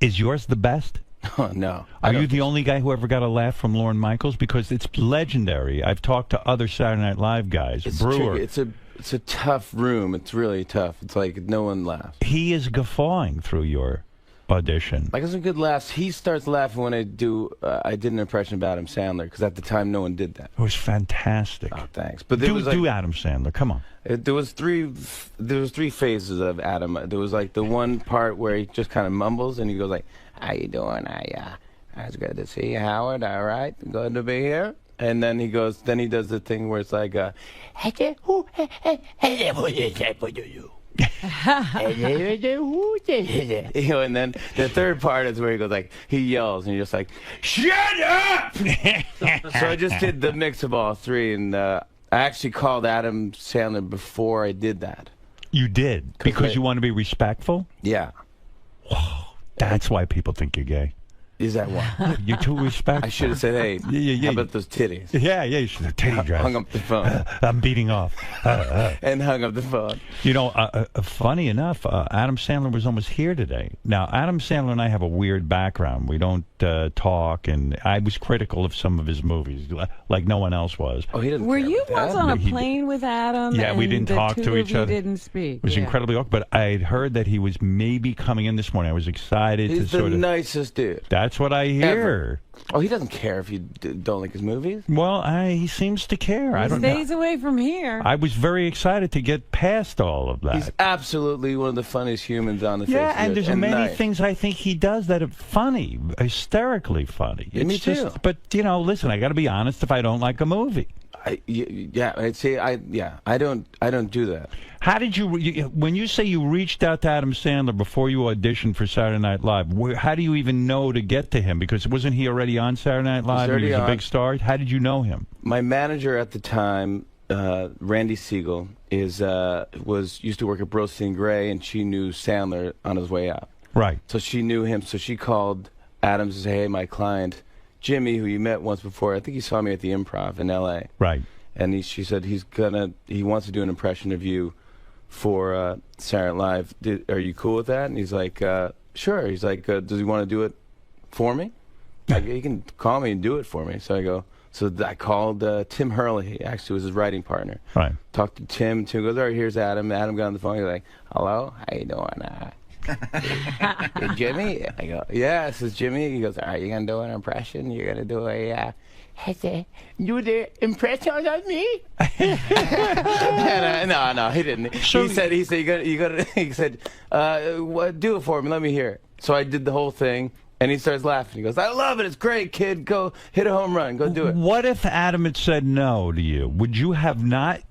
Speaker 1: Is yours the best?
Speaker 16: Oh, no.
Speaker 1: Are you the only guy who ever got a laugh from Lorne Michaels? Because it's legendary. I've talked to other Saturday Night Live guys.
Speaker 16: It's
Speaker 1: Brewer.
Speaker 16: tricky. It's a tough room. It's really tough. It's like no one laughs.
Speaker 1: He is guffawing through your audition.
Speaker 16: Like some good laughs. He starts laughing when I did an impression of Adam Sandler because at the time no one did that.
Speaker 1: It was fantastic.
Speaker 16: Oh, thanks. But there was like,
Speaker 1: do Adam Sandler. Come on.
Speaker 16: There was three phases of Adam. There was like the one part where he just kind of mumbles and he goes like, "How you doing? It's good to see you, Howard. All right, good to be here." And then he does the thing where it's like, you know, and then the third part is where he goes like, he yells and you're just like, "Shut up!" So I just did the mix of all three, and I actually called Adam Sandler before I did that.
Speaker 1: You did? Because you want to be respectful?
Speaker 16: Yeah.
Speaker 1: Whoa. That's why people think you're gay.
Speaker 16: Is that why?
Speaker 1: You're too respectful.
Speaker 16: I should have said, "Hey, how about those titties?"
Speaker 1: Yeah, you should have titty dress.
Speaker 16: Hung up the phone.
Speaker 1: I'm beating off.
Speaker 16: And hung up the phone.
Speaker 1: You know, funny enough, Adam Sandler was almost here today. Now, Adam Sandler and I have a weird background. We don't talk, and I was critical of some of his movies, like no one else was.
Speaker 16: Oh, he didn't.
Speaker 18: Were you once on a
Speaker 1: He-
Speaker 18: plane with Adam?
Speaker 1: Yeah, we
Speaker 18: and
Speaker 1: didn't
Speaker 18: the
Speaker 1: talk
Speaker 18: two
Speaker 1: to
Speaker 18: of
Speaker 1: each
Speaker 18: you
Speaker 1: other.
Speaker 18: Didn't speak.
Speaker 1: It was
Speaker 18: Yeah.
Speaker 1: incredibly awkward, but I had heard that he was maybe coming in this morning. I was excited
Speaker 16: He's
Speaker 1: to
Speaker 16: the
Speaker 1: sort of.
Speaker 16: nicest dude.
Speaker 1: That's what I hear.
Speaker 16: Ever. Oh, he doesn't care if you don't like his movies.
Speaker 1: Well, he seems to care. I
Speaker 18: He
Speaker 1: don't know.
Speaker 18: stays away from here.
Speaker 1: I was very excited to get past all of that.
Speaker 16: He's absolutely one of the funniest humans on the face
Speaker 1: Yeah,
Speaker 16: of
Speaker 1: and
Speaker 16: the
Speaker 1: there's
Speaker 16: earth.
Speaker 1: many
Speaker 16: nice.
Speaker 1: things I think he does that are funny, hysterically funny.
Speaker 16: Yeah, me
Speaker 1: It's just-
Speaker 16: too.
Speaker 1: But you know, listen, I got to be honest. If I don't like a movie,
Speaker 16: I don't do that.
Speaker 1: how did when you say you reached out to Adam Sandler before you auditioned for Saturday Night Live? How do you even know to get to him? Because wasn't he already already on Saturday Night Live? He was a big star. How did you know him?
Speaker 16: My manager at the time, Randy Siegel, used to work at Brosty and Gray, and she knew Sandler on his way out.
Speaker 1: Right.
Speaker 16: So she knew him. So she called Adams and said, "Hey, my client Jimmy, who you met once before, I think he saw me at the Improv in L.A.
Speaker 1: Right.
Speaker 16: And she said he wants to do an impression of you for Saturday Night Live. Are you cool with that?" And he's like, "Sure." He's like, "Does he want to do it for me?" Like, he can call me and do it for me. So I go. So I called Tim Hurley. Actually, was his writing partner.
Speaker 1: Right.
Speaker 16: Talked to Tim. Tim goes, "All right, here's Adam." Adam got on the phone. He's like, "Hello, how you doing?" "Hey, Jimmy?" I go, "Yeah, this is Jimmy." He goes, "All right, you're going to do an impression? You're going to do a, do the impression of me?" No, he didn't.
Speaker 1: So
Speaker 16: he said, he said, "Do it for me. Let me hear it." So I did the whole thing. And he starts laughing. He goes, "I love it. It's great, kid. Go hit a home run. Go do it."
Speaker 1: What if Adam had said no to you? Would you have not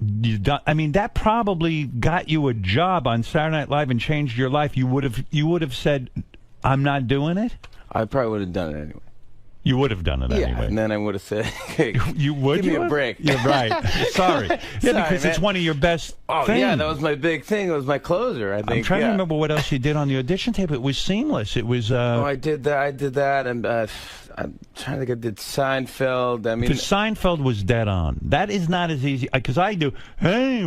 Speaker 1: done? I mean, that probably got you a job on Saturday Night Live and changed your life. You would have said, "I'm not doing it."
Speaker 16: I probably would have done it anyway.
Speaker 1: You would have done it anyway.
Speaker 16: And then I would have said, "Hey,
Speaker 1: you would
Speaker 16: give me a break."
Speaker 1: You're right. Sorry. Yeah, because
Speaker 16: man.
Speaker 1: it's one of your best things.
Speaker 16: Yeah, that was my big thing. It was my closer, I think.
Speaker 1: I'm trying to remember what else you did on the audition tape. It was seamless. It was...
Speaker 16: I did that, and I'm trying to think. I did Seinfeld. I mean...
Speaker 1: Because Seinfeld was dead on. That is not as easy... Because I do, "Hey,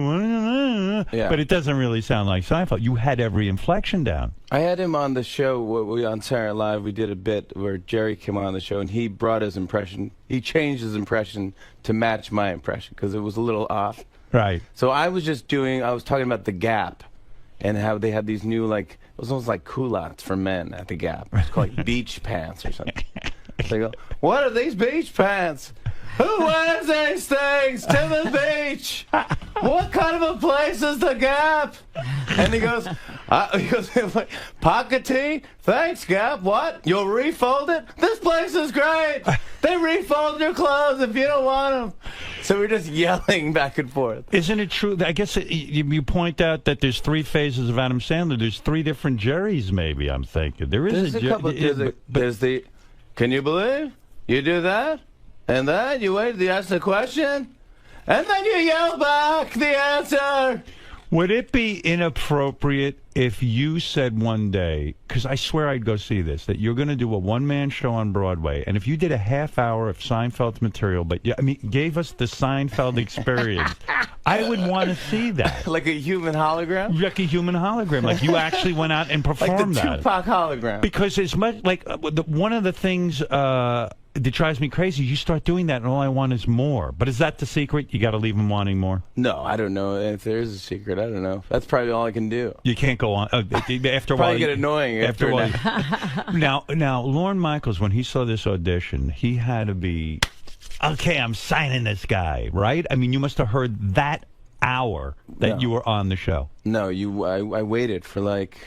Speaker 1: but it doesn't really sound like Seinfeld. You had every inflection down.
Speaker 16: I had him on the show on Saturday Night Live. We did a bit where Jerry came on the show, and he brought his impression. He changed his impression to match my impression because it was a little off.
Speaker 1: Right.
Speaker 16: So I was talking about the Gap and how they had these new, like, it was almost like culottes for men at the Gap. It's called like beach pants or something. So they go, "What are these beach pants? Who wears these things to the beach? What kind of a place is the Gap?" And he goes, "Pocket tee? Thanks, Gap. What? You'll refold it? This place is great. They refold your clothes if you don't want them." So we're just yelling back and forth.
Speaker 1: Isn't it true? I guess you point out that there's 3 phases of Adam Sandler. There's 3 different Jerrys, maybe, I'm thinking. There's
Speaker 16: a couple. There's the, "Can you believe you do that? And then you wait, you ask the question, and then you yell back the answer."
Speaker 1: Would it be inappropriate if you said one day, because I swear I'd go see this, that you're going to do a one-man show on Broadway, and if you did a half hour of Seinfeld's material, but gave us the Seinfeld experience, I would want to see that.
Speaker 16: Like a human hologram?
Speaker 1: Like a human hologram. Like you actually went out and performed that.
Speaker 16: Like the Tupac hologram.
Speaker 1: Because as much, like, one of the things... that drives me crazy. You start doing that, and all I want is more. But is that the secret? You got to leave them wanting more.
Speaker 16: No, I don't know if there is a secret. I don't know. That's probably all I can do.
Speaker 1: You can't go on after a while.
Speaker 16: Probably get annoying after a while.
Speaker 1: Now, Lorne Michaels, when he saw this audition, he had to be, "Okay, I'm signing this guy," right? I mean, you must have heard that hour that you were on the show.
Speaker 16: No, I waited for like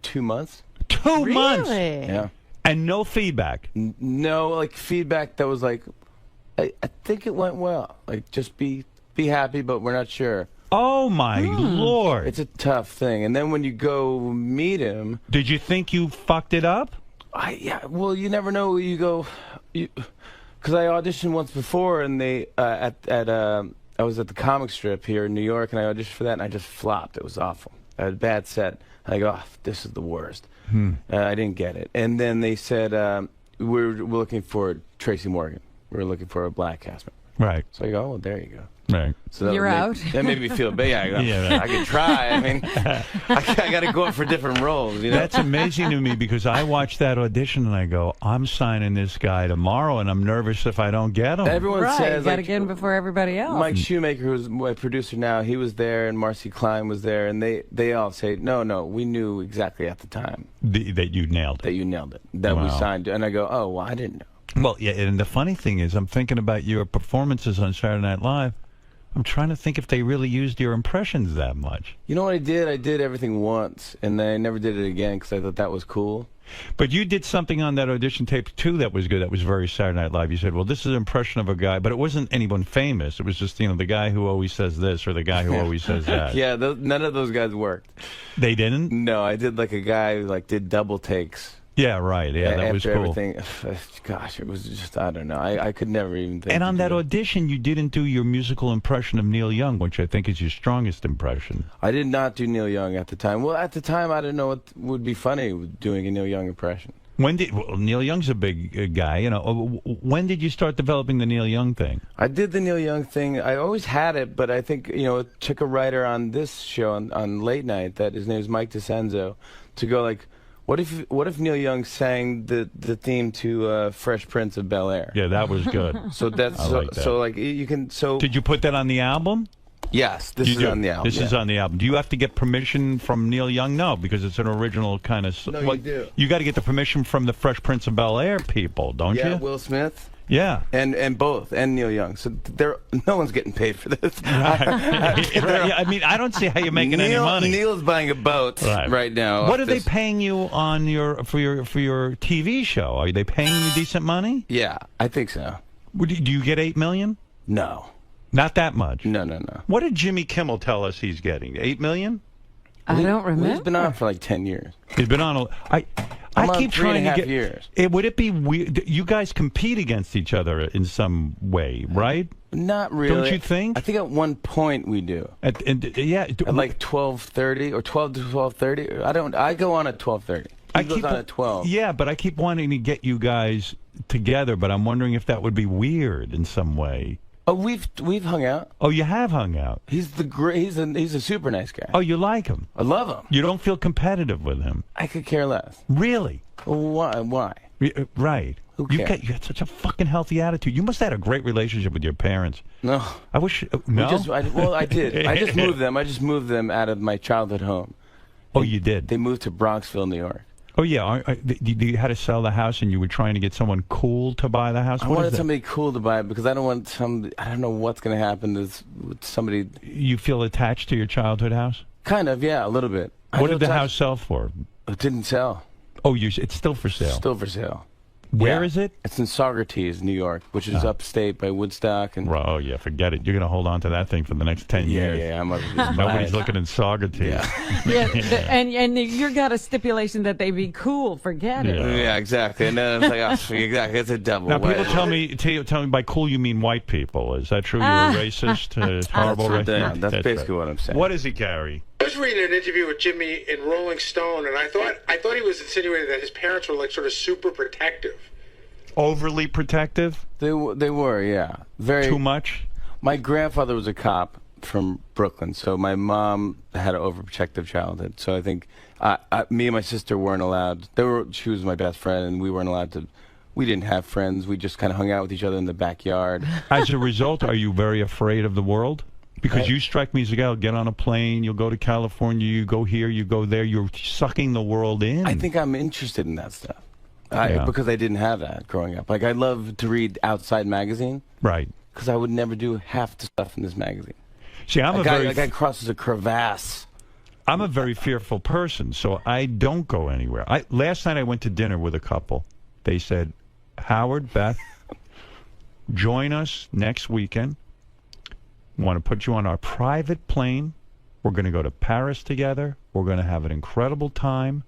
Speaker 16: 2 months.
Speaker 1: 2 months.
Speaker 16: Yeah.
Speaker 1: And no feedback?
Speaker 16: No, like, feedback that was like, I think it went well. Like, just be happy, but we're not sure.
Speaker 1: Oh, my Lord.
Speaker 16: It's a tough thing. And then when you go meet him...
Speaker 1: Did you think you fucked it up?
Speaker 16: Yeah, well, you never know. You go... Because I auditioned once before, and they... I was at the comic strip here in New York, and I auditioned for that, and I just flopped. It was awful. I had a bad set. I go, "Oh, this is the worst." I didn't get it. And then they said, we're looking for Tracy Morgan. We're looking for a black cast member.
Speaker 1: Right.
Speaker 16: So I go, "Oh, well, there you go."
Speaker 1: Right.
Speaker 16: So
Speaker 12: You're out.
Speaker 16: That made me feel bad. I could try. I mean, I got to go up for different roles. You know?
Speaker 1: That's amazing to me because I watched that audition and I go, "I'm signing this guy tomorrow," and I'm nervous if I don't get him.
Speaker 16: Everyone says,
Speaker 18: you got to get him before everybody else.
Speaker 16: Mike Shoemaker, who's my producer now, he was there, and Marcy Klein was there, and they all say, no, we knew exactly at the time
Speaker 1: that you nailed it.
Speaker 16: That you nailed it. That we signed you. And I go, "Oh, well, I didn't know."
Speaker 1: Well, yeah, and the funny thing is, I'm thinking about your performances on Saturday Night Live. I'm trying to think if they really used your impressions that much.
Speaker 16: You know what I did? I did everything once, and then I never did it again because I thought that was cool.
Speaker 1: But you did something on that audition tape, too, that was good. That was very Saturday Night Live. You said, well, this is an impression of a guy, but it wasn't anyone famous. It was just, the guy who always says this or the guy who always says that.
Speaker 16: Yeah, none of those guys worked.
Speaker 1: They didn't?
Speaker 16: No, I did like a guy who did double takes.
Speaker 1: Yeah, right. Yeah, that was
Speaker 16: after
Speaker 1: cool.
Speaker 16: everything, gosh, it was just, I don't know. I could never even think.
Speaker 1: And on that audition, you didn't do your musical impression of Neil Young, which I think is your strongest impression.
Speaker 16: I did not do Neil Young at the time. Well, at the time, I didn't know what would be funny with doing a Neil Young impression.
Speaker 1: Neil Young's a big guy, you know. When did you start developing the Neil Young thing?
Speaker 16: I did the Neil Young thing. I always had it, but I think, you know, it took a writer on this show on late night, that his name is 𝗦𝗵cie𝘄𝗿𝗍, to go like, what if Neil Young sang the theme to Fresh Prince of Bel-Air?
Speaker 1: Yeah, that was good.
Speaker 16: So that's so like you can so.
Speaker 1: Did you put that on the album?
Speaker 16: Yes, this is on the album.
Speaker 1: This is on the album. Do you have to get permission from Neil Young? No, because it's an original kind of.
Speaker 16: No, you do.
Speaker 1: You got to get the permission from the Fresh Prince of Bel-Air people, don't you?
Speaker 16: Yeah, Will Smith.
Speaker 1: Yeah,
Speaker 16: and both, and Neil Young. So no one's getting paid for this.
Speaker 1: I mean, I don't see how you're making any money.
Speaker 16: Neil's buying a boat right now.
Speaker 1: What are they paying you on for your TV show? Are they paying you decent money?
Speaker 16: Yeah, I think so.
Speaker 1: Do you get $8 million?
Speaker 16: No,
Speaker 1: not that much.
Speaker 16: No.
Speaker 1: What did Jimmy Kimmel tell us he's getting? $8 million?
Speaker 18: I don't remember.
Speaker 16: He's been on for like 10 years.
Speaker 1: He's been on. I keep trying to get.
Speaker 16: Years.
Speaker 1: Would it be weird? You guys compete against each other in some way, right?
Speaker 16: Not really.
Speaker 1: Don't you think?
Speaker 16: I think at one point we do.
Speaker 1: At
Speaker 16: like 12:30 or 12 to 12:30. I go on at 12:30. He goes on at 12.
Speaker 1: Yeah, but I keep wanting to get you guys together, but I'm wondering if that would be weird in some way.
Speaker 16: Oh, we've hung out.
Speaker 1: Oh, you have hung out.
Speaker 16: He's a super nice guy.
Speaker 1: Oh, you like him?
Speaker 16: I love him.
Speaker 1: You don't feel competitive with him?
Speaker 16: I could care less.
Speaker 1: Really?
Speaker 16: Why?
Speaker 1: Right.
Speaker 16: Who cares?
Speaker 1: You had such a fucking healthy attitude. You must have had a great relationship with your parents.
Speaker 16: No.
Speaker 1: I wish. No.
Speaker 16: I did. I just moved them. I just moved them out of my childhood home.
Speaker 1: Oh, you did?
Speaker 16: They moved to Bronxville, New York.
Speaker 1: Oh, yeah. You had to sell the house, and you were trying to get someone cool to buy the house?
Speaker 16: I wanted somebody cool to buy it because I don't want I don't know what's going to happen with somebody.
Speaker 1: You feel attached to your childhood house?
Speaker 16: Kind of, yeah, a little bit.
Speaker 1: What did the house sell for?
Speaker 16: It didn't sell.
Speaker 1: Oh, it's still for sale?
Speaker 16: Still for sale.
Speaker 1: Where is it?
Speaker 16: It's in Saugerties, New York, which is upstate by Woodstock. And
Speaker 1: oh, yeah, forget it. You're going to hold on to that thing for the next 10 years.
Speaker 16: Yeah,
Speaker 1: nobody's looking in Saugerties.
Speaker 18: Yeah, and you got a stipulation that they be cool. Forget it.
Speaker 16: Yeah, exactly. And then it's like, exactly, it's a double.
Speaker 1: Now, people tell me by cool you mean white people. Is that true? You're a racist, horrible racist?
Speaker 16: That's basically what I'm saying.
Speaker 1: What is he, Gary?
Speaker 4: I was reading an interview with Jimmy in Rolling Stone, and I thought he was insinuating that his parents were like sort of super protective.
Speaker 1: Overly protective?
Speaker 16: They were, yeah. Very
Speaker 1: too much.
Speaker 16: My grandfather was a cop from Brooklyn, so my mom had an overprotective childhood. So I think me and my sister weren't allowed. She was my best friend, and we weren't allowed to. We didn't have friends. We just kind of hung out with each other in the backyard.
Speaker 1: As a result, are you very afraid of the world? Because you strike me as a guy, get on a plane, you'll go to California, you go here, you go there, you're sucking the world in.
Speaker 16: I think I'm interested in that stuff. Because I didn't have that growing up. Like, I love to read Outside magazine.
Speaker 1: Right.
Speaker 16: Because I would never do half the stuff in this magazine.
Speaker 1: See,
Speaker 16: a guy crosses a crevasse.
Speaker 1: I'm a very fearful person, so I don't go anywhere. Last night I went to dinner with a couple. They said, Howard, Beth, join us next weekend. We want to put you on our private plane. We're going to go to Paris together. We're going to have an incredible time.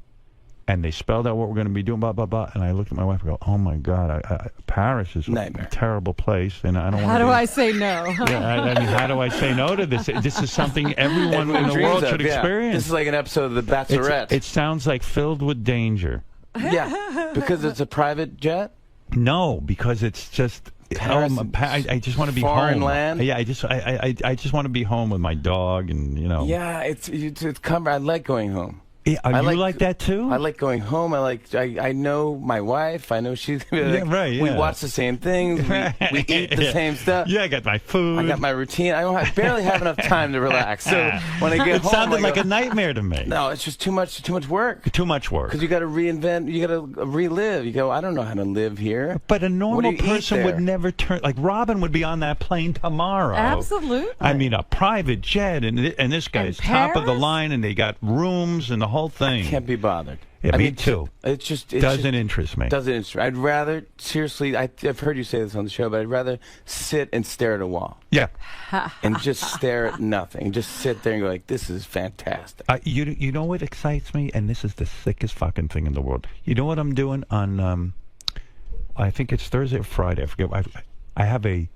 Speaker 1: And they spelled out what we're going to be doing, blah, blah, blah. And I looked at my wife and go, oh, my God, Paris is a terrible place. And I don't want to.
Speaker 18: How do I say no?
Speaker 1: Yeah, I mean, how do I say no to this? This is something everyone in the world should experience.
Speaker 16: This is like an episode of The Bachelorette.
Speaker 1: It sounds like filled with danger.
Speaker 16: Yeah, because it's a private jet?
Speaker 1: No, because it's just... I just want to be
Speaker 16: foreign
Speaker 1: home.
Speaker 16: Land?
Speaker 1: Yeah, I just want to be home with my dog, and
Speaker 16: Yeah, it's I like going home.
Speaker 1: Yeah, you like that too?
Speaker 16: I like going home. I know my wife. I know she's
Speaker 1: right.
Speaker 16: We watch the same things. We eat the same stuff.
Speaker 1: Yeah, I got my food.
Speaker 16: I got my routine. I barely have enough time to relax. So when I get home,
Speaker 1: it sounded like a nightmare to me.
Speaker 16: No, it's just too much work.
Speaker 1: Too much work.
Speaker 16: Because you got to reinvent. You got to relive. You go, I don't know how to live here.
Speaker 1: But a normal person would never turn. Like Robin would be on that plane tomorrow.
Speaker 18: Absolutely.
Speaker 1: I mean, a private jet, and this guy's top of the line, and they got rooms and the whole thing.
Speaker 16: I can't be bothered.
Speaker 1: Yeah, me too.
Speaker 16: It's just
Speaker 1: doesn't interest me.
Speaker 16: Doesn't interest me. I'd rather, seriously, I've heard you say this on the show, but I'd rather sit and stare at a wall.
Speaker 1: Yeah.
Speaker 16: And just stare at nothing. Just sit there and go like, this is fantastic.
Speaker 1: You know what excites me? And this is the sickest fucking thing in the world. You know what I'm doing on, I think it's Thursday or Friday. I forget. I have a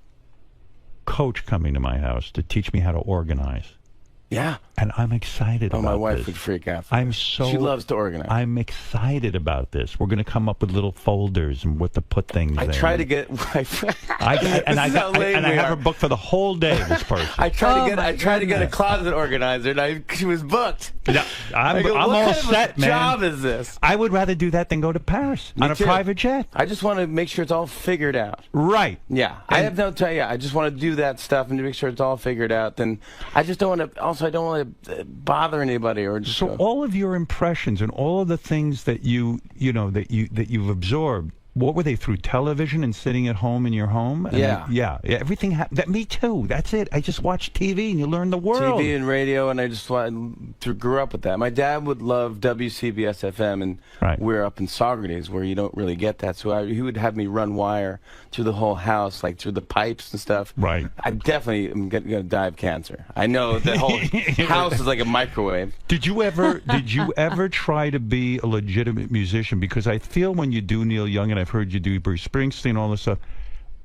Speaker 1: coach coming to my house to teach me how to organize.
Speaker 16: Yeah.
Speaker 1: And I'm excited about this.
Speaker 16: My wife would freak out.
Speaker 1: She
Speaker 16: loves to organize.
Speaker 1: I'm excited about this. We're going to come up with little folders and what to put things in.
Speaker 16: I try to get...
Speaker 1: I have her booked for the whole day, this person.
Speaker 16: I tried to get a closet organizer, and she was booked.
Speaker 1: Yeah, I'm all set, man.
Speaker 16: What job is this?
Speaker 1: I would rather do that than go to Paris on a private jet.
Speaker 16: I just want to make sure it's all figured out.
Speaker 1: Right.
Speaker 16: Yeah. I have no time. Yeah, I just want to do that stuff and to make sure it's all figured out. Then I just don't want to... Also, I don't want to bother anybody or just
Speaker 1: all of your impressions and all of the things that you've absorbed, what were they, through television and sitting at home in your home? And yeah, everything happened. Me too. That's it. I just watched TV and you learn the world.
Speaker 16: TV and radio, and I just grew up with that. My dad would love WCBS FM, and we're up in Saugerties where you don't really get that. So he would have me run wire through the whole house, like through the pipes and stuff.
Speaker 1: Right.
Speaker 16: I definitely am going to die of cancer. I know the whole house is like a microwave.
Speaker 1: Did you ever try to be a legitimate musician? Because I feel when you do Neil Young, and I've heard you do Bruce Springsteen, all this stuff,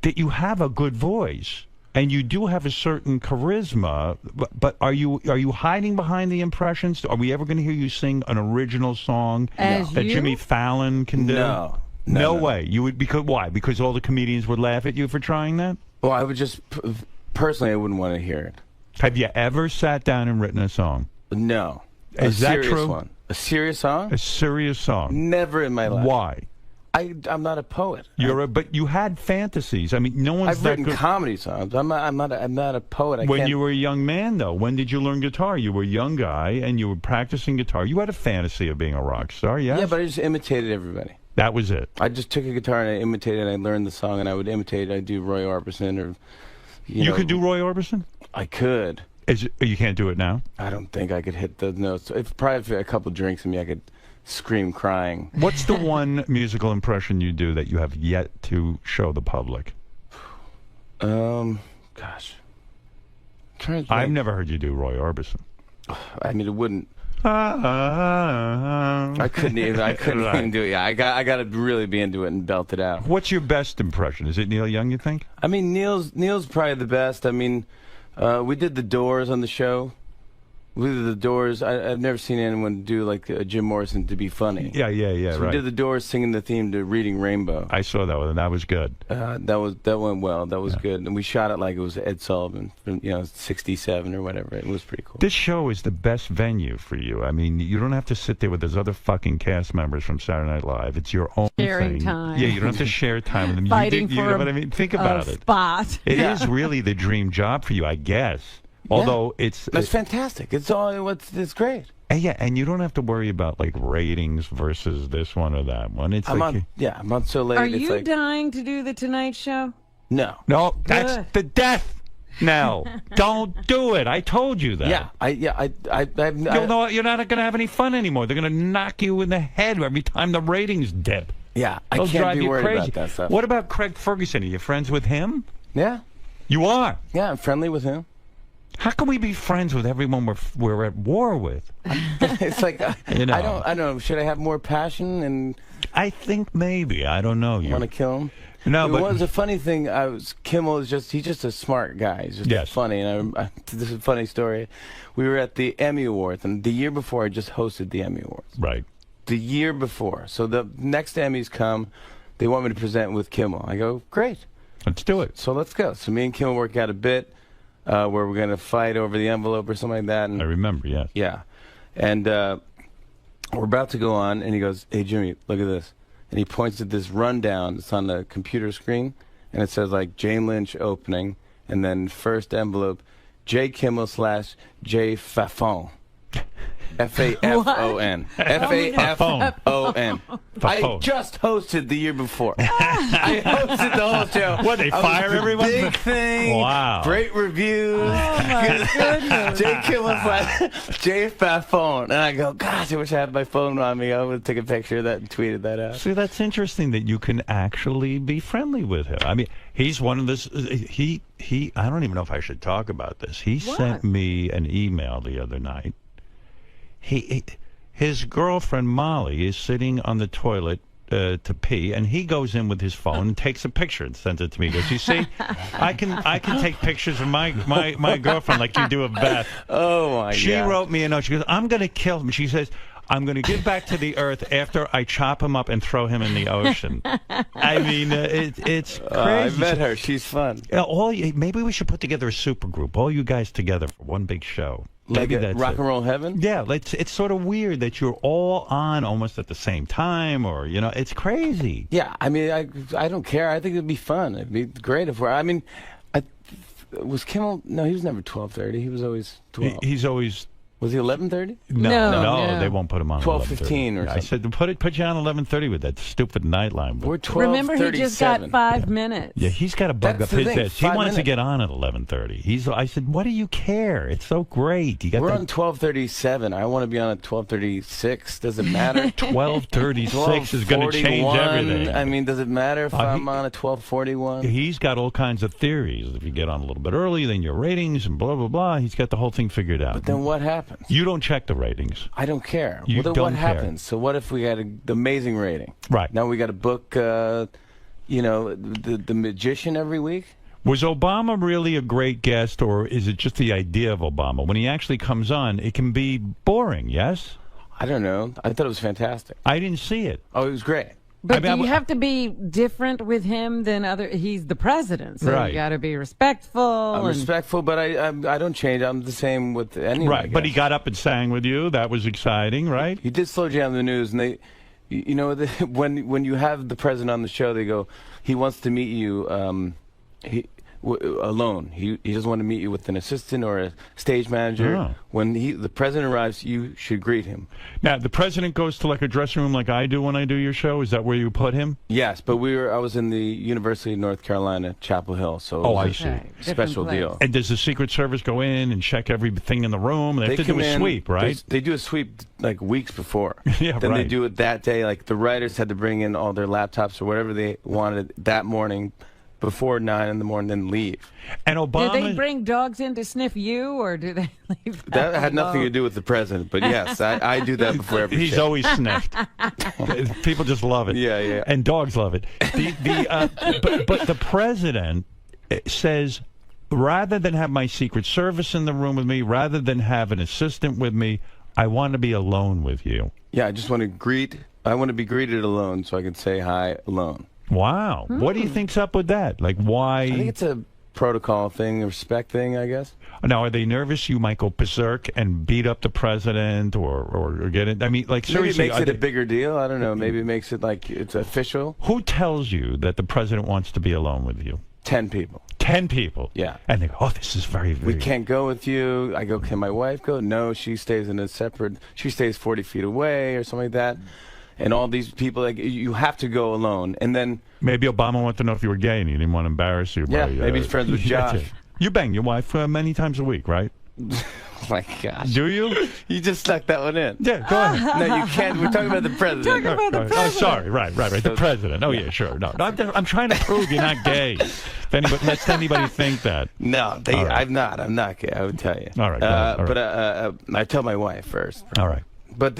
Speaker 1: that you have a good voice and you do have a certain charisma. But are you hiding behind the impressions? Are we ever going to hear you sing an original song that Jimmy Fallon can do? No way. You would, because why? Because all the comedians would laugh at you for trying that?
Speaker 16: Well, I would just personally, I wouldn't want to hear it.
Speaker 1: Have you ever sat down and written a song?
Speaker 16: No.
Speaker 1: Is that true?
Speaker 16: One. A serious song?
Speaker 1: A serious song.
Speaker 16: Never in my life.
Speaker 1: Why?
Speaker 16: I'm not a poet.
Speaker 1: But you had fantasies. I mean, no one's
Speaker 16: I've written comedy songs. I'm not a poet.
Speaker 1: When you were a young man, though, when did you learn guitar? You were a young guy and you were practicing guitar. You had a fantasy of being a rock star, yes?
Speaker 16: Yeah, but I just imitated everybody.
Speaker 1: That was it.
Speaker 16: I just took a guitar and I imitated, and I learned the song, and I would imitate. I'd do Roy Orbison, or
Speaker 1: you could do Roy Orbison.
Speaker 16: I could.
Speaker 1: You can't do it now?
Speaker 16: I don't think I could hit those notes. If probably a couple drinks in me, I could scream crying.
Speaker 1: What's the one musical impression you do that you have yet to show the public?
Speaker 16: Gosh.
Speaker 1: I've never heard you do Roy Orbison.
Speaker 16: I mean, it wouldn't. I couldn't even do it. Yeah, I got to really be into it and belt it out.
Speaker 1: What's your best impression? Is it Neil Young, you think?
Speaker 16: I mean, Neil's probably the best. I mean, we did the Doors on the show. We did the Doors. I've never seen anyone do like Jim Morrison to be funny.
Speaker 1: Yeah,
Speaker 16: so
Speaker 1: right.
Speaker 16: We did the Doors singing the theme to Reading Rainbow.
Speaker 1: I saw that one, and that was good.
Speaker 16: That went well. That was good. And we shot it like it was Ed Sullivan from, 67 or whatever. It was pretty cool.
Speaker 1: This show is the best venue for you. I mean, you don't have to sit there with those other fucking cast members from Saturday Night Live. It's your own
Speaker 18: sharing
Speaker 1: thing.
Speaker 18: Time.
Speaker 1: Yeah, you don't have to share time with them.
Speaker 18: Fighting
Speaker 1: you know what I mean? Think about it.
Speaker 18: Spot.
Speaker 1: It is really the dream job for you, I guess. Although it's
Speaker 16: fantastic. It's great.
Speaker 1: And you don't have to worry about like ratings versus this one or that one.
Speaker 16: I'm on so late.
Speaker 18: Are you dying to do the Tonight Show?
Speaker 16: No,
Speaker 1: that's the death. No, don't do it. I told you that. You're not going to have any fun anymore. They're going to knock you in the head every time the ratings dip.
Speaker 16: Yeah,
Speaker 1: They'll
Speaker 16: I can't
Speaker 1: drive
Speaker 16: be
Speaker 1: you
Speaker 16: worried
Speaker 1: crazy.
Speaker 16: about that stuff.
Speaker 1: What about Craig Ferguson? Are you friends with him?
Speaker 16: Yeah.
Speaker 1: You are?
Speaker 16: Yeah, I'm friendly with him.
Speaker 1: How can we be friends with everyone we're at war with?
Speaker 16: It's like I don't know. Should I have more passion? And
Speaker 1: I think maybe. I don't know. You
Speaker 16: want to kill him?
Speaker 1: No, but
Speaker 16: it was a funny thing. Kimmel is he's just a smart guy. He's just funny. And this is a funny story. We were at the Emmy Awards, and the year before I just hosted the Emmy Awards.
Speaker 1: Right.
Speaker 16: The year before. So the next Emmys come, they want me to present with Kimmel. I go, great.
Speaker 1: Let's do it.
Speaker 16: So let's go. So me and Kimmel work out a bit. Where we're going to fight over the envelope or something like that. And,
Speaker 1: I remember, yes.
Speaker 16: Yeah. And we're about to go on, and he goes, hey, Jimmy, look at this. And he points at this rundown. It's on the computer screen, and it says, like, Jane Lynch opening, and then first envelope, J. Kimmel / J. Fafon. F-A-F-O-N. F-A-F-O-N. I just hosted the year before. I hosted the whole show.
Speaker 1: What, they fire everyone?
Speaker 16: Big thing.
Speaker 1: Wow.
Speaker 16: Great reviews.
Speaker 18: Oh, my goodness.
Speaker 16: Jay Kim was like, Jay's phone. And I go, gosh, I wish I had my phone on me. I would have taken a picture of that and tweeted that out.
Speaker 1: See, that's interesting that you can actually be friendly with him. I mean, he's one of this. I don't even know if I should talk about this. He sent me an email the other night. His girlfriend Molly is sitting on the toilet to pee, and he goes in with his phone and takes a picture and sends it to me. He goes, "You see, I can take pictures of my girlfriend like you do of Beth."
Speaker 16: Oh my God!
Speaker 1: She wrote me a note. She goes, "I'm going to kill him." She says, "I'm going to give back to the earth after I chop him up and throw him in the ocean." I mean, it's crazy.
Speaker 16: I met her. She's fun.
Speaker 1: Maybe we should put together a super group, all you guys together for one big show. Maybe that's
Speaker 16: Rock and Roll Heaven?
Speaker 1: Yeah, it's sort of weird that you're all on almost at the same time, or, it's crazy.
Speaker 16: Yeah, I mean, I don't care. I think it'd be fun. It'd be great if was Kimmel? No, he was never 12:30. He was always 12.
Speaker 1: He's always...
Speaker 16: Was he 11:30?
Speaker 1: No, they won't put him on
Speaker 16: 12:15 or something.
Speaker 1: I said put you on 11:30 with that stupid nightline.
Speaker 16: We're 12:37.
Speaker 18: Remember, he just got 5 minutes.
Speaker 1: Yeah, he's got to bug up his desk. He wants to get on at 11:30. I said, what do you care? It's so great.
Speaker 16: We're on 12:37. I want to be on at 12:36. Does it matter?
Speaker 1: 12:36 is going to change everything.
Speaker 16: I mean, does it matter if I'm on at 12:41?
Speaker 1: He's got all kinds of theories. If you get on a little bit early, then your ratings and blah, blah, blah. He's got the whole thing figured out.
Speaker 16: But then what happens?
Speaker 1: You don't check the ratings.
Speaker 16: I don't care.
Speaker 1: You
Speaker 16: then
Speaker 1: don't
Speaker 16: what
Speaker 1: care.
Speaker 16: happens? So what if we had an amazing rating?
Speaker 1: Right.
Speaker 16: Now we got to book, the magician every week?
Speaker 1: Was Obama really a great guest, or is it just the idea of Obama? When he actually comes on, it can be boring, yes?
Speaker 16: I don't know. I thought it was fantastic.
Speaker 1: I didn't see it.
Speaker 16: Oh, it was great.
Speaker 18: But do you have to be different with him than he's the president, so
Speaker 1: right.
Speaker 18: You got to be respectful.
Speaker 16: I'm respectful, but I don't change. I'm the same with anyone.
Speaker 1: Right, but he got up and sang with you. That was exciting, right?
Speaker 16: He did slow jam the news, and they, when you have the president on the show, they go, he wants to meet you alone. He doesn't want to meet you with an assistant or a stage manager.
Speaker 1: Oh.
Speaker 16: When the president arrives, you should greet him.
Speaker 1: Now, the president goes to like a dressing room like I do when I do your show. Is that where you put him?
Speaker 16: Yes, but I was in the University of North Carolina, Chapel Hill, so
Speaker 1: I see.
Speaker 16: Special deal.
Speaker 1: And does the Secret Service go in and check everything in the room? They have to do a sweep, right?
Speaker 16: They do a sweep like weeks before.
Speaker 1: Yeah,
Speaker 16: then
Speaker 1: right.
Speaker 16: they do it that day. Like the writers had to bring in all their laptops or whatever they wanted that morning before 9 in the morning, then leave.
Speaker 1: And Obama...
Speaker 18: Do they bring dogs in to sniff you, or do they leave
Speaker 16: that had nothing to do with the president, but yes, I do that before every
Speaker 1: He's
Speaker 16: show.
Speaker 1: always sniffed. People just love it.
Speaker 16: Yeah.
Speaker 1: And dogs love it. But the president says, rather than have my Secret Service in the room with me, rather than have an assistant with me, I want to be alone with you.
Speaker 16: Yeah, I just want to I want to be greeted alone so I can say hi alone.
Speaker 1: Wow. What do you think's up with that? Like, why?
Speaker 16: I think it's a protocol thing, a respect thing, I guess.
Speaker 1: Now, are they nervous you might go berserk and beat up the president or get it? I mean, like, seriously.
Speaker 16: Maybe it makes it a bigger deal. I don't know. Maybe it makes it like it's official.
Speaker 1: Who tells you that the president wants to be alone with you?
Speaker 16: 10 people.
Speaker 1: 10 people?
Speaker 16: Yeah.
Speaker 1: And they go, oh, this is very, very...
Speaker 16: We can't go with you. I go, can my wife go? No, she stays she stays 40 feet away or something like that. And all these people, like, you have to go alone. And then...
Speaker 1: Maybe Obama wanted to know if you were gay and he didn't want to embarrass you.
Speaker 16: Yeah, maybe he's friends with Josh.
Speaker 1: You bang your wife many times a week, right?
Speaker 16: Oh, my gosh.
Speaker 1: Do you?
Speaker 16: You just stuck that one in.
Speaker 1: Yeah, go ahead.
Speaker 16: No, you can't. We're talking about the president.
Speaker 18: Talking about the president.
Speaker 1: Oh, sorry. Right. The president. Oh, yeah, sure. No, I'm trying to prove you're not gay. If anybody lets anybody think that.
Speaker 16: No,
Speaker 1: right.
Speaker 16: I'm not gay, I would tell you.
Speaker 1: All right. All right.
Speaker 16: But I tell my wife first.
Speaker 1: All right.
Speaker 16: But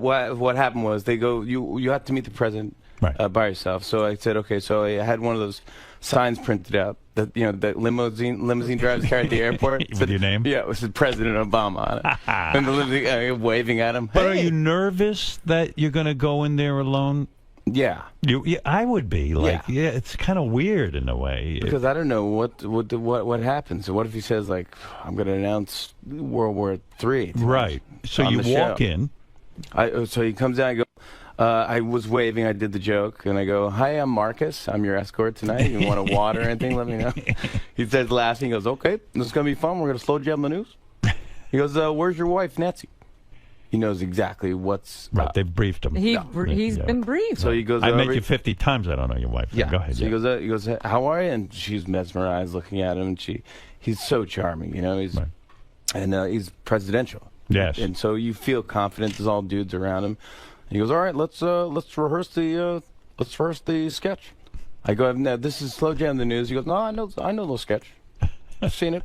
Speaker 16: what happened was they go, you have to meet the president by yourself. So I said, okay. So I had one of those signs printed out that that limousine drivers carry at the airport.
Speaker 1: With your name?
Speaker 16: Yeah, it was President Obama on it, and the limousine waving at him.
Speaker 1: But
Speaker 16: hey.
Speaker 1: Are you nervous that you're going to go in there alone?
Speaker 16: Yeah.
Speaker 1: I would be. Yeah, it's kind of weird in a way.
Speaker 16: Because I don't know what happens. What if he says, like, I'm going to announce World War III?
Speaker 1: Right. So you walk in.
Speaker 16: So he comes down and I go, I was waving, I did the joke, and I go, hi, I'm Marcus. I'm your escort tonight. You want a water or anything, let me know. He starts laughing. He goes, okay, this is going to be fun. We're going to slow jam the news. He goes, where's your wife, Nancy? He knows exactly what's...
Speaker 1: Right, they've briefed him.
Speaker 18: He's been briefed.
Speaker 16: So he goes
Speaker 1: I
Speaker 16: over,
Speaker 1: met you 50 times, I don't know your wife.
Speaker 16: Yeah.
Speaker 1: Go ahead.
Speaker 16: So he goes, how are you? And she's mesmerized looking at him, and he's so charming, you know. He's presidential.
Speaker 1: Yes.
Speaker 16: And so you feel confident. There's all dudes around him. He goes, all right, let's rehearse the sketch. I go, no, this is Slow Jam the News. He goes, no, I know the sketch. I've seen it.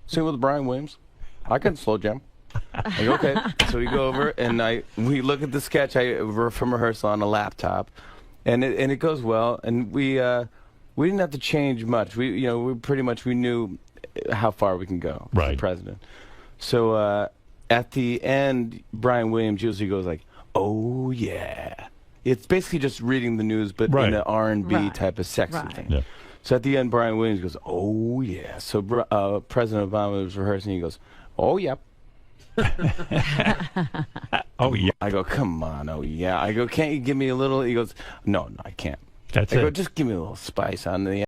Speaker 16: Seen it with Brian Williams. I can Slow Jam. I go, okay. So we go over and we look at the sketch from rehearsal on a laptop, and it goes well. And we didn't have to change much. We knew how far we can go.
Speaker 1: Right.
Speaker 16: As the president. So at the end, Brian Williams usually goes like, "Oh yeah." It's basically just reading the news, but in an R&B type of sexy thing. Yeah. So at the end, Brian Williams goes, "Oh yeah." So President Obama was rehearsing. He goes, "Oh yeah."
Speaker 1: Oh yeah.
Speaker 16: I go, come on, oh yeah. I go, can't you give me a little? He goes, no, I can't.
Speaker 1: That's
Speaker 16: I go,
Speaker 1: it.
Speaker 16: just give me a little spice on the